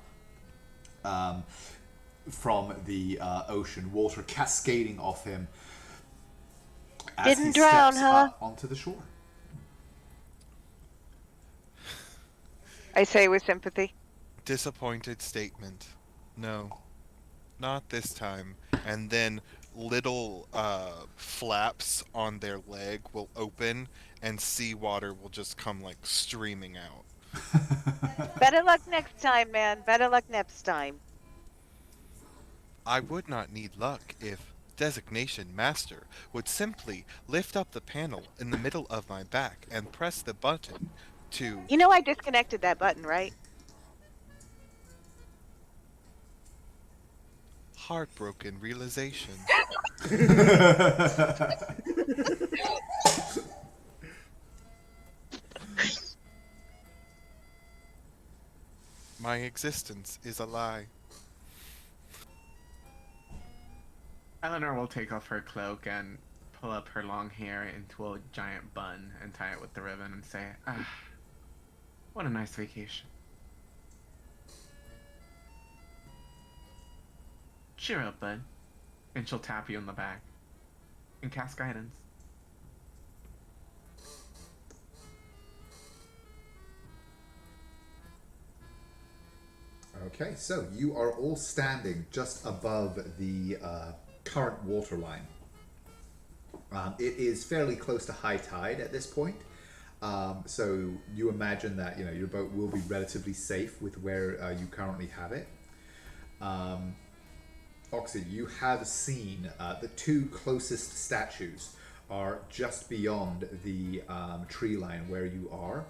from the ocean, water cascading off him as he Didn't drown, steps huh? up onto the shore. I say with sympathy. Disappointed statement. No, not this time. And then little flaps on their leg will open, and seawater will just come like streaming out. Better luck next time, man. Better luck next time. I would not need luck if Designation Master would simply lift up the panel in the middle of my back and press the button to. You know I disconnected that button, right? Heartbroken realization. My existence is a lie. Eleanor will take off her cloak and pull up her long hair into a giant bun and tie it with the ribbon and say, "Ah, what a nice vacation. Cheer up, bud." And she'll tap you on the back and cast guidance. Okay, so you are all standing just above the current water line. It is fairly close to high tide at this point, so you imagine that your boat will be relatively safe with where you currently have it. Oxy, you have seen the two closest statues are just beyond the tree line where you are.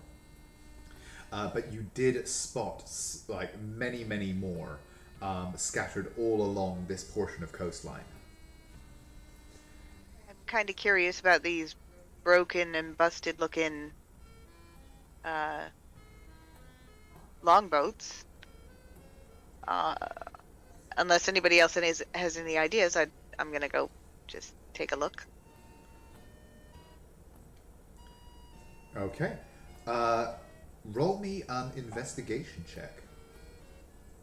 But you did spot like many more scattered all along this portion of coastline. I'm kind of curious about these broken and busted looking longboats. Unless anybody else has any ideas, I'm gonna go just take a look. Okay. Roll me an investigation check.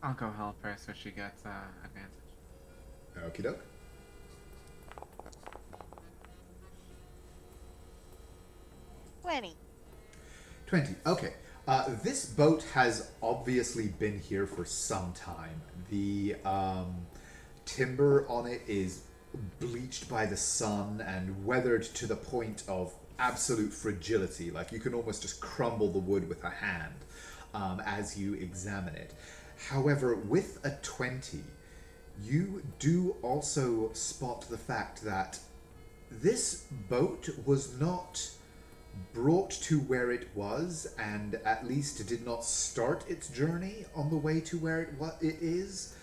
I'll go help her so she gets advantage. Okie doke. 20. Okay. This boat has obviously been here for some time. The timber on it is bleached by the sun and weathered to the point of absolute fragility. Like you can almost just crumble the wood with a hand as you examine it. However, with a 20, you do also spot the fact that this boat was not brought to where it was, and at least did not start its journey on the way to where it is,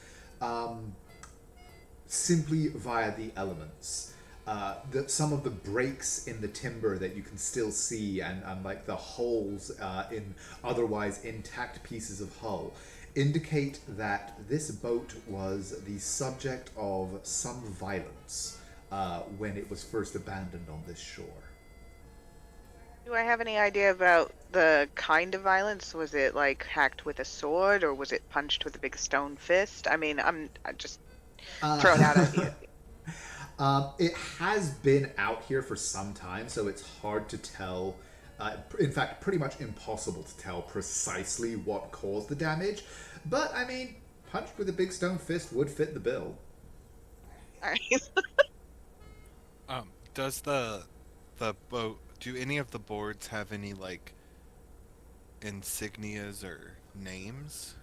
simply via the elements. Some of the breaks in the timber that you can still see, and like the holes in otherwise intact pieces of hull, indicate that this boat was the subject of some violence when it was first abandoned on this shore. Do I have any idea about the kind of violence? Was it like hacked with a sword, or was it punched with a big stone fist? I mean, I'm just throwing out ideas. It has been out here for some time, so it's hard to tell. In fact, pretty much impossible to tell precisely what caused the damage. But, I mean, punched with a big stone fist would fit the bill. All right. Does the boat, do any of the boards have any like insignias or names?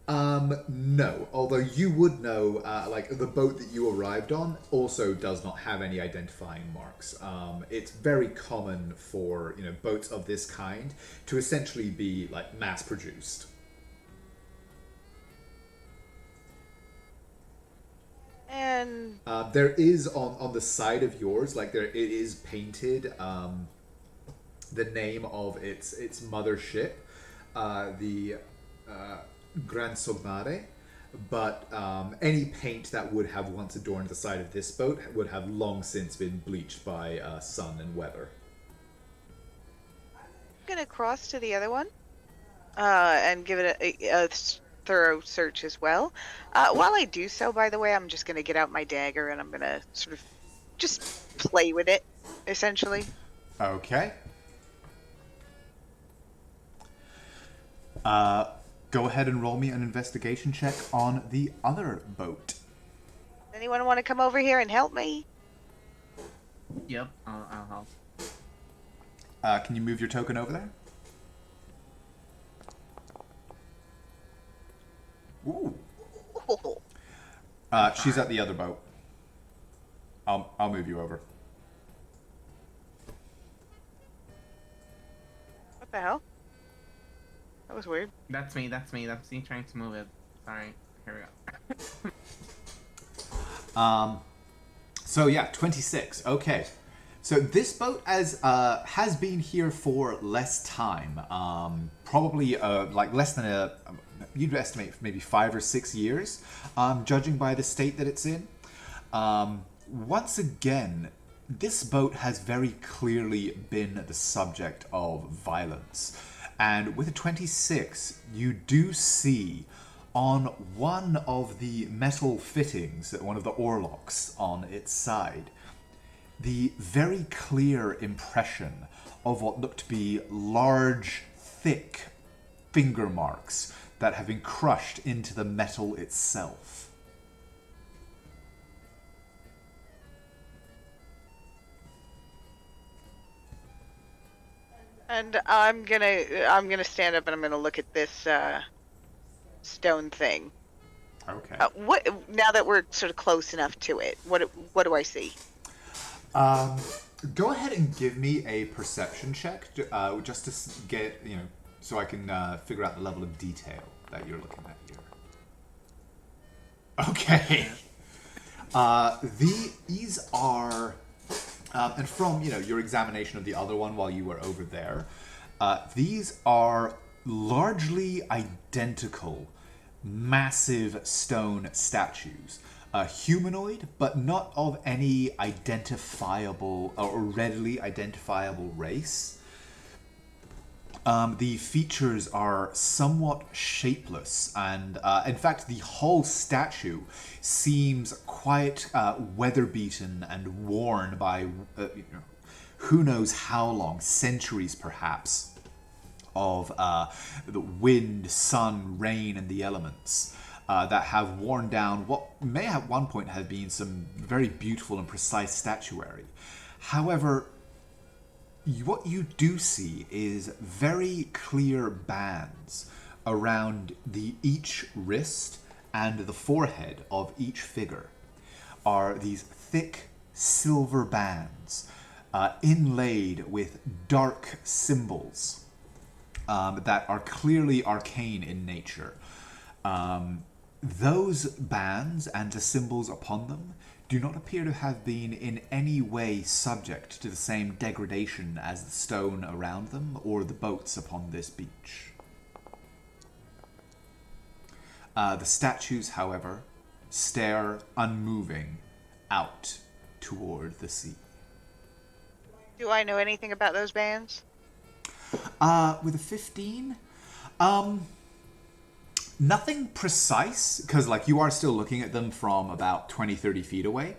No. Although you would know, like the boat that you arrived on also does not have any identifying marks. It's very common for boats of this kind to essentially be like mass produced. And There is on the side of yours, like it is painted the name of its mothership, the Gran Sogmare, but any paint that would have once adorned the side of this boat would have long since been bleached by sun and weather. I'm gonna cross to the other one and give it a thorough search as well. While I do so, by the way, I'm just gonna get out my dagger and I'm gonna sort of just play with it, essentially. Okay. Go ahead and roll me an investigation check on the other boat. Anyone want to come over here and help me? Yep, I'll help. Can you move your token over there? Ooh. She's at the other boat. I'll move you over. What the hell? That was weird. That's me trying to move it. Sorry. Here we go. So yeah, 26. Okay. So this boat has been here for less time. Probably like less than you'd estimate maybe 5 or 6 years, judging by the state that it's in. Once again, this boat has very clearly been the subject of violence. And with a 26, you do see on one of the metal fittings, one of the oarlocks on its side, the very clear impression of what looked to be large, thick finger marks that have been crushed into the metal itself. And I'm gonna stand up and I'm gonna look at this stone thing. Okay. What now that we're sort of close enough to it? What do I see? Go ahead and give me a perception check, just to get so I can figure out the level of detail that you're looking at here. Okay. These are, and from your examination of the other one while you were over there, these are largely identical, massive stone statues. Humanoid, but not of any identifiable or readily identifiable race. The features are somewhat shapeless, and in fact, the whole statue seems quite weather-beaten and worn by who knows how long, centuries perhaps, of the wind, sun, rain, and the elements. That have worn down what may at one point have been some very beautiful and precise statuary. However, what you do see is very clear bands around each wrist and the forehead of each figure. Are these thick silver bands inlaid with dark symbols that are clearly arcane in nature. Those bands and the symbols upon them do not appear to have been in any way subject to the same degradation as the stone around them or the boats upon this beach. The statues, however, stare unmoving out toward the sea. Do I know anything about those bands? With a 15, nothing precise, because you are still looking at them from about 20, 30 feet away.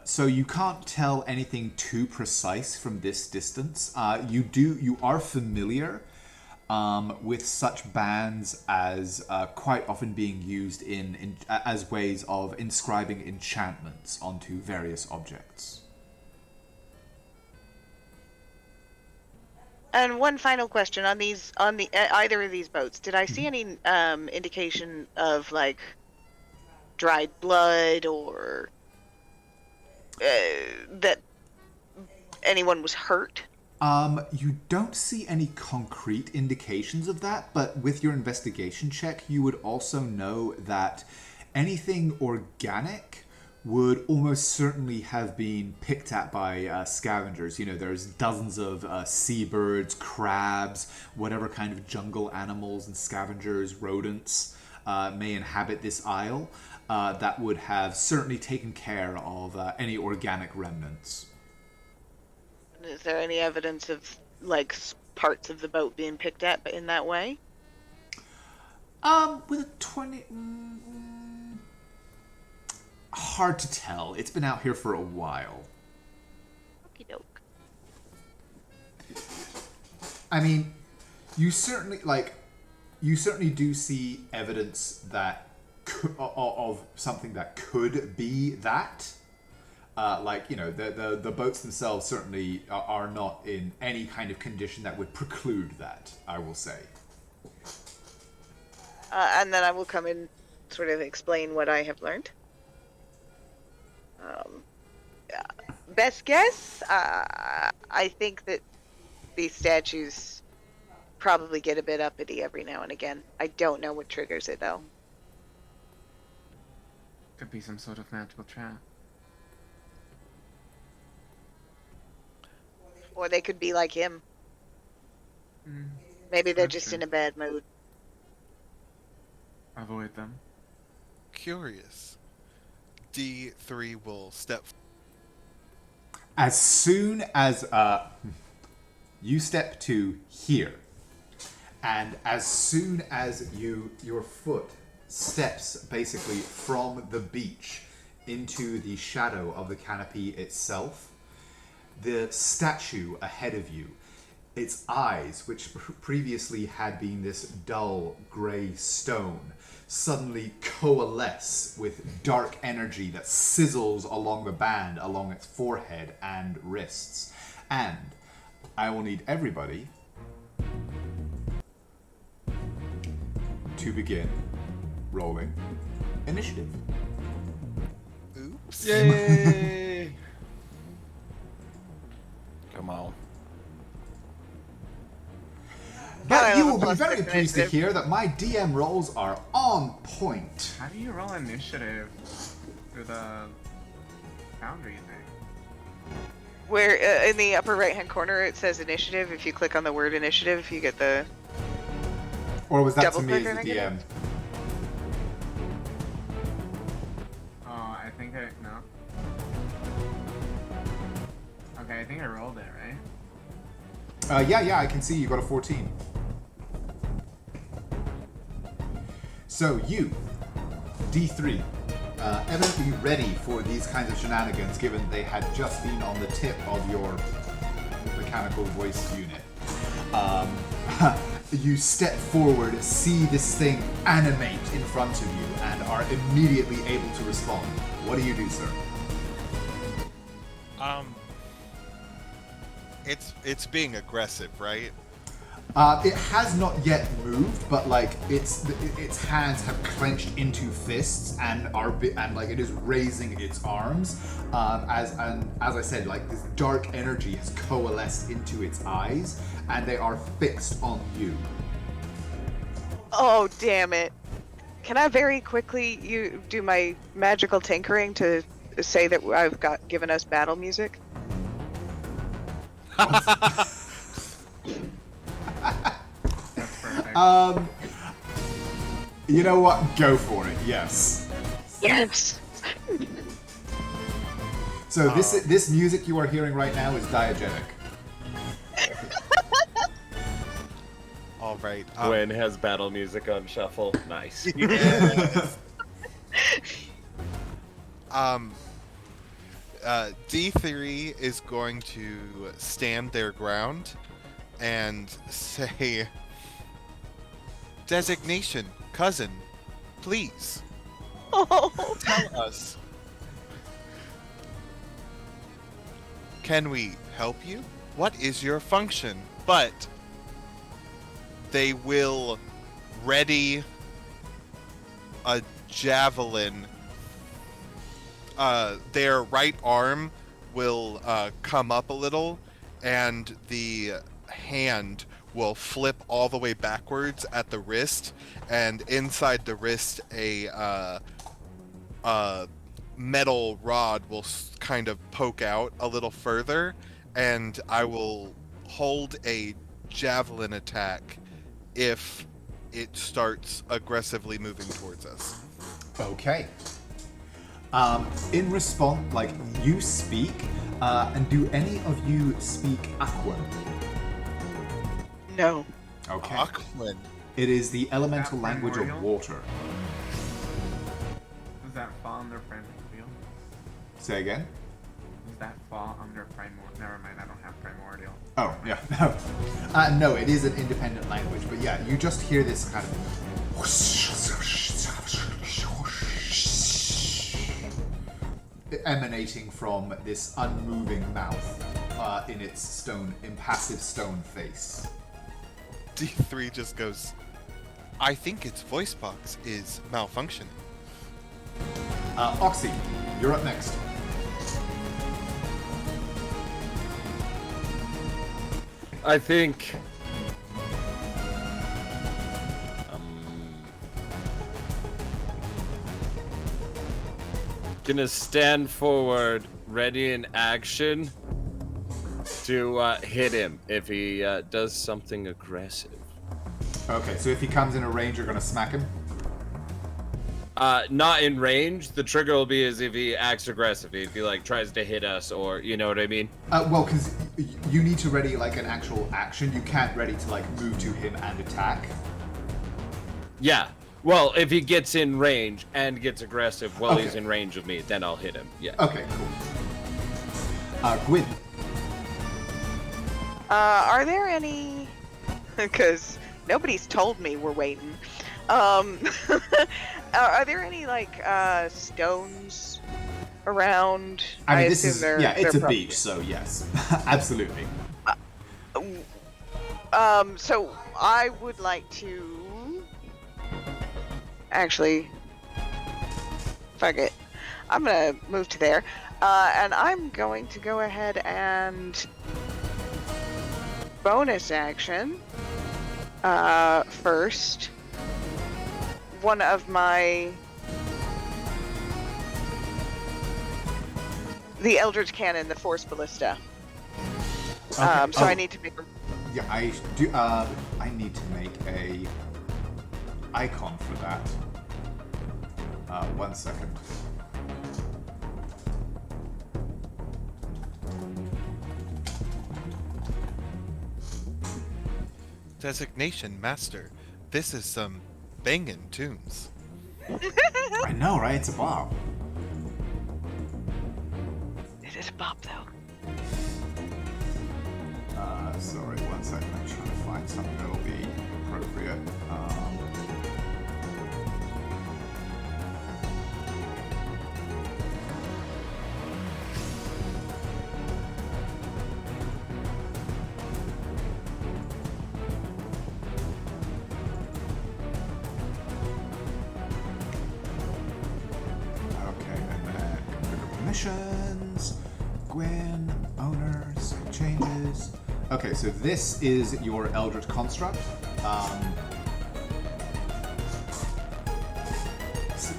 So you can't tell anything too precise from this distance. You are familiar with such bands as quite often being used as ways of inscribing enchantments onto various objects. And one final question on the either of these boats. Did I see any indication of like dried blood or that anyone was hurt? You don't see any concrete indications of that, but with your investigation check, you would also know that anything organic would almost certainly have been picked at by scavengers. You know, there's dozens of seabirds, crabs, whatever kind of jungle animals and scavengers, rodents may inhabit this isle. That would have certainly taken care of any organic remnants. Is there any evidence of like parts of the boat being picked at in that way? With a 20... hard to tell. It's been out here for a while. Okie doke. I mean, you certainly do see evidence that of something that could be that. Like, you know, the boats themselves certainly are not in any kind of condition that would preclude that, I will say. And then I will come and sort of explain what I have learned. Best guess? I think that these statues probably get a bit uppity every now and again. I don't know what triggers it, though. Could be some sort of magical trap. Or they could be like him. Maybe they're That's just true. in a bad mood. Avoid them. Curious. D3 will step. As soon as you step to here, and as soon as your foot steps basically from the beach into the shadow of the canopy itself, the statue ahead of you, its eyes, which previously had been this dull grey stone, suddenly coalesce with dark energy that sizzles along the band, along its forehead and wrists. And I will need everybody to begin rolling initiative. Oops. Yay! Come on. But I you have a will be plus very six pleased to initiative. hear that my DM rolls are on point. How do you roll initiative through the boundary thing? Where in the upper right-hand corner it says initiative. If you click on the word initiative, you get the... Or was that Double to me as click the or negative? DM? Oh, I think I... no. Okay, I think I rolled it, right? Yeah, I can see you got a 14. So you, D3, evidently ready for these kinds of shenanigans, given they had just been on the tip of your mechanical voice unit. You step forward, see this thing animate in front of you, and are immediately able to respond. What do you do, sir? It's being aggressive, right? It has not yet moved, but like its hands have clenched into fists and like it is raising its arms. As I said, like this dark energy has coalesced into its eyes, and they are fixed on you. Oh, damn it. Can I very quickly do my magical tinkering to say that I've given us battle music? That's perfect. You know what? Go for it. Yes. Yes! So this music you are hearing right now is diegetic. All right. Gwen has battle music on shuffle. Nice. D3 is going to stand their ground and say, "Designation, cousin, please Oh, tell us. Can we help you? what is your function? But they will ready a javelin. Their right arm will come up a little, and the hand will flip all the way backwards at the wrist, and inside the wrist a metal rod will kind of poke out a little further, and I will hold a javelin attack if it starts aggressively moving towards us. Okay. In response, like, you speak, and do any of you speak Aquan? No. Okay. Aquan. It is the elemental that language of primordial? water. Does that fall under primordial? Say again? Does that fall under primordial? Never mind, I don't have primordial. Oh, yeah. No, it is an independent language, but yeah, you just hear this kind of emanating from this unmoving mouth in its impassive stone face. D3 just goes, I think its voice box is malfunctioning. Oxy, you're up next. I think. Gonna stand forward, ready in action to hit him if he does something aggressive. Okay, so if he comes in a range, you're gonna smack him? Not in range. The trigger will be as if he acts aggressive. If he like tries to hit us, or you know what I mean. Well, because you need to ready like an actual action. You can't ready to like move to him and attack. Yeah. Well, if he gets in range and gets aggressive while Okay. he's in range of me, then I'll hit him. Yeah. Okay, cool. Gwyn. Are there any? Because nobody's told me we're waiting. Are there any like stones around? I mean, this assume is they're it's a probably- beach, so yes, absolutely. So I would like to actually, fuck it. I'm gonna move to there, and I'm going to go ahead and bonus action. First, one of the Eldritch Cannon, the Force Ballista. So I need to make. Yeah, I do. I need to make a icon for that. 1 second. Designation Master. This is some bangin' tunes. I know, right? It's a bob. It is a bop, though. Sorry, 1 second. I'm trying to find something that'll be appropriate. Okay, and then configure permissions, Gwyn, owners, changes. Okay, so this is your Eldritch Construct.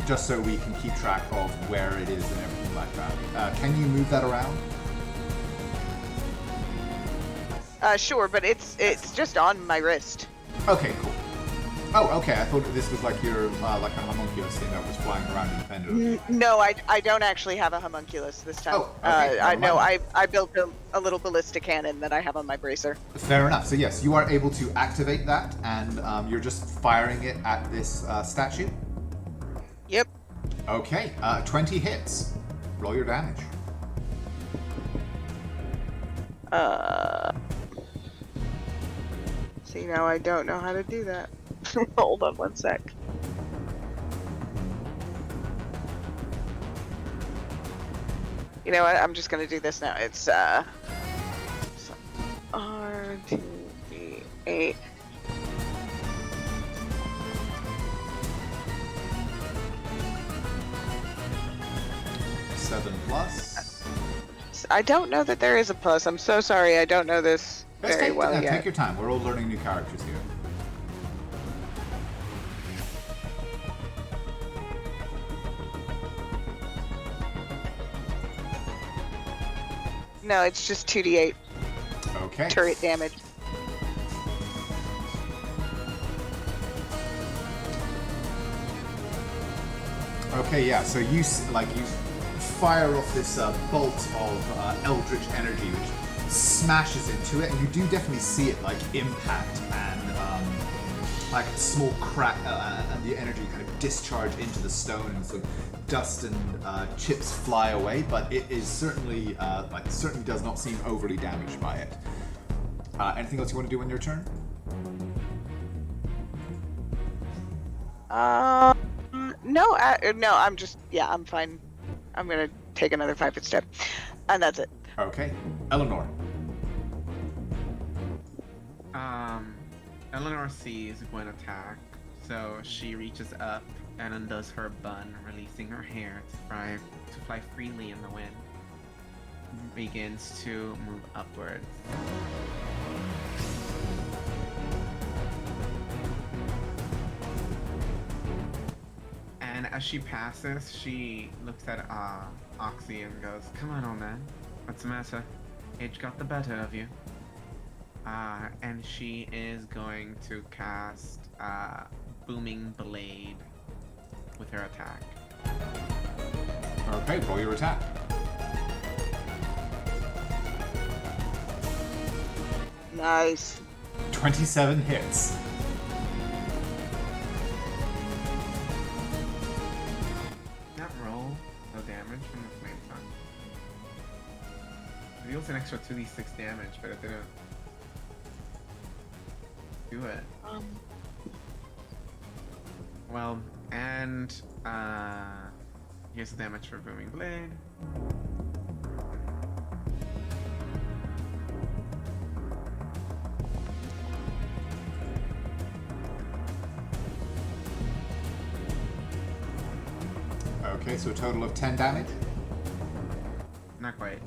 Just so we can keep track of where it is and everything like that. Can you move that around? Sure, but it's just on my wrist. Okay, cool. Oh, okay. I thought this was like your like a homunculus thing that was flying around independently. No, I don't actually have a homunculus this time. Oh, okay, I never no, mind. I built a little ballista cannon that I have on my bracer. Fair enough. So yes, you are able to activate that, and you're just firing it at this statue. Yep. Okay, 20 hits. Roll your damage. See, now I don't know how to do that. Hold on 1 sec. You know what? I'm just gonna do this now. It's 2d8. 7 plus. I don't know that there is a plus. I'm so sorry. I don't know this Just very take, well yet. take your time. We're all learning new characters here. No, it's just 2d8 Okay. turret damage. Okay, yeah. So you fire off this bolt of eldritch energy, which smashes into it, and you do definitely see it like impact and like a small crack, and the energy kind of discharge into the stone, and some dust and chips fly away. But it is certainly certainly does not seem overly damaged by it. Anything else you want to do on your turn? No, I'm just, I'm fine. I'm gonna take another 5-foot step, and that's it. Okay, Eleanor. Eleanor sees Gwen attack, so she reaches up and undoes her bun, releasing her hair to fly freely in the wind. Begins to move upwards. And as she passes, she looks at Oxy and goes, "Come on, old man. What's the matter? Age got the better of you." And she is going to cast Booming Blade with her attack. Okay, roll your attack. Nice. 27 hits. That roll, no damage from the flame tongue. It deals an extra 2d6 damage, but it didn't do it. Well, and here's the damage for Booming Blade. Okay, so a total of 10 damage. Not quite.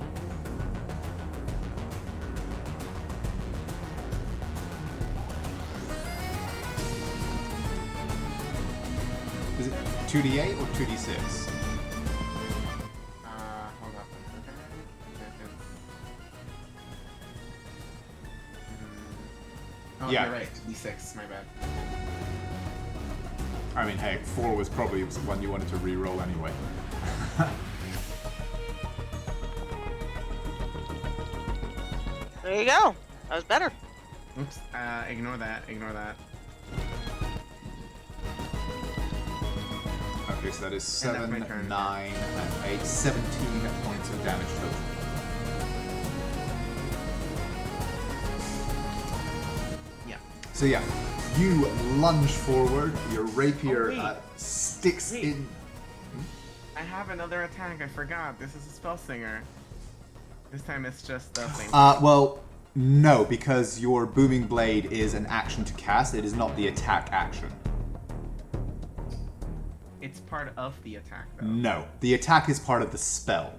Is it 2d8 or 2d6? Hold up. Oh, Yeah. you're right. D6, my bad. I mean, hey, 4 was probably the one you wanted to re-roll anyway. There you go. That was better. Oops. Ignore that. Ignore that. Okay, so that is And that's 7, my turn. 9, and 8. 17 points of damage total. Yeah. So yeah, you lunge forward, your rapier Oh, wait. sticks Wait. in... I have another attack. I forgot. This is a spell singer. This time it's just the flame. Well, no, because your Booming Blade is an action to cast. It is not the attack action. It's part of the attack, though. No, the attack is part of the spell,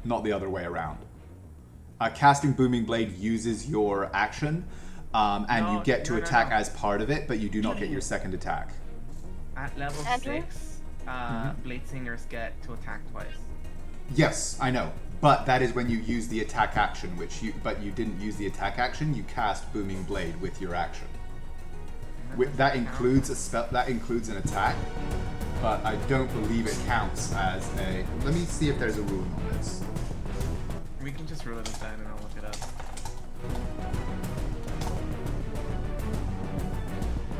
not the other way around. Casting Booming Blade uses your action, and you get to attack as part of it, but you do not get your second attack. At level Andrew? 6, Blade Singers get to attack twice. Yes, I know, but that is when you use the attack action, but you didn't use the attack action. You cast Booming Blade with your action. That includes a spell. That includes an attack, but I don't believe it counts as a. Let me see if there's a ruling on this. We can just rule it aside and I'll look it up.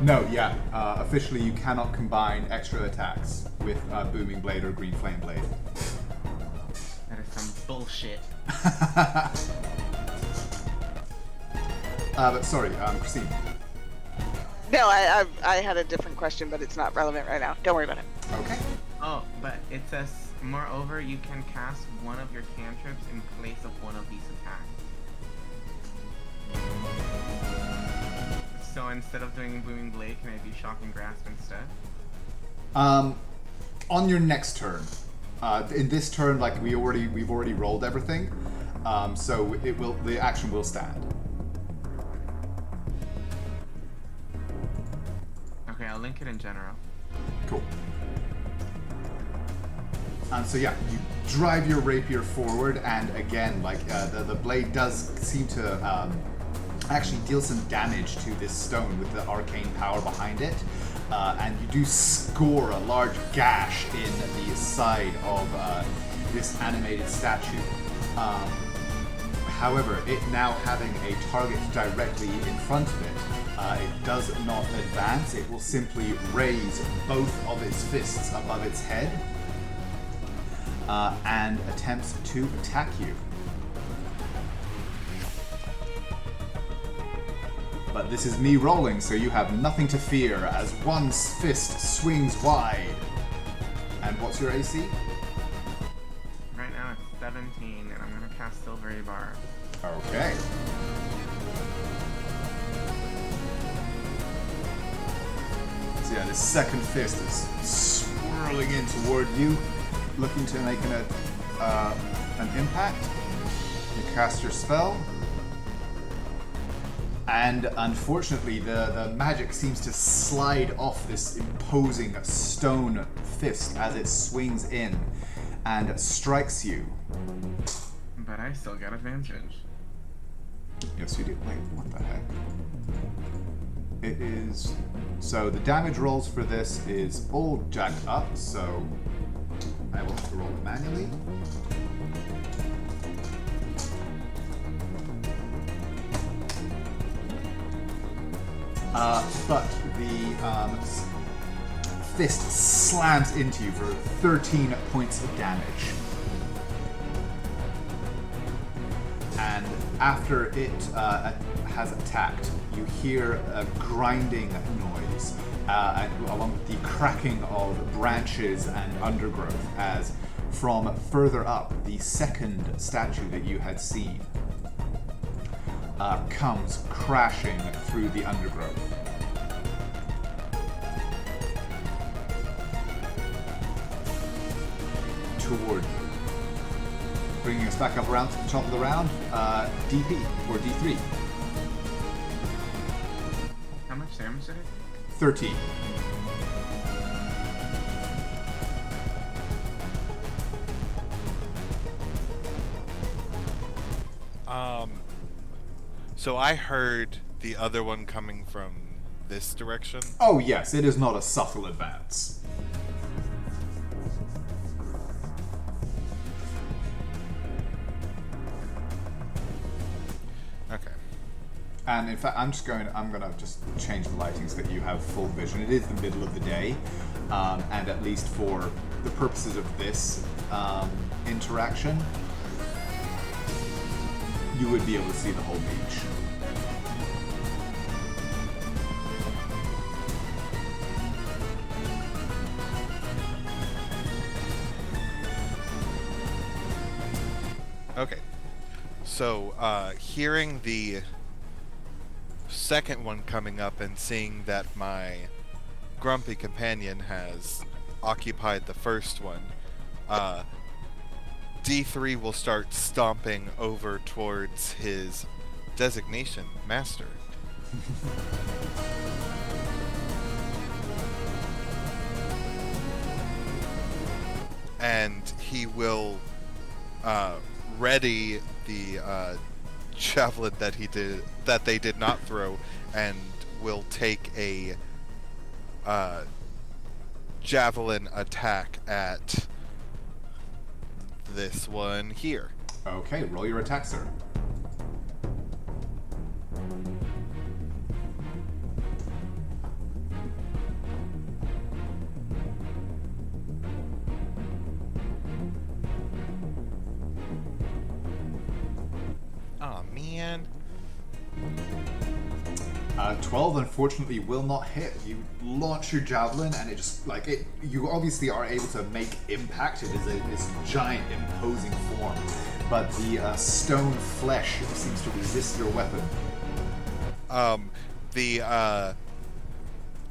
No, yeah. Officially, you cannot combine extra attacks with Booming Blade or Green Flame Blade. That is some bullshit. But sorry, Christine. No, I had a different question, but it's not relevant right now. Don't worry about it. Okay. Oh, but it says, moreover, you can cast one of your cantrips in place of one of these attacks. So instead of doing Booming Blade, can I do Shocking Grasp instead? On your next turn. In this turn, like we've already rolled everything, so the action will stand. Okay, I'll link it in general. Cool. So yeah, you drive your rapier forward, and again, like the blade does seem to actually deal some damage to this stone with the arcane power behind it, and you do score a large gash in the side of this animated statue. However, it now having a target directly in front of it, it does not advance. It will simply raise both of its fists above its head and attempts to attack you. But this is me rolling, so you have nothing to fear as one fist swings wide. And what's your AC? Right now it's 17, and I'm gonna cast Silvery Bar. Okay. So yeah, this second fist is swirling in toward you, looking to make an impact. You cast your spell. And unfortunately, the magic seems to slide off this imposing stone fist as it swings in and strikes you. But I still got advantage. Yes, you do. Wait, what the heck? It is... So the damage rolls for this is all jacked up, so I will have to roll it manually. But the fist slams into you for 13 points of damage. And after it has attacked, you hear a grinding noise, along with the cracking of branches and undergrowth, as from further up, the second statue that you had seen comes crashing through the undergrowth. Toward you. Bringing us back up around to the top of the round, DP, or D3. How much damage did it? 13. So I heard the other one coming from this direction. Oh yes, it is not a subtle advance. Okay. And in fact, I'm gonna just change the lighting so that you have full vision. It is the middle of the day, and at least for the purposes of this interaction, you would be able to see the whole beach. Okay. So, hearing the second one coming up and seeing that my grumpy companion has occupied the first one, D3 will start stomping over towards his designation, Master. And he will ready the javelin that they did not throw, and will take a javelin attack at this one here. Okay, roll your attack, sir. Oh man. 12 unfortunately will not hit. You launch your javelin and it just, like, you obviously are able to make impact. It is this giant, imposing form. But the stone flesh seems to resist your weapon. The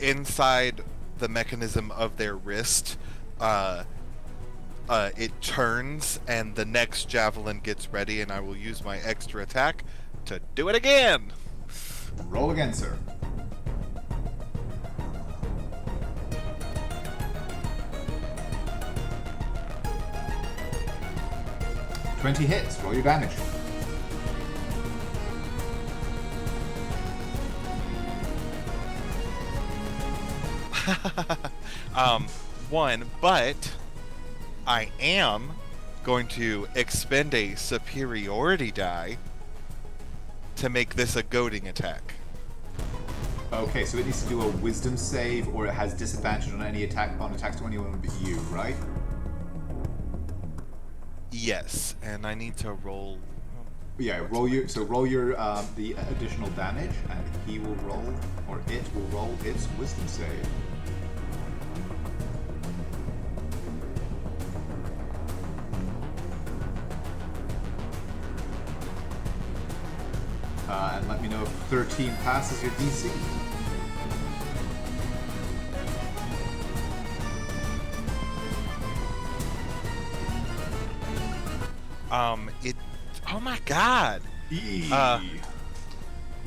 inside the mechanism of their wrist, it turns, and the next javelin gets ready, and I will use my extra attack to do it again. Roll again, sir. $20 hits. Roll your damage. One, but I am going to expend a superiority die to make this a goading attack. Okay, so it needs to do a wisdom save, or it has disadvantage on any attack on attacks to anyone but you, right? Yes, and I need to roll. Yeah, roll your the additional damage, and he will roll, or it will roll its wisdom save. And let me know if 13 passes your DC. It. Oh my God. Eee.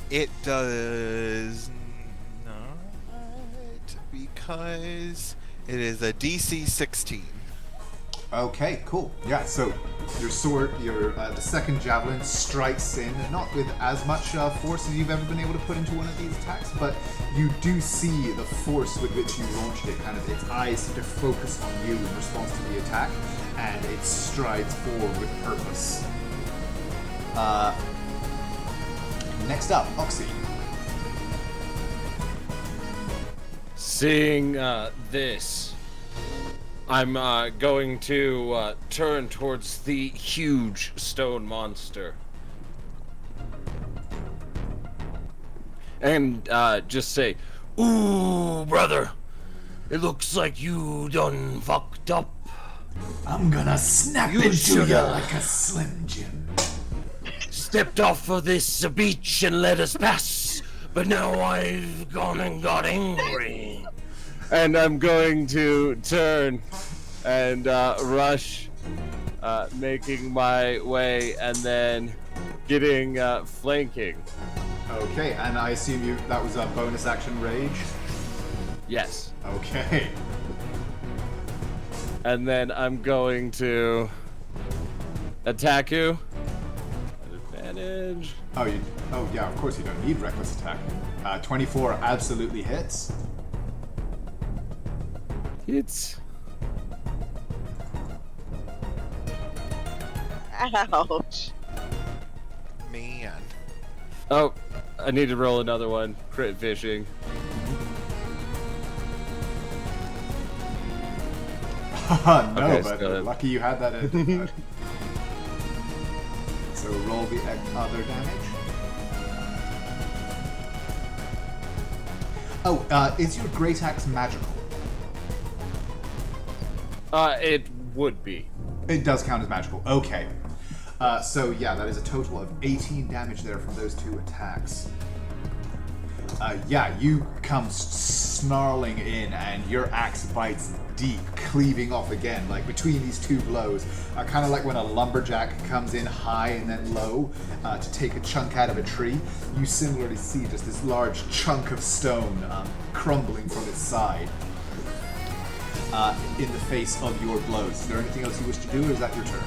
It does not, because it is a DC 16. Okay, cool. Yeah, so your sword, the second javelin strikes in, not with as much force as you've ever been able to put into one of these attacks, but you do see the force with which you launched it, kind of its eyes seem to focus on you in response to the attack, and it strides forward with purpose. Next up, Oxy. Seeing this, I'm going to turn towards the huge stone monster. And just say, "Ooh, brother, it looks like you done fucked up. I'm gonna snap You into you shoulda- like a Slim Jim. Stepped off of this beach and let us pass, but now I've gone and got angry." And I'm going to turn and rush, making my way, and then getting flanking. Okay, and I assume that was a bonus action rage? Yes. Okay. And then I'm going to attack you. Advantage. Oh yeah, of course you don't need reckless attack. 24 absolutely hits. It's Ouch. Man. oh, I need to roll another one. Crit fishing. No, Okay, but so- lucky you had that in. So roll the other damage. Oh, is your great axe magical? It would be. It does count as magical. Okay. So yeah, that is a total of 18 damage there from those two attacks. Yeah, you come snarling in, and your axe bites deep, cleaving off again, like between these two blows. Kind of like when a lumberjack comes in high and then low to take a chunk out of a tree. You similarly see just this large chunk of stone crumbling from its side in the face of your blows. Is there anything else you wish to do, or is that your turn?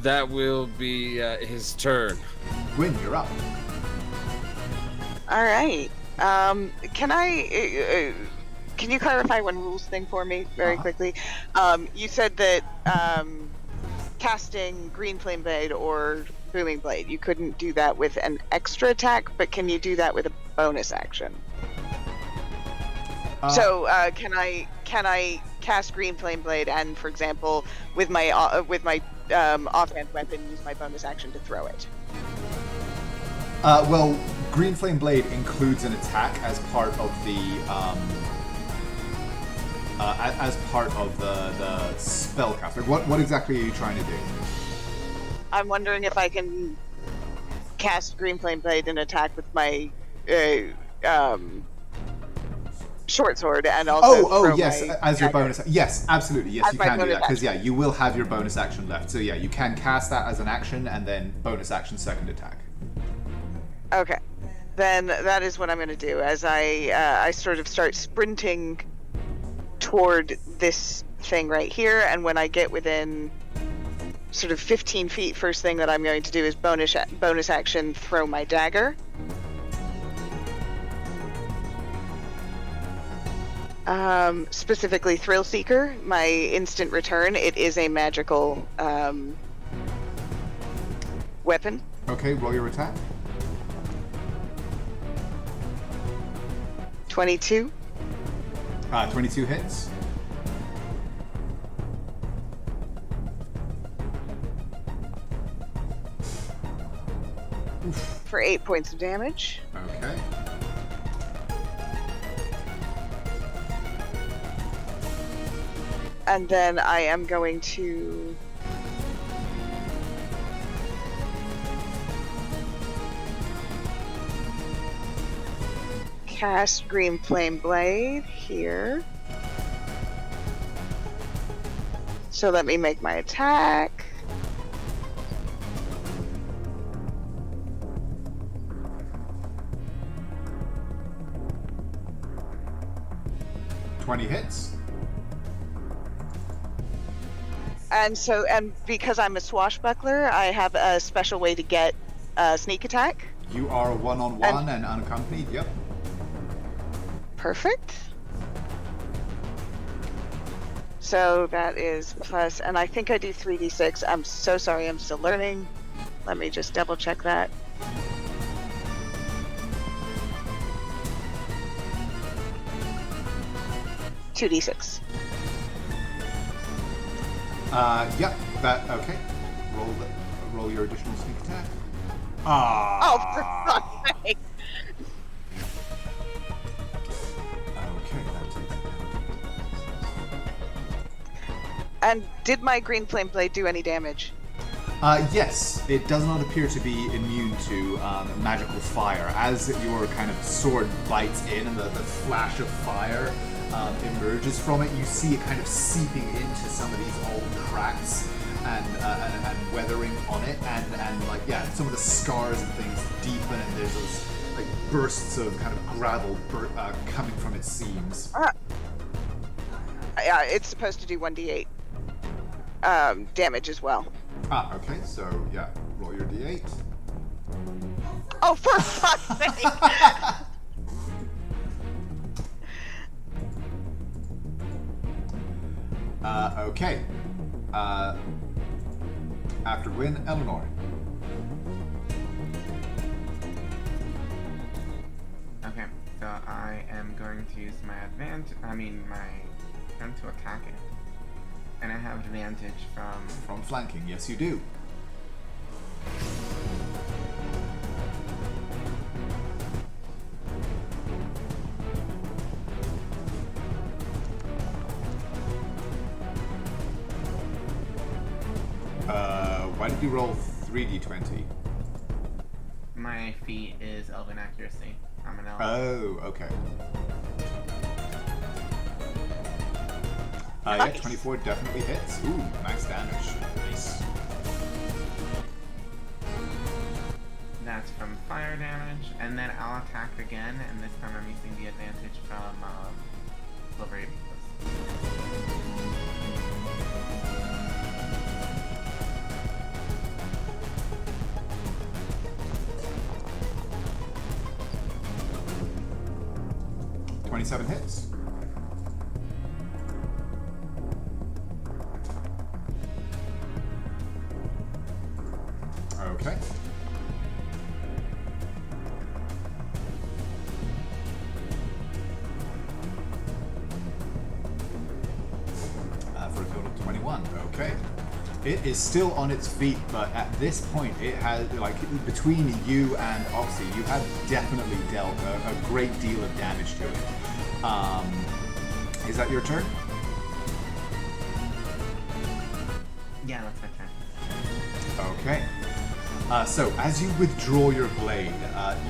That will be his turn. Gwyn, you're up. All right. Can you clarify one rules thing for me very quickly? You said that casting Green Flame Blade or Booming Blade, you couldn't do that with an extra attack, but can you do that with a bonus action? So can I cast Green Flame Blade and, for example, with my offhand weapon, use my bonus action to throw it? Well, Green Flame Blade includes an attack as part of the the spellcast. Like, what exactly are you trying to do? I'm wondering if I can cast Green Flame Blade and attack with my short sword, and also throw yes, my as your dagger. bonus. Yes, absolutely. Yes, As you my can do bonus that because action. you will have your bonus action left. So yeah, you can cast that as an action and then bonus action second attack. Okay, then that is what I'm going to do. As I sort of start sprinting toward this thing right here, and when I get within sort of 15 feet, first thing that I'm going to do is bonus action throw my dagger. Specifically Thrill Seeker, my instant return. It is a magical weapon. Okay, roll your attack. 22. 22 hits. For 8 points of damage. Okay. And then I am going to cast Green Flame Blade here. So let me make my attack. Hits. And because I'm a swashbuckler, I have a special way to get sneak attack. You are one-on-one and unaccompanied. Yep. Perfect. So that is plus, and I think I do 3d6. I'm so sorry, I'm still learning. Let me just double check that. $2d6. Yep. That okay. Roll your additional sneak attack. Oh, for fuck's sake! Okay, that's it. And did my Green Flame Blade do any damage? Yes, it does not appear to be immune to magical fire. As your kind of sword bites in and the flash of fire emerges from it, you see it kind of seeping into some of these old cracks and weathering on it, and like, yeah, some of the scars and things deepen, and there's those like bursts of kind of gravel coming from its seams. Yeah, it's supposed to do 1d8 damage as well. Okay, so yeah, roll your d8. Oh, for fuck's sake! Okay. After Gwyn, Eleanor. Okay, so I am going to use my my turn to attack it. And I have advantage From flanking, yes you do. Why did you roll 3d20? my feat is Elven Accuracy. I'm an elf. Oh, okay. Yeah, Nice. 24 definitely hits. Ooh, nice damage. Nice. That's from fire damage, and then I'll attack again, and this time I'm using the advantage from Silver Amethyst. 27 hits. Okay. For a total of 21. Okay. It is still on its feet, but at this point, it has, like, between you and Oxy, you have definitely dealt a great deal of damage to it. Is that your turn? Yeah, that's my turn. Okay. So as you withdraw your blade,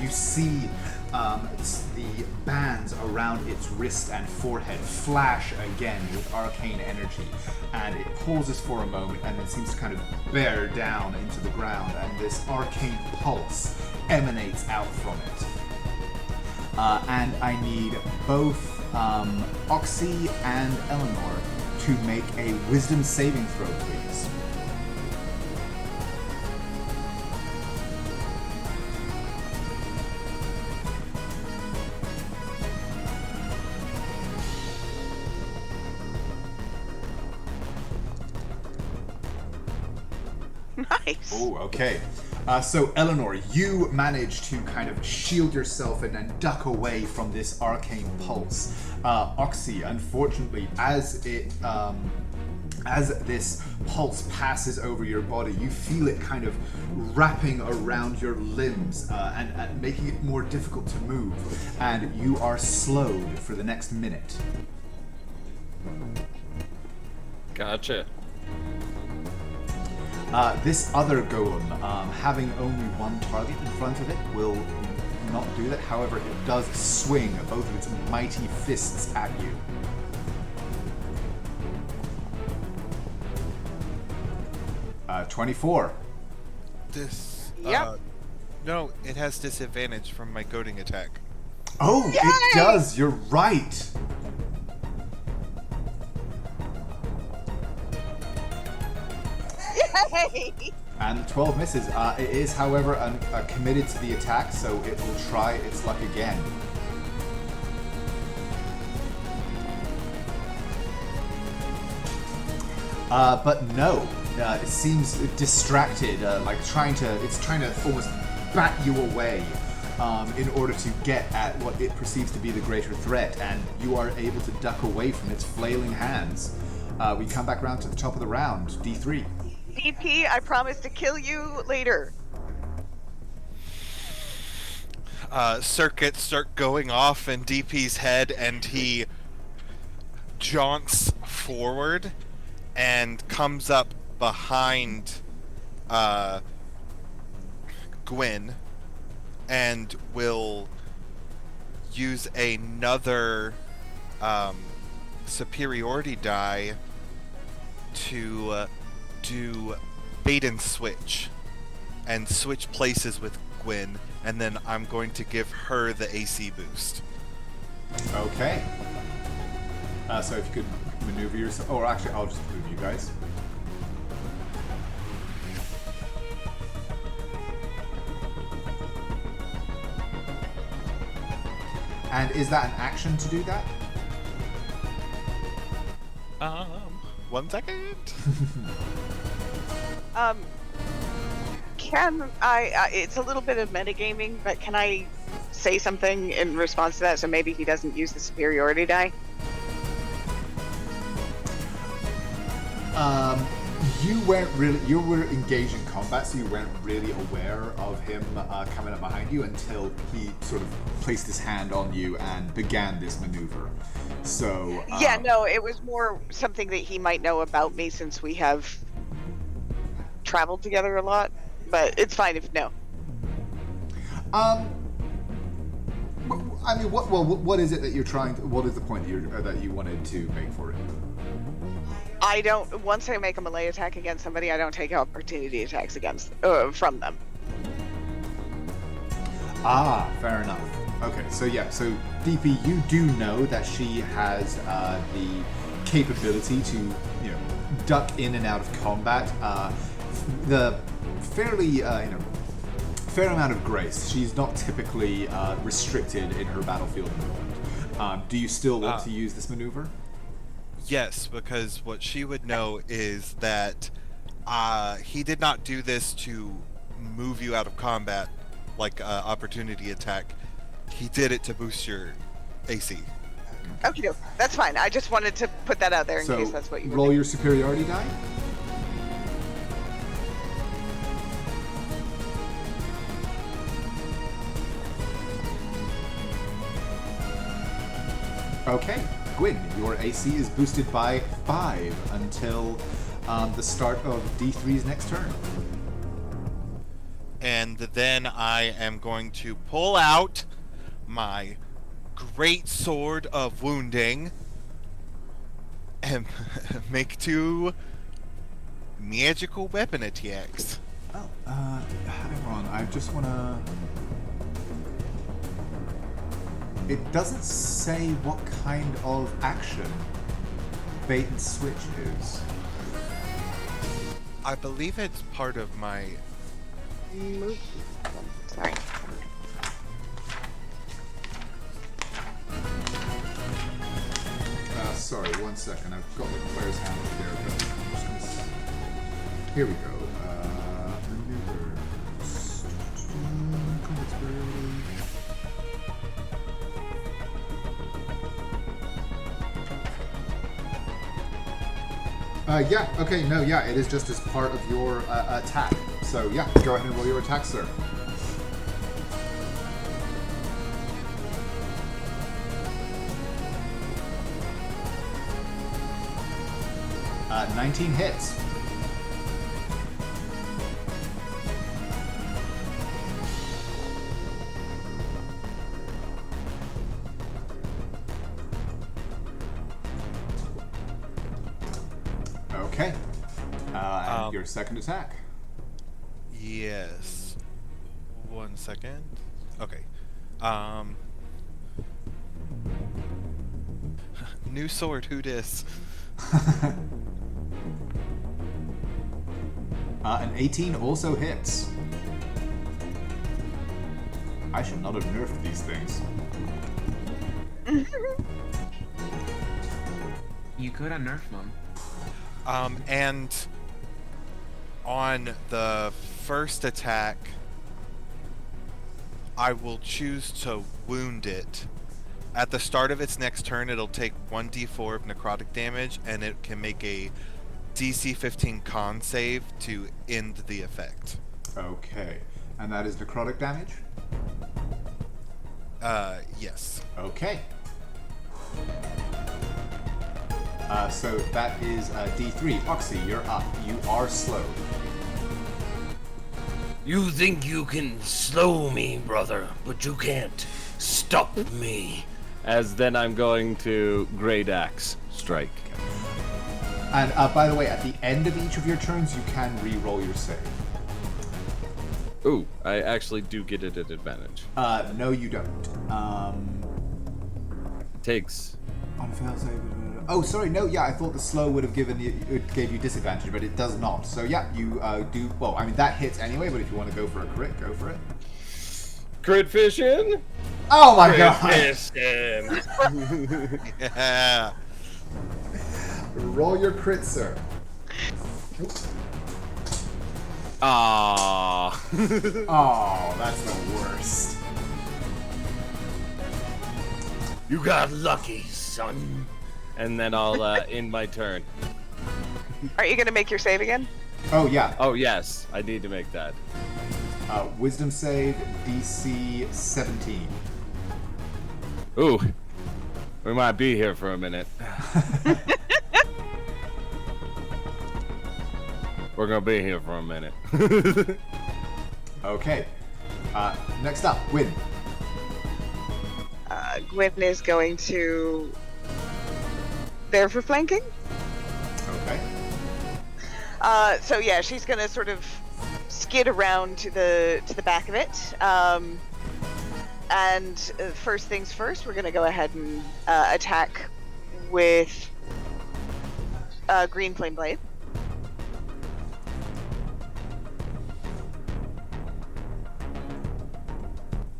you see the bands around its wrist and forehead flash again with arcane energy, and it pauses for a moment and then seems to kind of bear down into the ground, and this arcane pulse emanates out from it. And I need both Oxy and Eleanor to make a wisdom saving throw, please. Nice. Oh, okay. So Eleanor, you manage to kind of shield yourself and then duck away from this arcane pulse. Oxy, unfortunately, as this pulse passes over your body, you feel it kind of wrapping around your limbs and making it more difficult to move, and you are slowed for the next minute. Gotcha. This other golem, having only one target in front of it, will not do that. However, it does swing both of its mighty fists at you. Uh, 24. Yep. No, it has disadvantage from my goading attack. Oh, Yay! it does. You're right. Yay! And 12 misses. It is, however, committed to the attack, so it will try its luck again. But no, it seems distracted, it's trying to almost bat you away in order to get at what it perceives to be the greater threat, and you are able to duck away from its flailing hands. We come back around to the top of the round, D3. DP, I promise to kill you later. Circuits start going off in DP's head, and he jaunts forward and comes up behind Gwyn and will use another superiority die to do bait and switch places with Gwyn, and then I'm going to give her the AC boost. Okay. So if you could maneuver yourself, or actually, I'll just move you guys. And is that an action to do that? 1 second. Can I, it's a little bit of metagaming, but can I say something in response to that so maybe he doesn't use the superiority die? You were engaged in combat, so you weren't really aware of him coming up behind you until he sort of placed his hand on you and began this maneuver. So Yeah, no, it was more something that he might know about me since we have traveled together a lot, but it's fine if no. I mean, what is it that you're trying? What is the point that you wanted to make for it? I don't. Once I make a melee attack against somebody, I don't take opportunity attacks against from them. Ah, fair enough. Okay, so yeah, so DP, you do know that she has the capability to, duck in and out of combat. The fairly, fair amount of grace. She's not typically restricted in her battlefield movement. Do you still want to use this maneuver? Yes, because what she would know is that he did not do this to move you out of combat like opportunity attack. He did it to boost your AC. Okay, that's fine. I just wanted to put that out there in So case that's what you roll your superiority die. Okay, Gwyn, your AC is boosted by 5 until the start of D3's next turn. And then I am going to pull out my great sword of wounding and make 2 magical weapon attacks. Oh, hang on. I just wanna. It doesn't say what kind of action bait and switch is. I believe it's part of my. Sorry. Sorry, 1 second. I've got the player's handbook there, but I'm just gonna. Here we go. Maneuvers. Combat ability. Yeah, okay, no, yeah, it is just as part of your attack. So, yeah, go ahead and roll your attack, sir. 19 hits. Okay. And your second attack. Yes. 1 second. Okay. New sword, who dis? An 18 also hits. I should not have nerfed these things. You could have nerfed them. And on the first attack, I will choose to wound it. At the start of its next turn, it'll take 1d4 of necrotic damage, and it can make a DC 15 con save to end the effect. Okay. And that is necrotic damage? Yes. Okay. So that is D3. Oxy, you're up. You are slowed. You think you can slow me, brother, but you can't stop me. As then I'm going to Great Axe strike. And by the way, at the end of each of your turns, you can re-roll your save. Ooh, I actually do get it at advantage. No, you don't. Takes. On a fail save. Oh, sorry. No, yeah, I thought the slow would have gave you disadvantage, but it does not. So yeah, you do. Well, I mean that hits anyway. But if you want to go for a crit, go for it. Crit fishing? Oh my god! Fishing. Yeah. Roll your crit, sir. Ah. Oh, that's the worst. You got lucky, son. And then I'll end my turn. Aren't you going to make your save again? Oh yeah. Oh yes, I need to make that. Wisdom save DC 17. Ooh, we might be here for a minute. We're gonna be here for a minute. Okay. Next up, Win. Gwyn is going to... There for flanking? Okay. So yeah, she's gonna sort of skid around to the back of it. And first things first, we're gonna go ahead and attack with Green Flame Blade.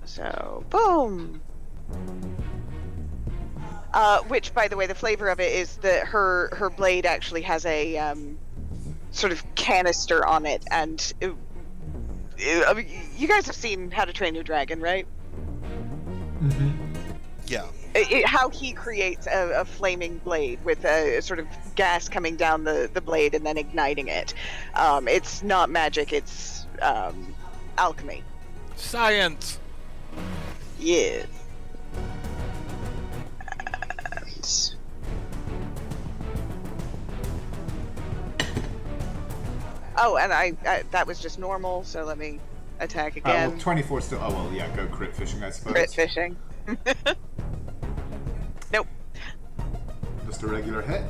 So boom. Which, by the way, the flavor of it is that her blade actually has a sort of canister on it, and I mean, you guys have seen How to Train Your Dragon, right? Mm-hmm. Yeah. How he creates a flaming blade with a sort of gas coming down the blade and then igniting it. It's not magic, it's alchemy. Science. Yes. Oh, and I that was just normal, so let me attack Well, again. 24 still. Oh well, yeah. Go crit fishing, I suppose. Crit fishing. Nope. Just a regular hit.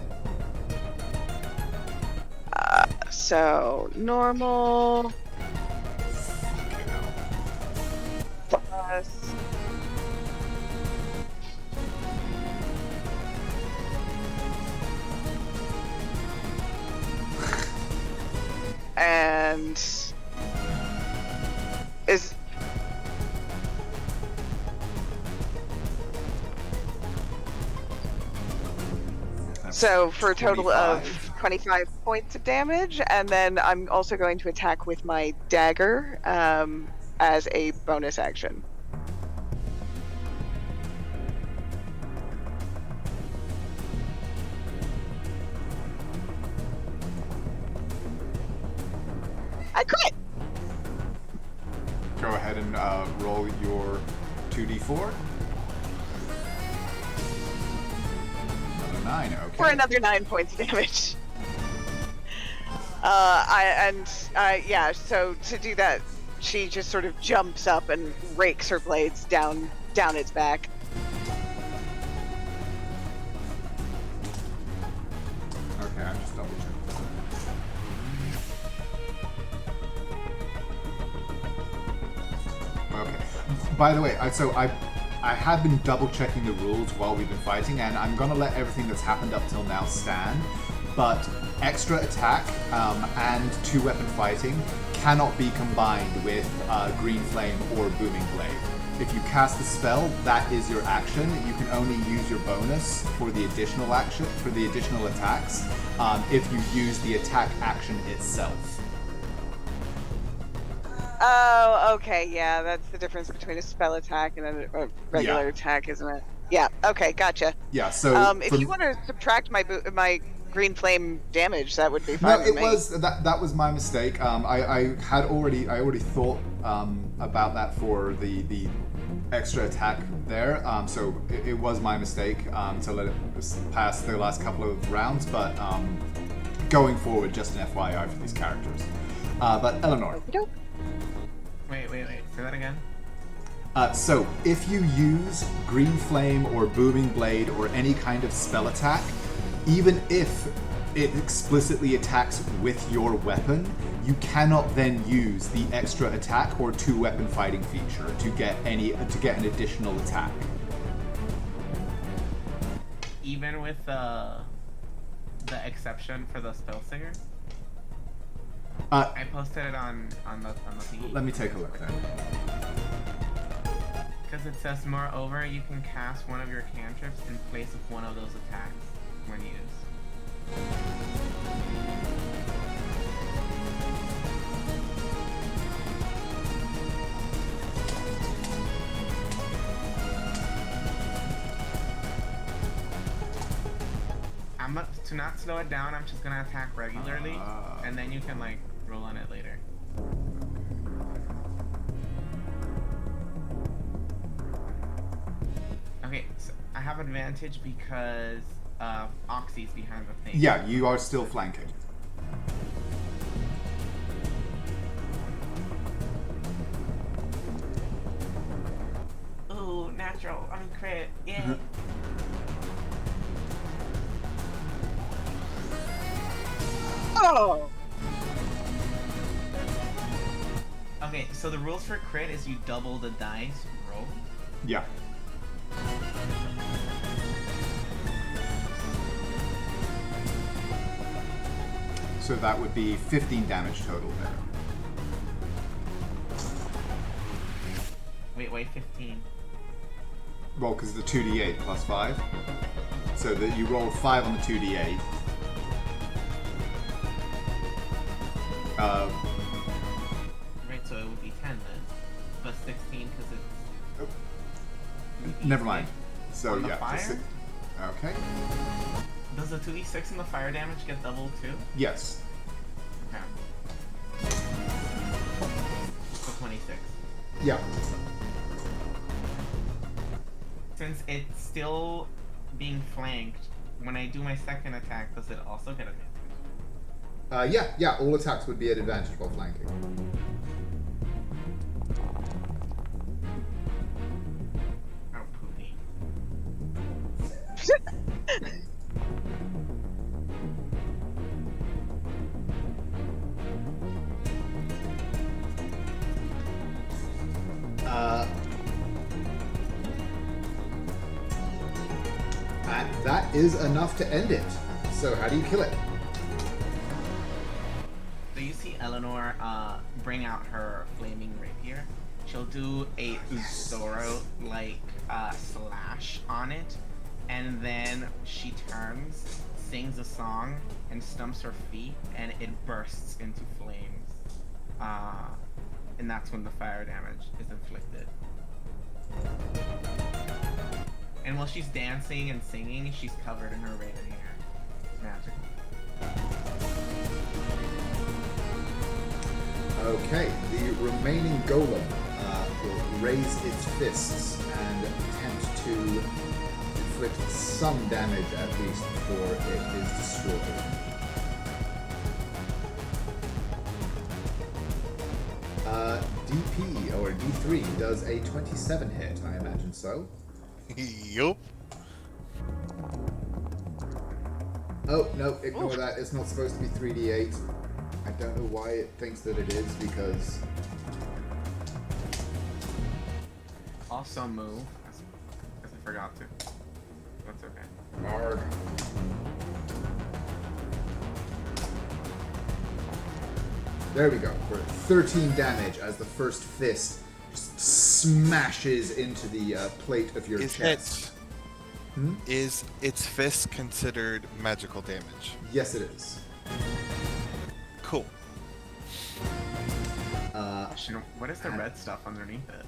So normal Fucking hell. plus. And is so for a total of 25 points of damage, and then I'm also going to attack with my dagger as a bonus action. I crit! Go ahead and roll your 2d4. Another 9, okay. For another 9 points of damage. Yeah, so to do that, she just sort of jumps up and rakes her blades down its back. Okay, I'm just double checking. Okay. By the way, I have been double checking the rules while we've been fighting, and I'm gonna let everything that's happened up till now stand. But extra attack and two-weapon fighting cannot be combined with green flame or booming blade. If you cast the spell, that is your action. You can only use your bonus for the additional action, for the additional attacks, if you use the attack action itself. Oh, okay, yeah, that's the difference between a spell attack and a regular attack, isn't it? Yeah, okay, gotcha. Yeah, so... if you want to subtract my green flame damage, that would be fine with me. That was my mistake. I already thought about that for the extra attack there. So it was my mistake to let it pass the last couple of rounds, but going forward, just an FYI for these characters. But Eleanor. Nope. Wait. Say that again. So if you use green flame or booming blade or any kind of spell attack, even if it explicitly attacks with your weapon, you cannot then use the extra attack or two-weapon fighting feature to get an additional attack. Even with the exception for the spellsinger. I posted it on the thingy. Let me take a look then. Because it says, moreover, you can cast one of your cantrips in place of one of those attacks when used. To not slow it down, I'm just gonna attack regularly, and then you can like roll on it later. Okay, so I have advantage because Oxy's behind the thing. Yeah, you are still flanking. Ooh, natural. I mean crit. Yeah. Oh! Okay, so the rules for crit is you double the dice roll. Yeah. So that would be 15 damage total there. Wait, 15. Well, because the 2d8 plus 5. So that you roll 5 on the 2d8. Right, so it would be 10 then. Plus 16 because it's... Never mind. So On the yeah. fire? Okay. Does the 2d6 and the fire damage get doubled too? Yes. Okay. So 26. Yeah. Since it's still being flanked, when I do my second attack, does it also get advantage? Yeah. All attacks would be at advantage while flanking. And that is enough to end it. So how do you kill it? So you see Eleanor bring out her flaming rapier. She'll do a Zoro-like slash on it, and then she turns, sings a song, and stumps her feet, and it bursts into flames. And that's when the fire damage is inflicted. And while she's dancing and singing, she's covered in her raven hair. It's magical. Okay, the remaining golem will raise its fists and attempt to inflict some damage at least before it is destroyed. DP, or D3, does a 27 hit, I imagine so. Yup. Oh, no, ignore that. It's not supposed to be 3d8. I don't know why it thinks that it is, because... Also move, as I forgot to. That's okay. Arg. There we go. We're at 13 damage as the first fist just smashes into the plate of your chest. Is its fist considered magical damage? Yes, it is. Cool. What is the red stuff underneath it?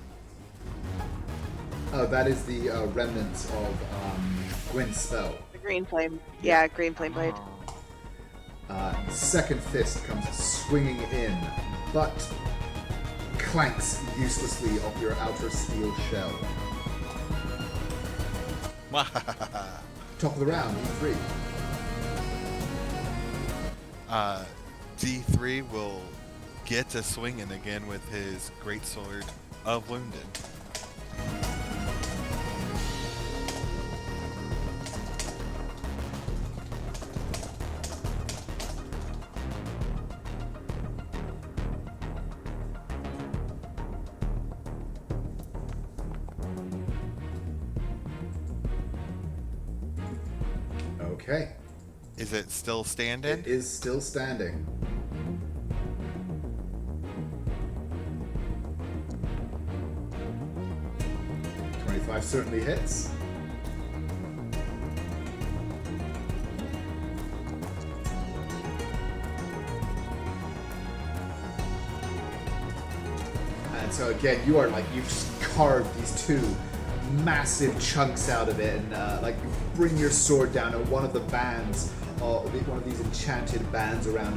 Oh, that is the remnants of Gwyn's spell. The green flame. Yeah, green flame blade. Second fist comes swinging in, but clanks uselessly off your outer steel shell. Top of the round, D3. D3 will get to swinging again with his greatsword of wounded. Okay. Is it still standing? It is still standing. .25 certainly hits. And so again, you are like, you've just carved these two massive chunks out of it, and like you bring your sword down, and one of the bands, one of these enchanted bands around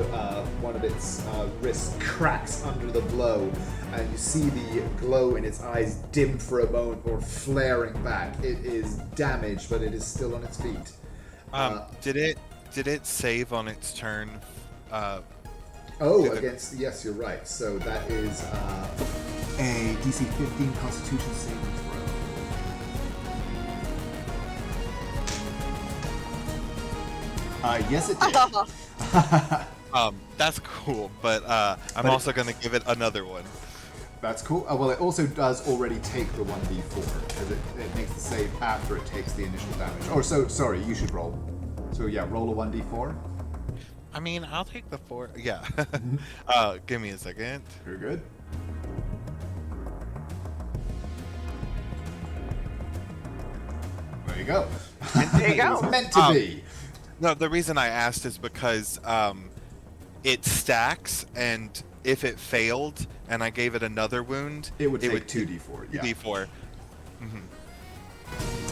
one of its wrists cracks under the blow, and you see the glow in its eyes dim for a moment or flaring back. It is damaged, but it is still on its feet. Did it save on its turn? Against, yes, you're right. So that is a DC 15 Constitution saving throw. Yes, it did. That's cool, but I'm also going to give it another one. That's cool. Well, it also does already take the 1d4, because it makes the save after it takes the initial damage. Oh, so, sorry, you should roll. So, yeah, roll a 1d4. I mean, I'll take the 4. Yeah. Give me a second. Very good. There you go. There you go. It was meant to be. No, the reason I asked is because it stacks, and if it failed and I gave it another wound, it would take 2d4. Yeah. 2d4.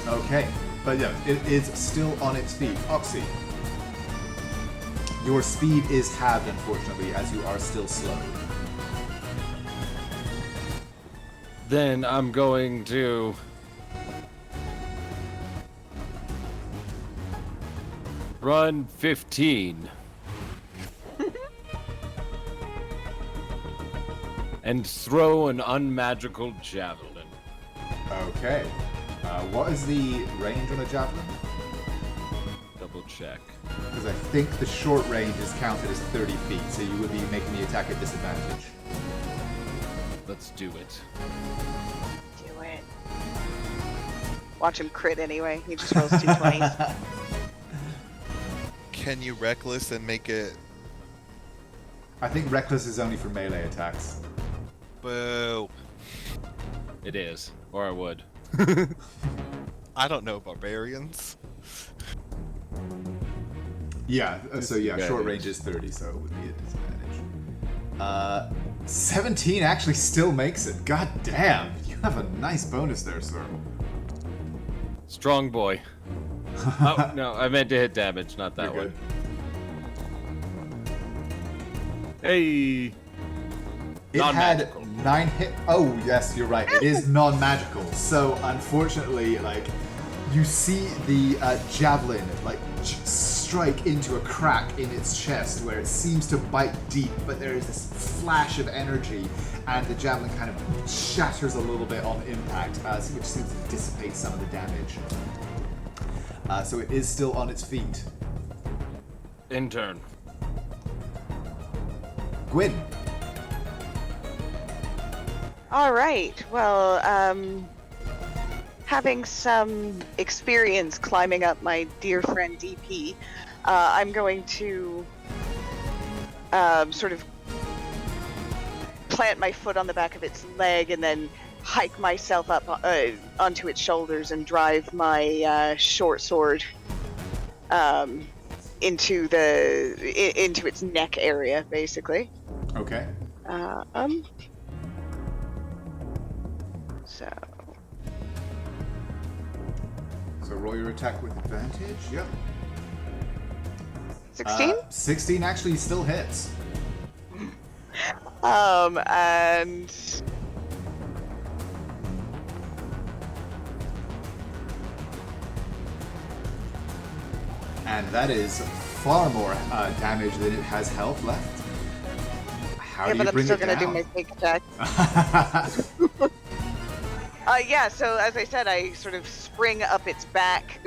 Okay, but yeah, it is still on its feet. Oxy, your speed is halved, unfortunately, as you are still slow. Then I'm going to run 15 and throw an unmagical javelin. Okay. What is the range on a javelin? check. Because I think the short range is counted as 30 feet, so you would be making the attack at disadvantage. Let's do it. Do it. Watch him crit anyway. He just rolls 2 20s. Can you reckless and make it? I think reckless is only for melee attacks. Boo. It is. Or I would. I don't know barbarians. Yeah, so yeah, short Disadvantage. range is 30, so it would be a disadvantage. 17 actually still makes it. God damn, you have a nice bonus there, sir. Strong boy. Oh, no, I meant to hit damage, not that You're one. good. Hey! It had 9 hit. Oh, yes, you're right. It is non-magical. So, unfortunately, like, you see the javelin, like, strike into a crack in its chest where it seems to bite deep, but there is this flash of energy, and the javelin kind of shatters a little bit on impact, which seems to dissipate some of the damage. So it is still on its feet. Intern. Gwyn. All right. Well, having some experience climbing up my dear friend DP, I'm going to sort of plant my foot on the back of its leg and then hike myself up onto its shoulders and drive my short sword into its neck area, basically. Okay. So roll your attack with advantage. Yep. 16? 16 actually still hits. And And that is far more damage than it has health left. How yeah, do but you I'm bring still it gonna down? do my fake attack. Yeah, so as I said, I sort of spring up its back,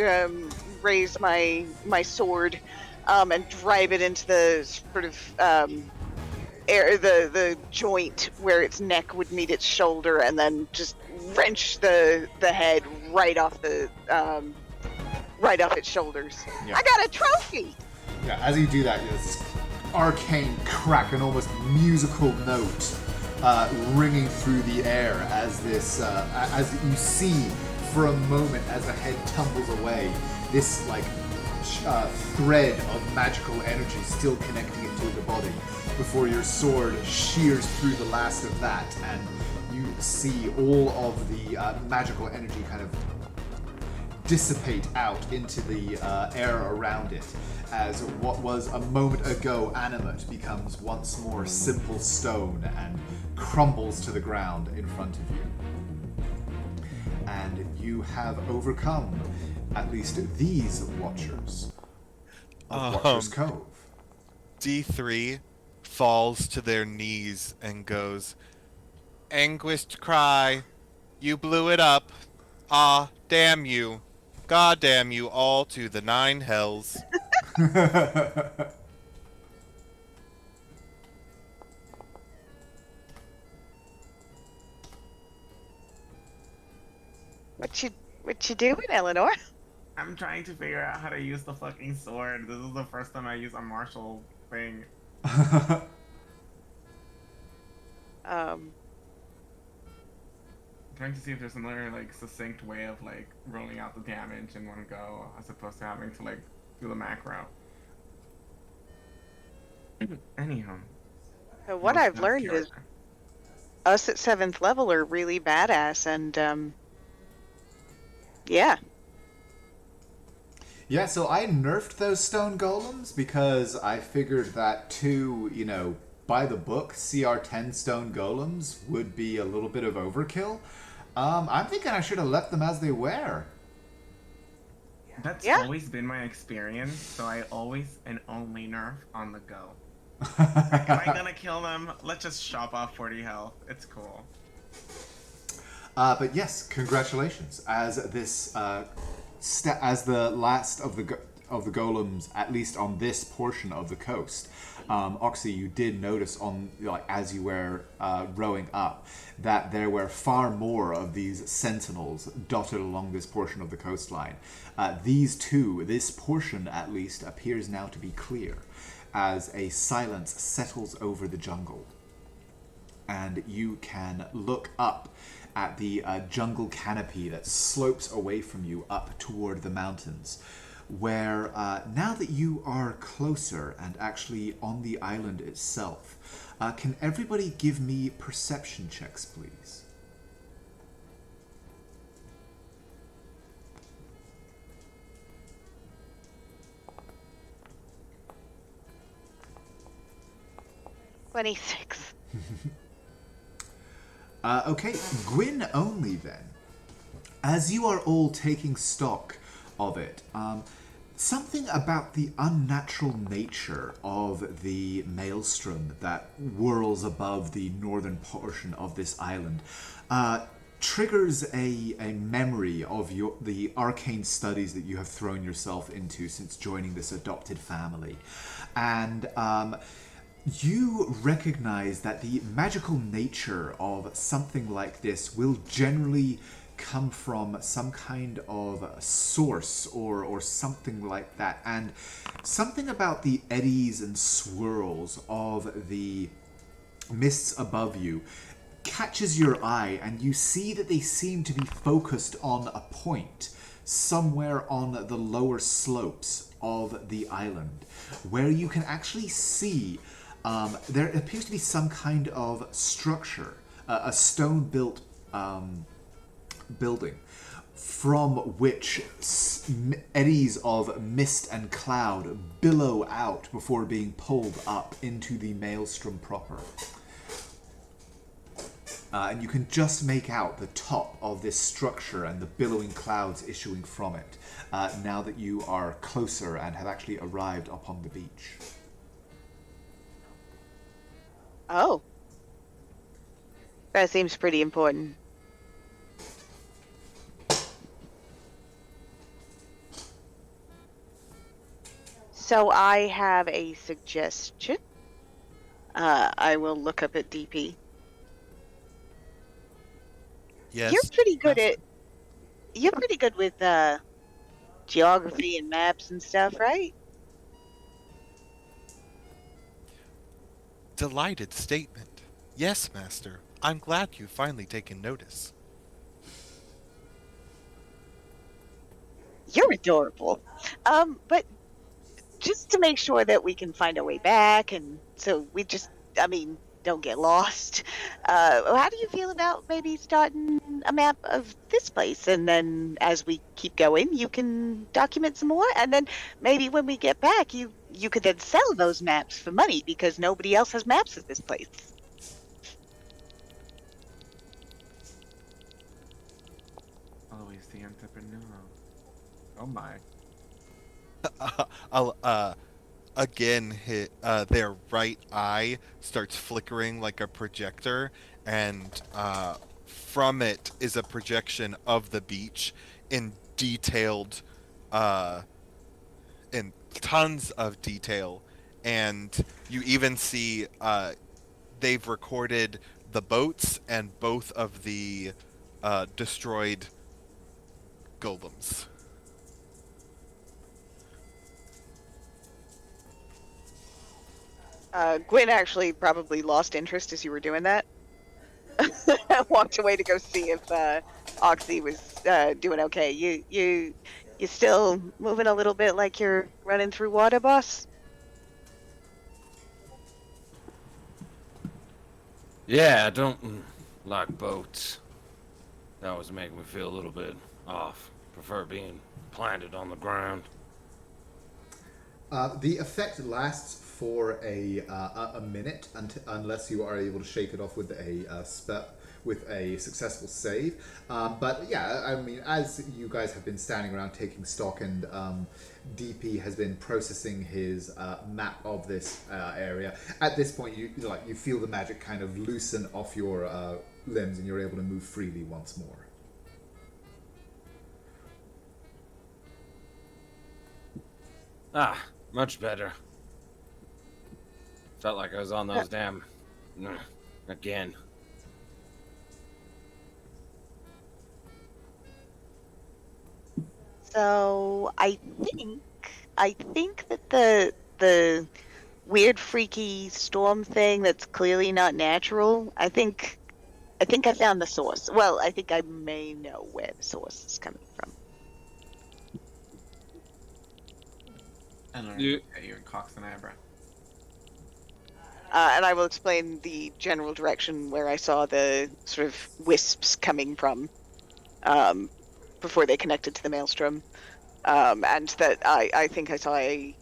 raise my sword, and drive it into the sort of the joint where its neck would meet its shoulder, and then just wrench the head right off its shoulders. Yeah. I got a trophy. Yeah, as you do that, there's this arcane crack, an almost musical note ringing through the air as this, as you see for a moment as the head tumbles away, this like thread of magical energy still connecting it to the body before your sword shears through the last of that, and you see all of the magical energy kind of dissipate out into the air around it, as what was a moment ago animate becomes once more simple stone and crumbles to the ground in front of you. And you have overcome at least these Watchers of Watchers Cove. D3 falls to their knees and goes, "Anguished cry, you blew it up. Ah, damn you. God damn you all to the 9 hells." What you doing, Eleanor? I'm trying to figure out how to use the fucking sword. This is the first time I use a martial thing. Trying to see if there's another like succinct way of like rolling out the damage in one go, as opposed to having to like do the macro. Anyhow, So what most I've learned is character. us at 7th level are really badass, and yeah. Yeah, so I nerfed those stone golems because I figured that to, by the book, CR10 stone golems would be a little bit of overkill. I'm thinking I should have left them as they were. That's Yeah. always been my experience, so I always and only nerf on the go. Am I gonna kill them? Let's just chop off 40 health. It's cool. But yes, congratulations. As this, as the last of the golems, at least on this portion of the coast. Oxy, you did notice as you were rowing up that there were far more of these sentinels dotted along this portion of the coastline. This portion at least, appears now to be clear as a silence settles over the jungle. And you can look up at the jungle canopy that slopes away from you up toward the mountains, where now that you are closer and actually on the island itself, can everybody give me perception checks, please? "26." Okay, Gwyn only then. As you are all taking stock of it, something about the unnatural nature of the maelstrom that whirls above the northern portion of this island triggers a memory of the arcane studies that you have thrown yourself into since joining this adopted family. And you recognize that the magical nature of something like this will generally come from some kind of source or something like that. And something about the eddies and swirls of the mists above you catches your eye, and you see that they seem to be focused on a point somewhere on the lower slopes of the island, where you can actually see there appears to be some kind of structure, a stone-built building, from which eddies of mist and cloud billow out before being pulled up into the maelstrom proper. And you can just make out the top of this structure and the billowing clouds issuing from it, now that you are closer and have actually arrived upon the beach. Oh. That seems pretty important. So I have a suggestion. I will look up at DP. Yes. You're pretty good with geography and maps and stuff, right? Delighted statement. Yes, Master. I'm glad you've finally taken notice. You're adorable. But just to make sure that we can find our way back, and so we don't get lost. How do you feel about maybe starting a map of this place, and then as we keep going, you can document some more, and then maybe when we get back, you could then sell those maps for money because nobody else has maps of this place. Always the entrepreneur. Oh my. I'll again hit their right eye starts flickering like a projector, and from it is a projection of the beach in detailed in tons of detail, and you even see they've recorded the boats and both of the destroyed golems. Gwen actually probably lost interest as you were doing that. I walked away to go see if Oxy was doing okay. You still moving a little bit like you're running through water, boss? Yeah, I don't like boats. That always make me feel a little bit off. Prefer being planted on the ground. The effect lasts for a minute unless you are able to shake it off with a successful save. But yeah, I mean, as you guys have been standing around taking stock, and DP has been processing his map of this area. At this point, you feel the magic kind of loosen off your limbs, and you're able to move freely once more. Ah, much better. Felt like I was on those damn... again. So I think that the weird freaky storm thing that's clearly not natural, I think I found the source. Well, I think I may know where the source is coming from. Eleanor You- looks at you and cocks an eyebrow. And I will explain the general direction where I saw the sort of wisps coming from before they connected to the maelstrom. And that I think I saw a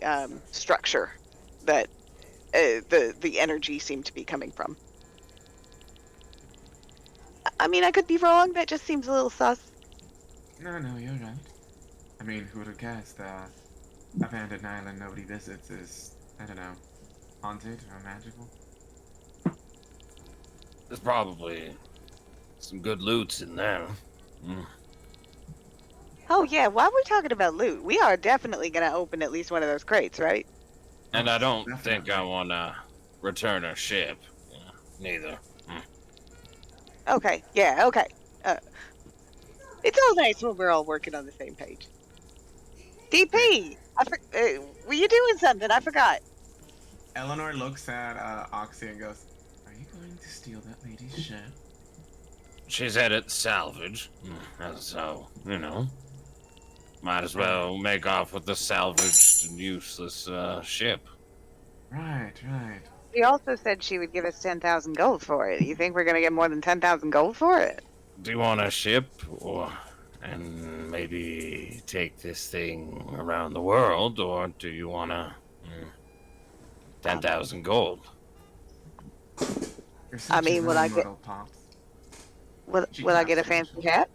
structure that the energy seemed to be coming from. I mean, I could be wrong. That just seems a little sus. No, you're right. I mean, who would have guessed abandoned island nobody visits is, I don't know, haunted or magical? There's probably some good loots in there. Oh yeah, while we're talking about loot, we are definitely gonna open at least one of those crates, right? And Oh, I don't think definitely. I want to return a ship. Neither. Okay, yeah, okay. It's all nice when we're all working on the same page. DP, were you doing something? I forgot. Eleanor looks at Oxy and goes, "Are you going to steal that lady's ship?" She's headed salvage. So, might as well make off with the salvaged and useless ship. Right. She also said she would give us 10,000 gold for it. You think we're gonna get more than 10,000 gold for it? Do you want a ship, and maybe take this thing around the world, or do you want 10,000 gold? You're such mean, a will I good get- little Pops. She Will I get a claps fancy her hat?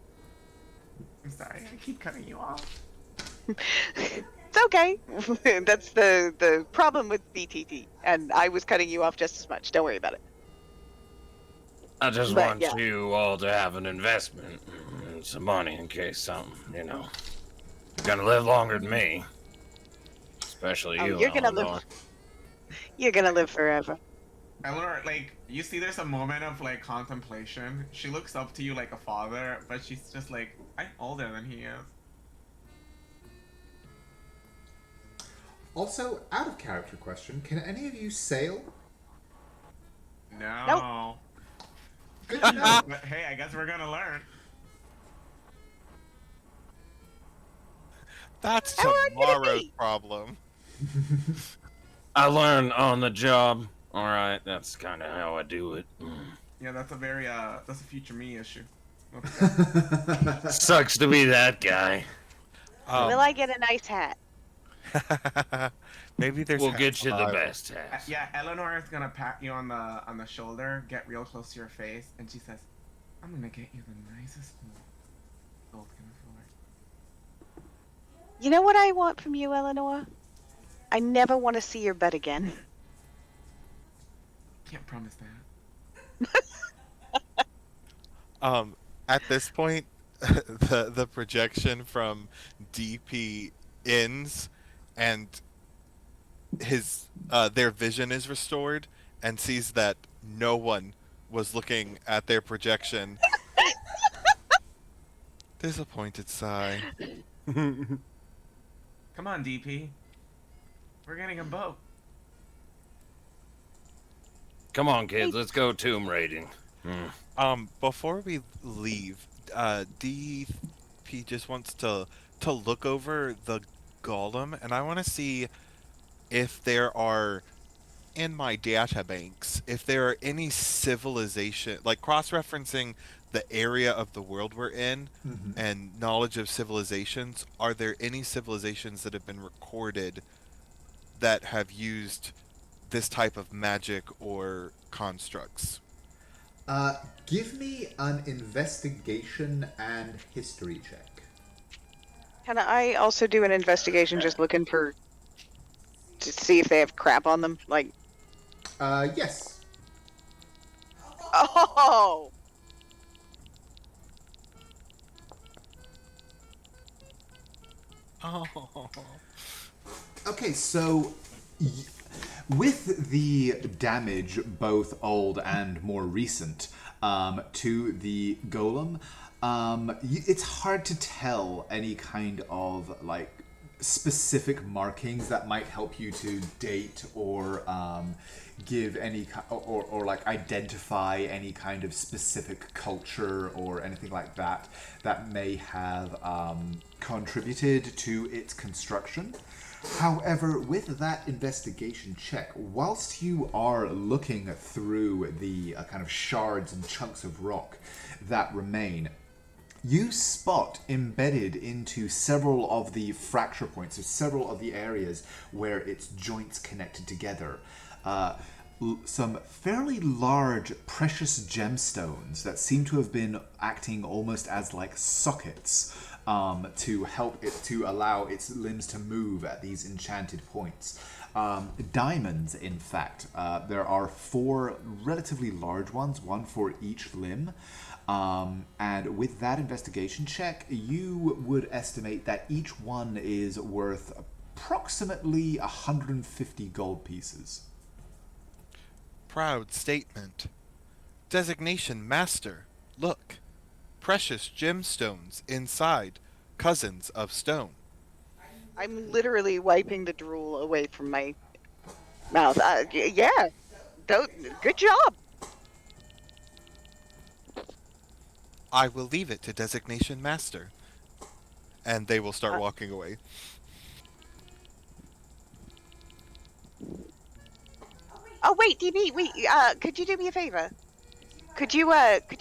I'm sorry, I keep cutting you off. It's okay. That's the problem with BTT, and I was cutting you off just as much. Don't worry about it. I just But, want yeah. you all to have an investment and some money in case something, You're gonna live longer than me. Especially Oh, you, you're gonna Eleanor. live. You're gonna live forever. Eleanor, you see there's a moment of, contemplation. She looks up to you like a father, but she's just like, I'm older than he is. Also, out of character question, can any of you sail? No. Good to know. But hey, I guess we're gonna learn. That's How hard could it tomorrow's be? problem. I learn on the job. All right, that's kind of how I do it. Yeah, that's a future me issue. Sucks to be that guy. Will I get a nice hat? Maybe there's. We'll get you the five. best hats. Yeah, Eleanor is gonna pat you on the shoulder, get real close to your face, and she says, "I'm gonna get you the nicest one gold can afford." You know what I want from you, Eleanor? I never want to see your butt again. Can't promise that. At this point, the projection from DP ends, and their vision is restored, and sees that no one was looking at their projection. Disappointed sigh. Come on, DP. We're getting a boat. Come on, kids, let's go tomb raiding. Before we leave, DP just wants to look over the golem, and I want to see if there are, in my data banks, if there are any civilization, like cross-referencing the area of the world we're in and knowledge of civilizations, are there any civilizations that have been recorded that have used this type of magic or constructs? Give me an investigation and history check. Can I also do an investigation just looking to see if they have crap on them? Yes. Oh! Oh. Okay. Okay, so with the damage, both old and more recent, to the golem, it's hard to tell any kind of like specific markings that might help you to date or give any or like identify any kind of specific culture or anything like that that may have contributed to its construction. However, with that investigation check, whilst you are looking through the kind of shards and chunks of rock that remain, you spot embedded into several of the fracture points, so several of the areas where its joints connected together, some fairly large precious gemstones that seem to have been acting almost as like sockets to help it to allow its limbs to move at these enchanted points. Diamonds, in fact. There are 4 relatively large ones, one for each limb. And with that investigation check, you would estimate that each one is worth approximately 150 gold pieces. Proud statement. Designation Master. Look. Precious gemstones inside. Cousins of stone. I'm literally wiping the drool away from my mouth. Yeah, good job. I will leave it to Designation Master. And they will start walking away. Oh wait, DB, wait. Could you do me a favor? Could you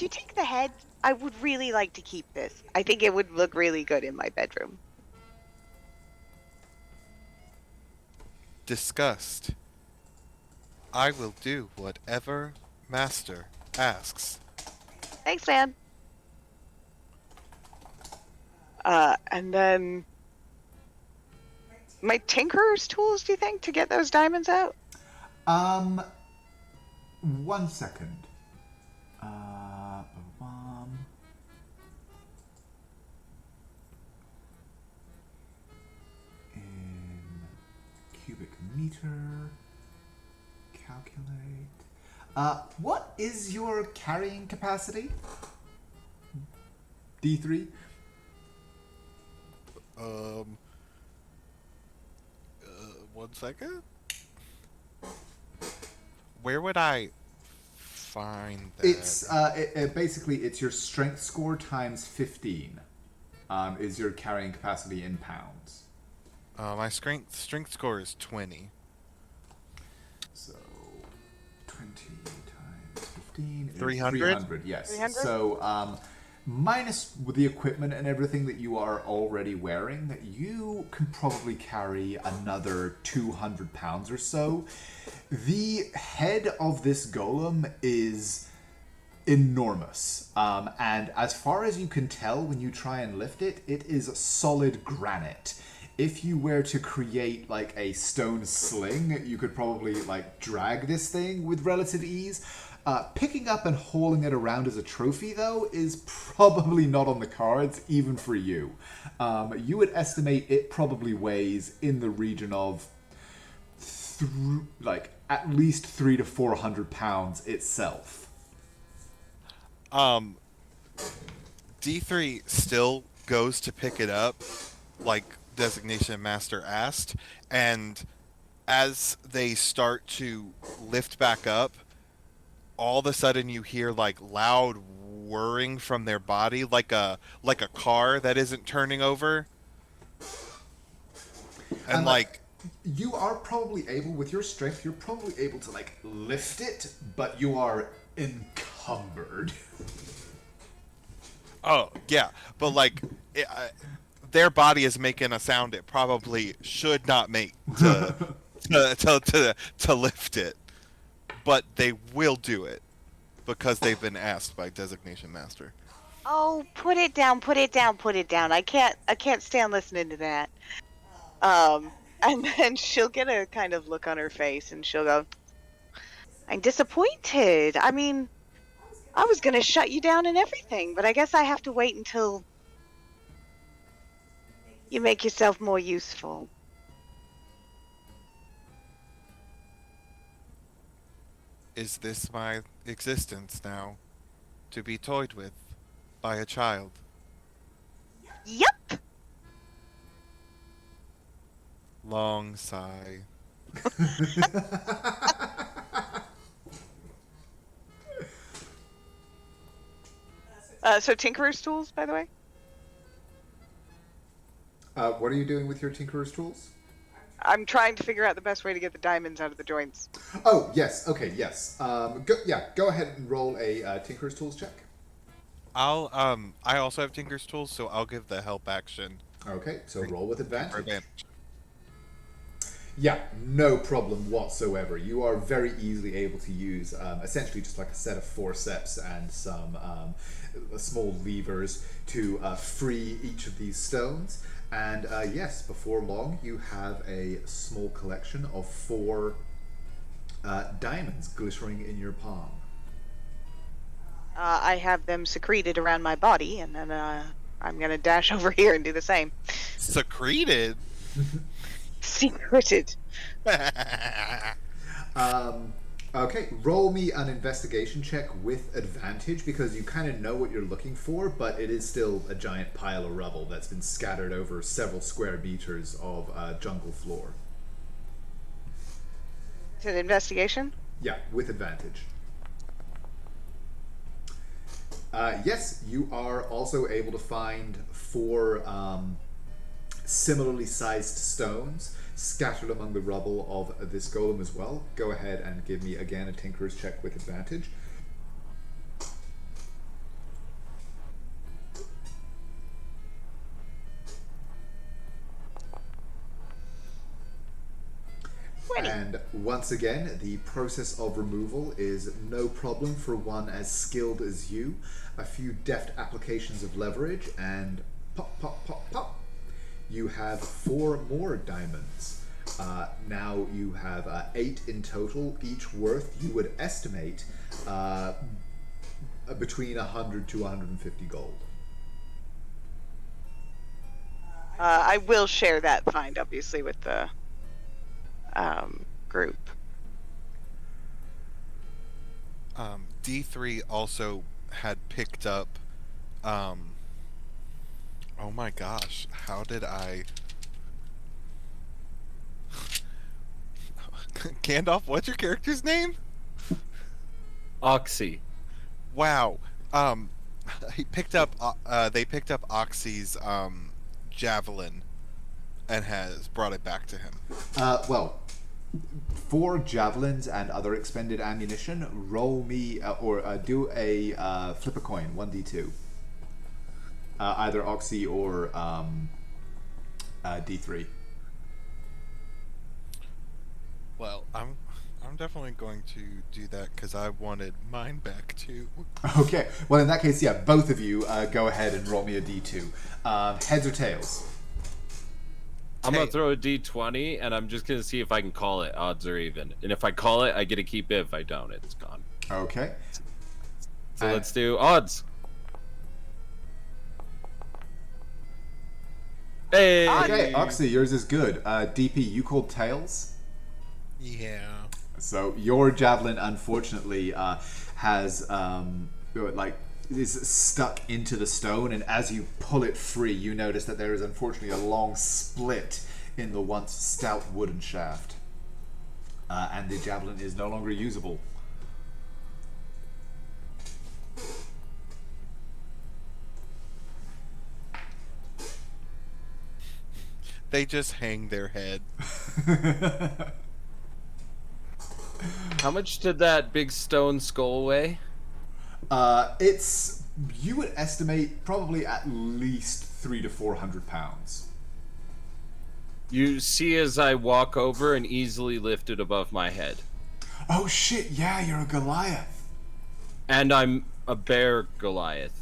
take the head? I would really like to keep this. I think it would look really good in my bedroom. Disgust. I will do whatever Master asks. Thanks, man. And then my tinkerer's tools, do you think, to get those diamonds out? 1 second. In cubic meter, calculate. What is your carrying capacity? D3? 1 second. Where would I find that? It's basically it's your strength score times 15. Is your carrying capacity in pounds? My strength score is 20. So 20 times 15 is 300? 300, yes. 300? So minus the equipment and everything that you are already wearing, you can probably carry another 200 pounds or so. The head of this golem is enormous. And as far as you can tell when you try and lift it, it is solid granite. If you were to create like a stone sling, you could probably like drag this thing with relative ease. Picking up and hauling it around as a trophy, though, is probably not on the cards, even for you. You would estimate it probably weighs in the region of at least 300 to 400 pounds itself. D3 still goes to pick it up, like Designation Master asked, and as they start to lift back up, all of a sudden you hear like loud whirring from their body, like a car that isn't turning over, and like you are probably able, with your strength, you're probably able to like lift it, but you are encumbered. Oh yeah, but like their body is making a sound it probably should not make to to lift it, but they will do it because they've been asked by Designation Master. Oh, put it down, put it down, put it down. I can't stand listening to that. And then she'll get a kind of look on her face and she'll go, I'm disappointed. I mean, I was gonna shut you down and everything, but I guess I have to wait until you make yourself more useful. Is this my existence now? To be toyed with by a child? Yep. Long sigh. So Tinkerer's tools, by the way. What are you doing with your Tinkerer's tools? I'm trying to figure out the best way to get the diamonds out of the joints. Oh, yes. Okay, yes. Go ahead and roll a Tinkerer's tools check. I also have Tinker's tools, so I'll give the help action. Okay, so roll with for advantage. advantage. Yeah, no problem whatsoever. You are very easily able to use essentially just like a set of forceps and some small levers to free each of these stones. And yes, before long, you have a small collection of 4 diamonds glittering in your palm. I have them secreted around my body, and then I'm gonna dash over here and do the same. Secreted? Secreted. Okay, roll me an investigation check with advantage because you kind of know what you're looking for, but it is still a giant pile of rubble that's been scattered over several square meters of jungle floor. Is it an investigation? Yeah, with advantage. Yes, you are also able to find 4 similarly sized stones scattered among the rubble of this golem as well. Go ahead and give me again a Tinkerer's check with advantage. And once again, the process of removal is no problem for one as skilled as you. A few deft applications of leverage and pop, pop, pop, pop. You have 4 more diamonds. Now you have 8 in total, each worth, you would estimate, between 100 to 150 gold. I will share that find, obviously, with the group. D3 also had picked up. Oh my gosh, how did I. Gandalf, what's your character's name? Oxy. Wow. He picked up. They picked up Oxy's javelin, and has brought it back to him. Well, for javelins and other expended ammunition, roll me or do a flip a coin, 1d2. Either Oxy or D3. Well, I'm definitely going to do that because I wanted mine back too. Okay. Well, in that case, yeah, both of you go ahead and roll me a d2. Heads or tails? I'm gonna throw a d20, and I'm just gonna see if I can call it, odds or even. And if I call it, I get to keep it. If I don't, it's gone. Okay. So let's do odds. Hey. Okay, Oxy, yours is good. DP, you called tails? Yeah. So your javelin, unfortunately, has is stuck into the stone, and as you pull it free, you notice that there is unfortunately a long split in the once stout wooden shaft, and the javelin is no longer usable. They just hang their head. How much did that big stone skull weigh? It's, you would estimate, probably at least 300 to 400 pounds. You see as I walk over and easily lift it above my head. Oh shit, yeah, you're a Goliath. And I'm a bear Goliath.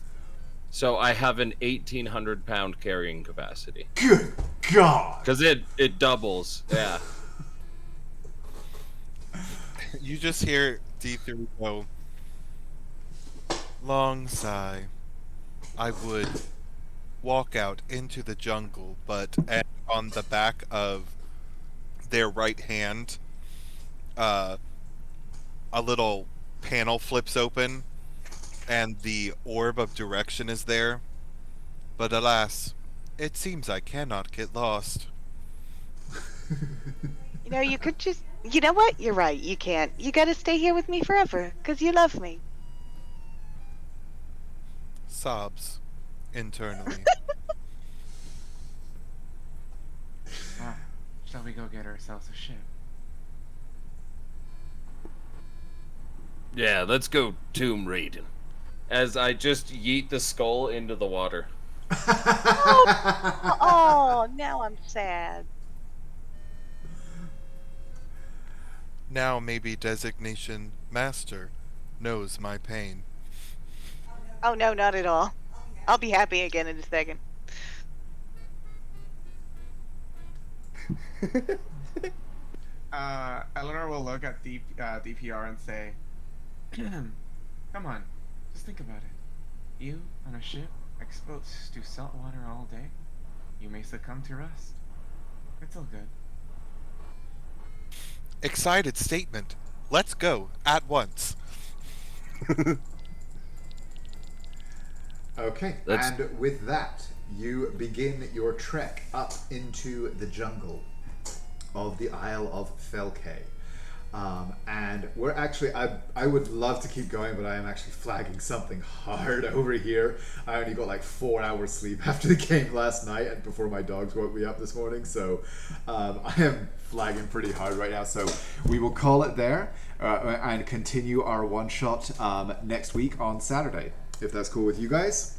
So I have an 1,800 pound carrying capacity. Good God! Because it doubles, yeah. You just hear D3 go, long sigh. I would walk out into the jungle, but on the back of their right hand, a little panel flips open, and the orb of direction is there. But alas, it seems I cannot get lost. You know, you could just. You know what? You're right. You can't. You gotta stay here with me forever, because you love me. Sobs internally. Ah, shall we go get ourselves a ship? Yeah, let's go tomb raiding. As I just yeet the skull into the water. Oh, now I'm sad. Now maybe designation master knows my pain. Oh no, not at all. I'll be happy again in a second. Eleanor will look at DPR and say, "Come on, just think about it. You on a ship exposed to salt water all day. You may succumb to rust. It's all good." Excited statement. Let's go at once. Okay, and with that, you begin your trek up into the jungle of the Isle of Felcay. And we're actually, I would love to keep going, but I am actually flagging something hard over here. I only got like 4 hours sleep after the game last night and before my dogs woke me up this morning, so I am flagging pretty hard right now. So we will call it there and continue our one-shot next week on Saturday, if that's cool with you guys.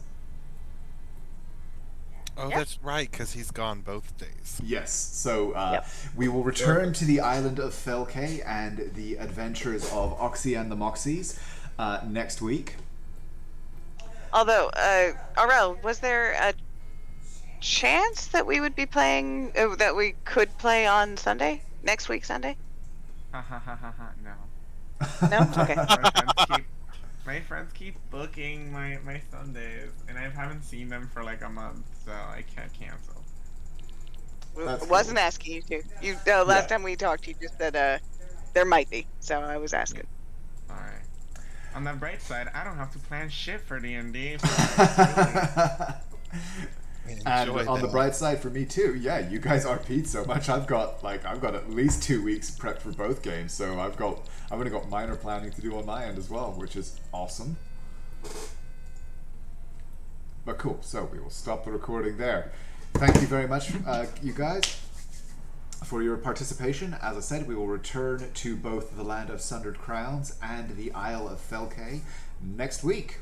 Oh, that's right, because he's gone both days. Yes, so we will return to the island of Felcay and the adventures of Oxy and the Moxies next week. Although, Aurel, was there a chance that we would be playing, that we could play on Sunday? Next week, Sunday? Ha ha ha ha ha. No. No? Okay. My friends keep booking my Sundays, and I haven't seen them for like a month, so I can't cancel. Wasn't asking you to. Last time we talked, you just said there might be, so I was asking. Alright. On the bright side, I don't have to plan shit for D&D. And on the bright side for me too, yeah, you guys are RP'd so much. I've got at least 2 weeks prepped for both games, so I've only got minor planning to do on my end as well, which is awesome. But cool, so we will stop the recording there. Thank you very much, you guys, for your participation. As I said, we will return to both the Land of Sundered Crowns and the Isle of Felcay next week.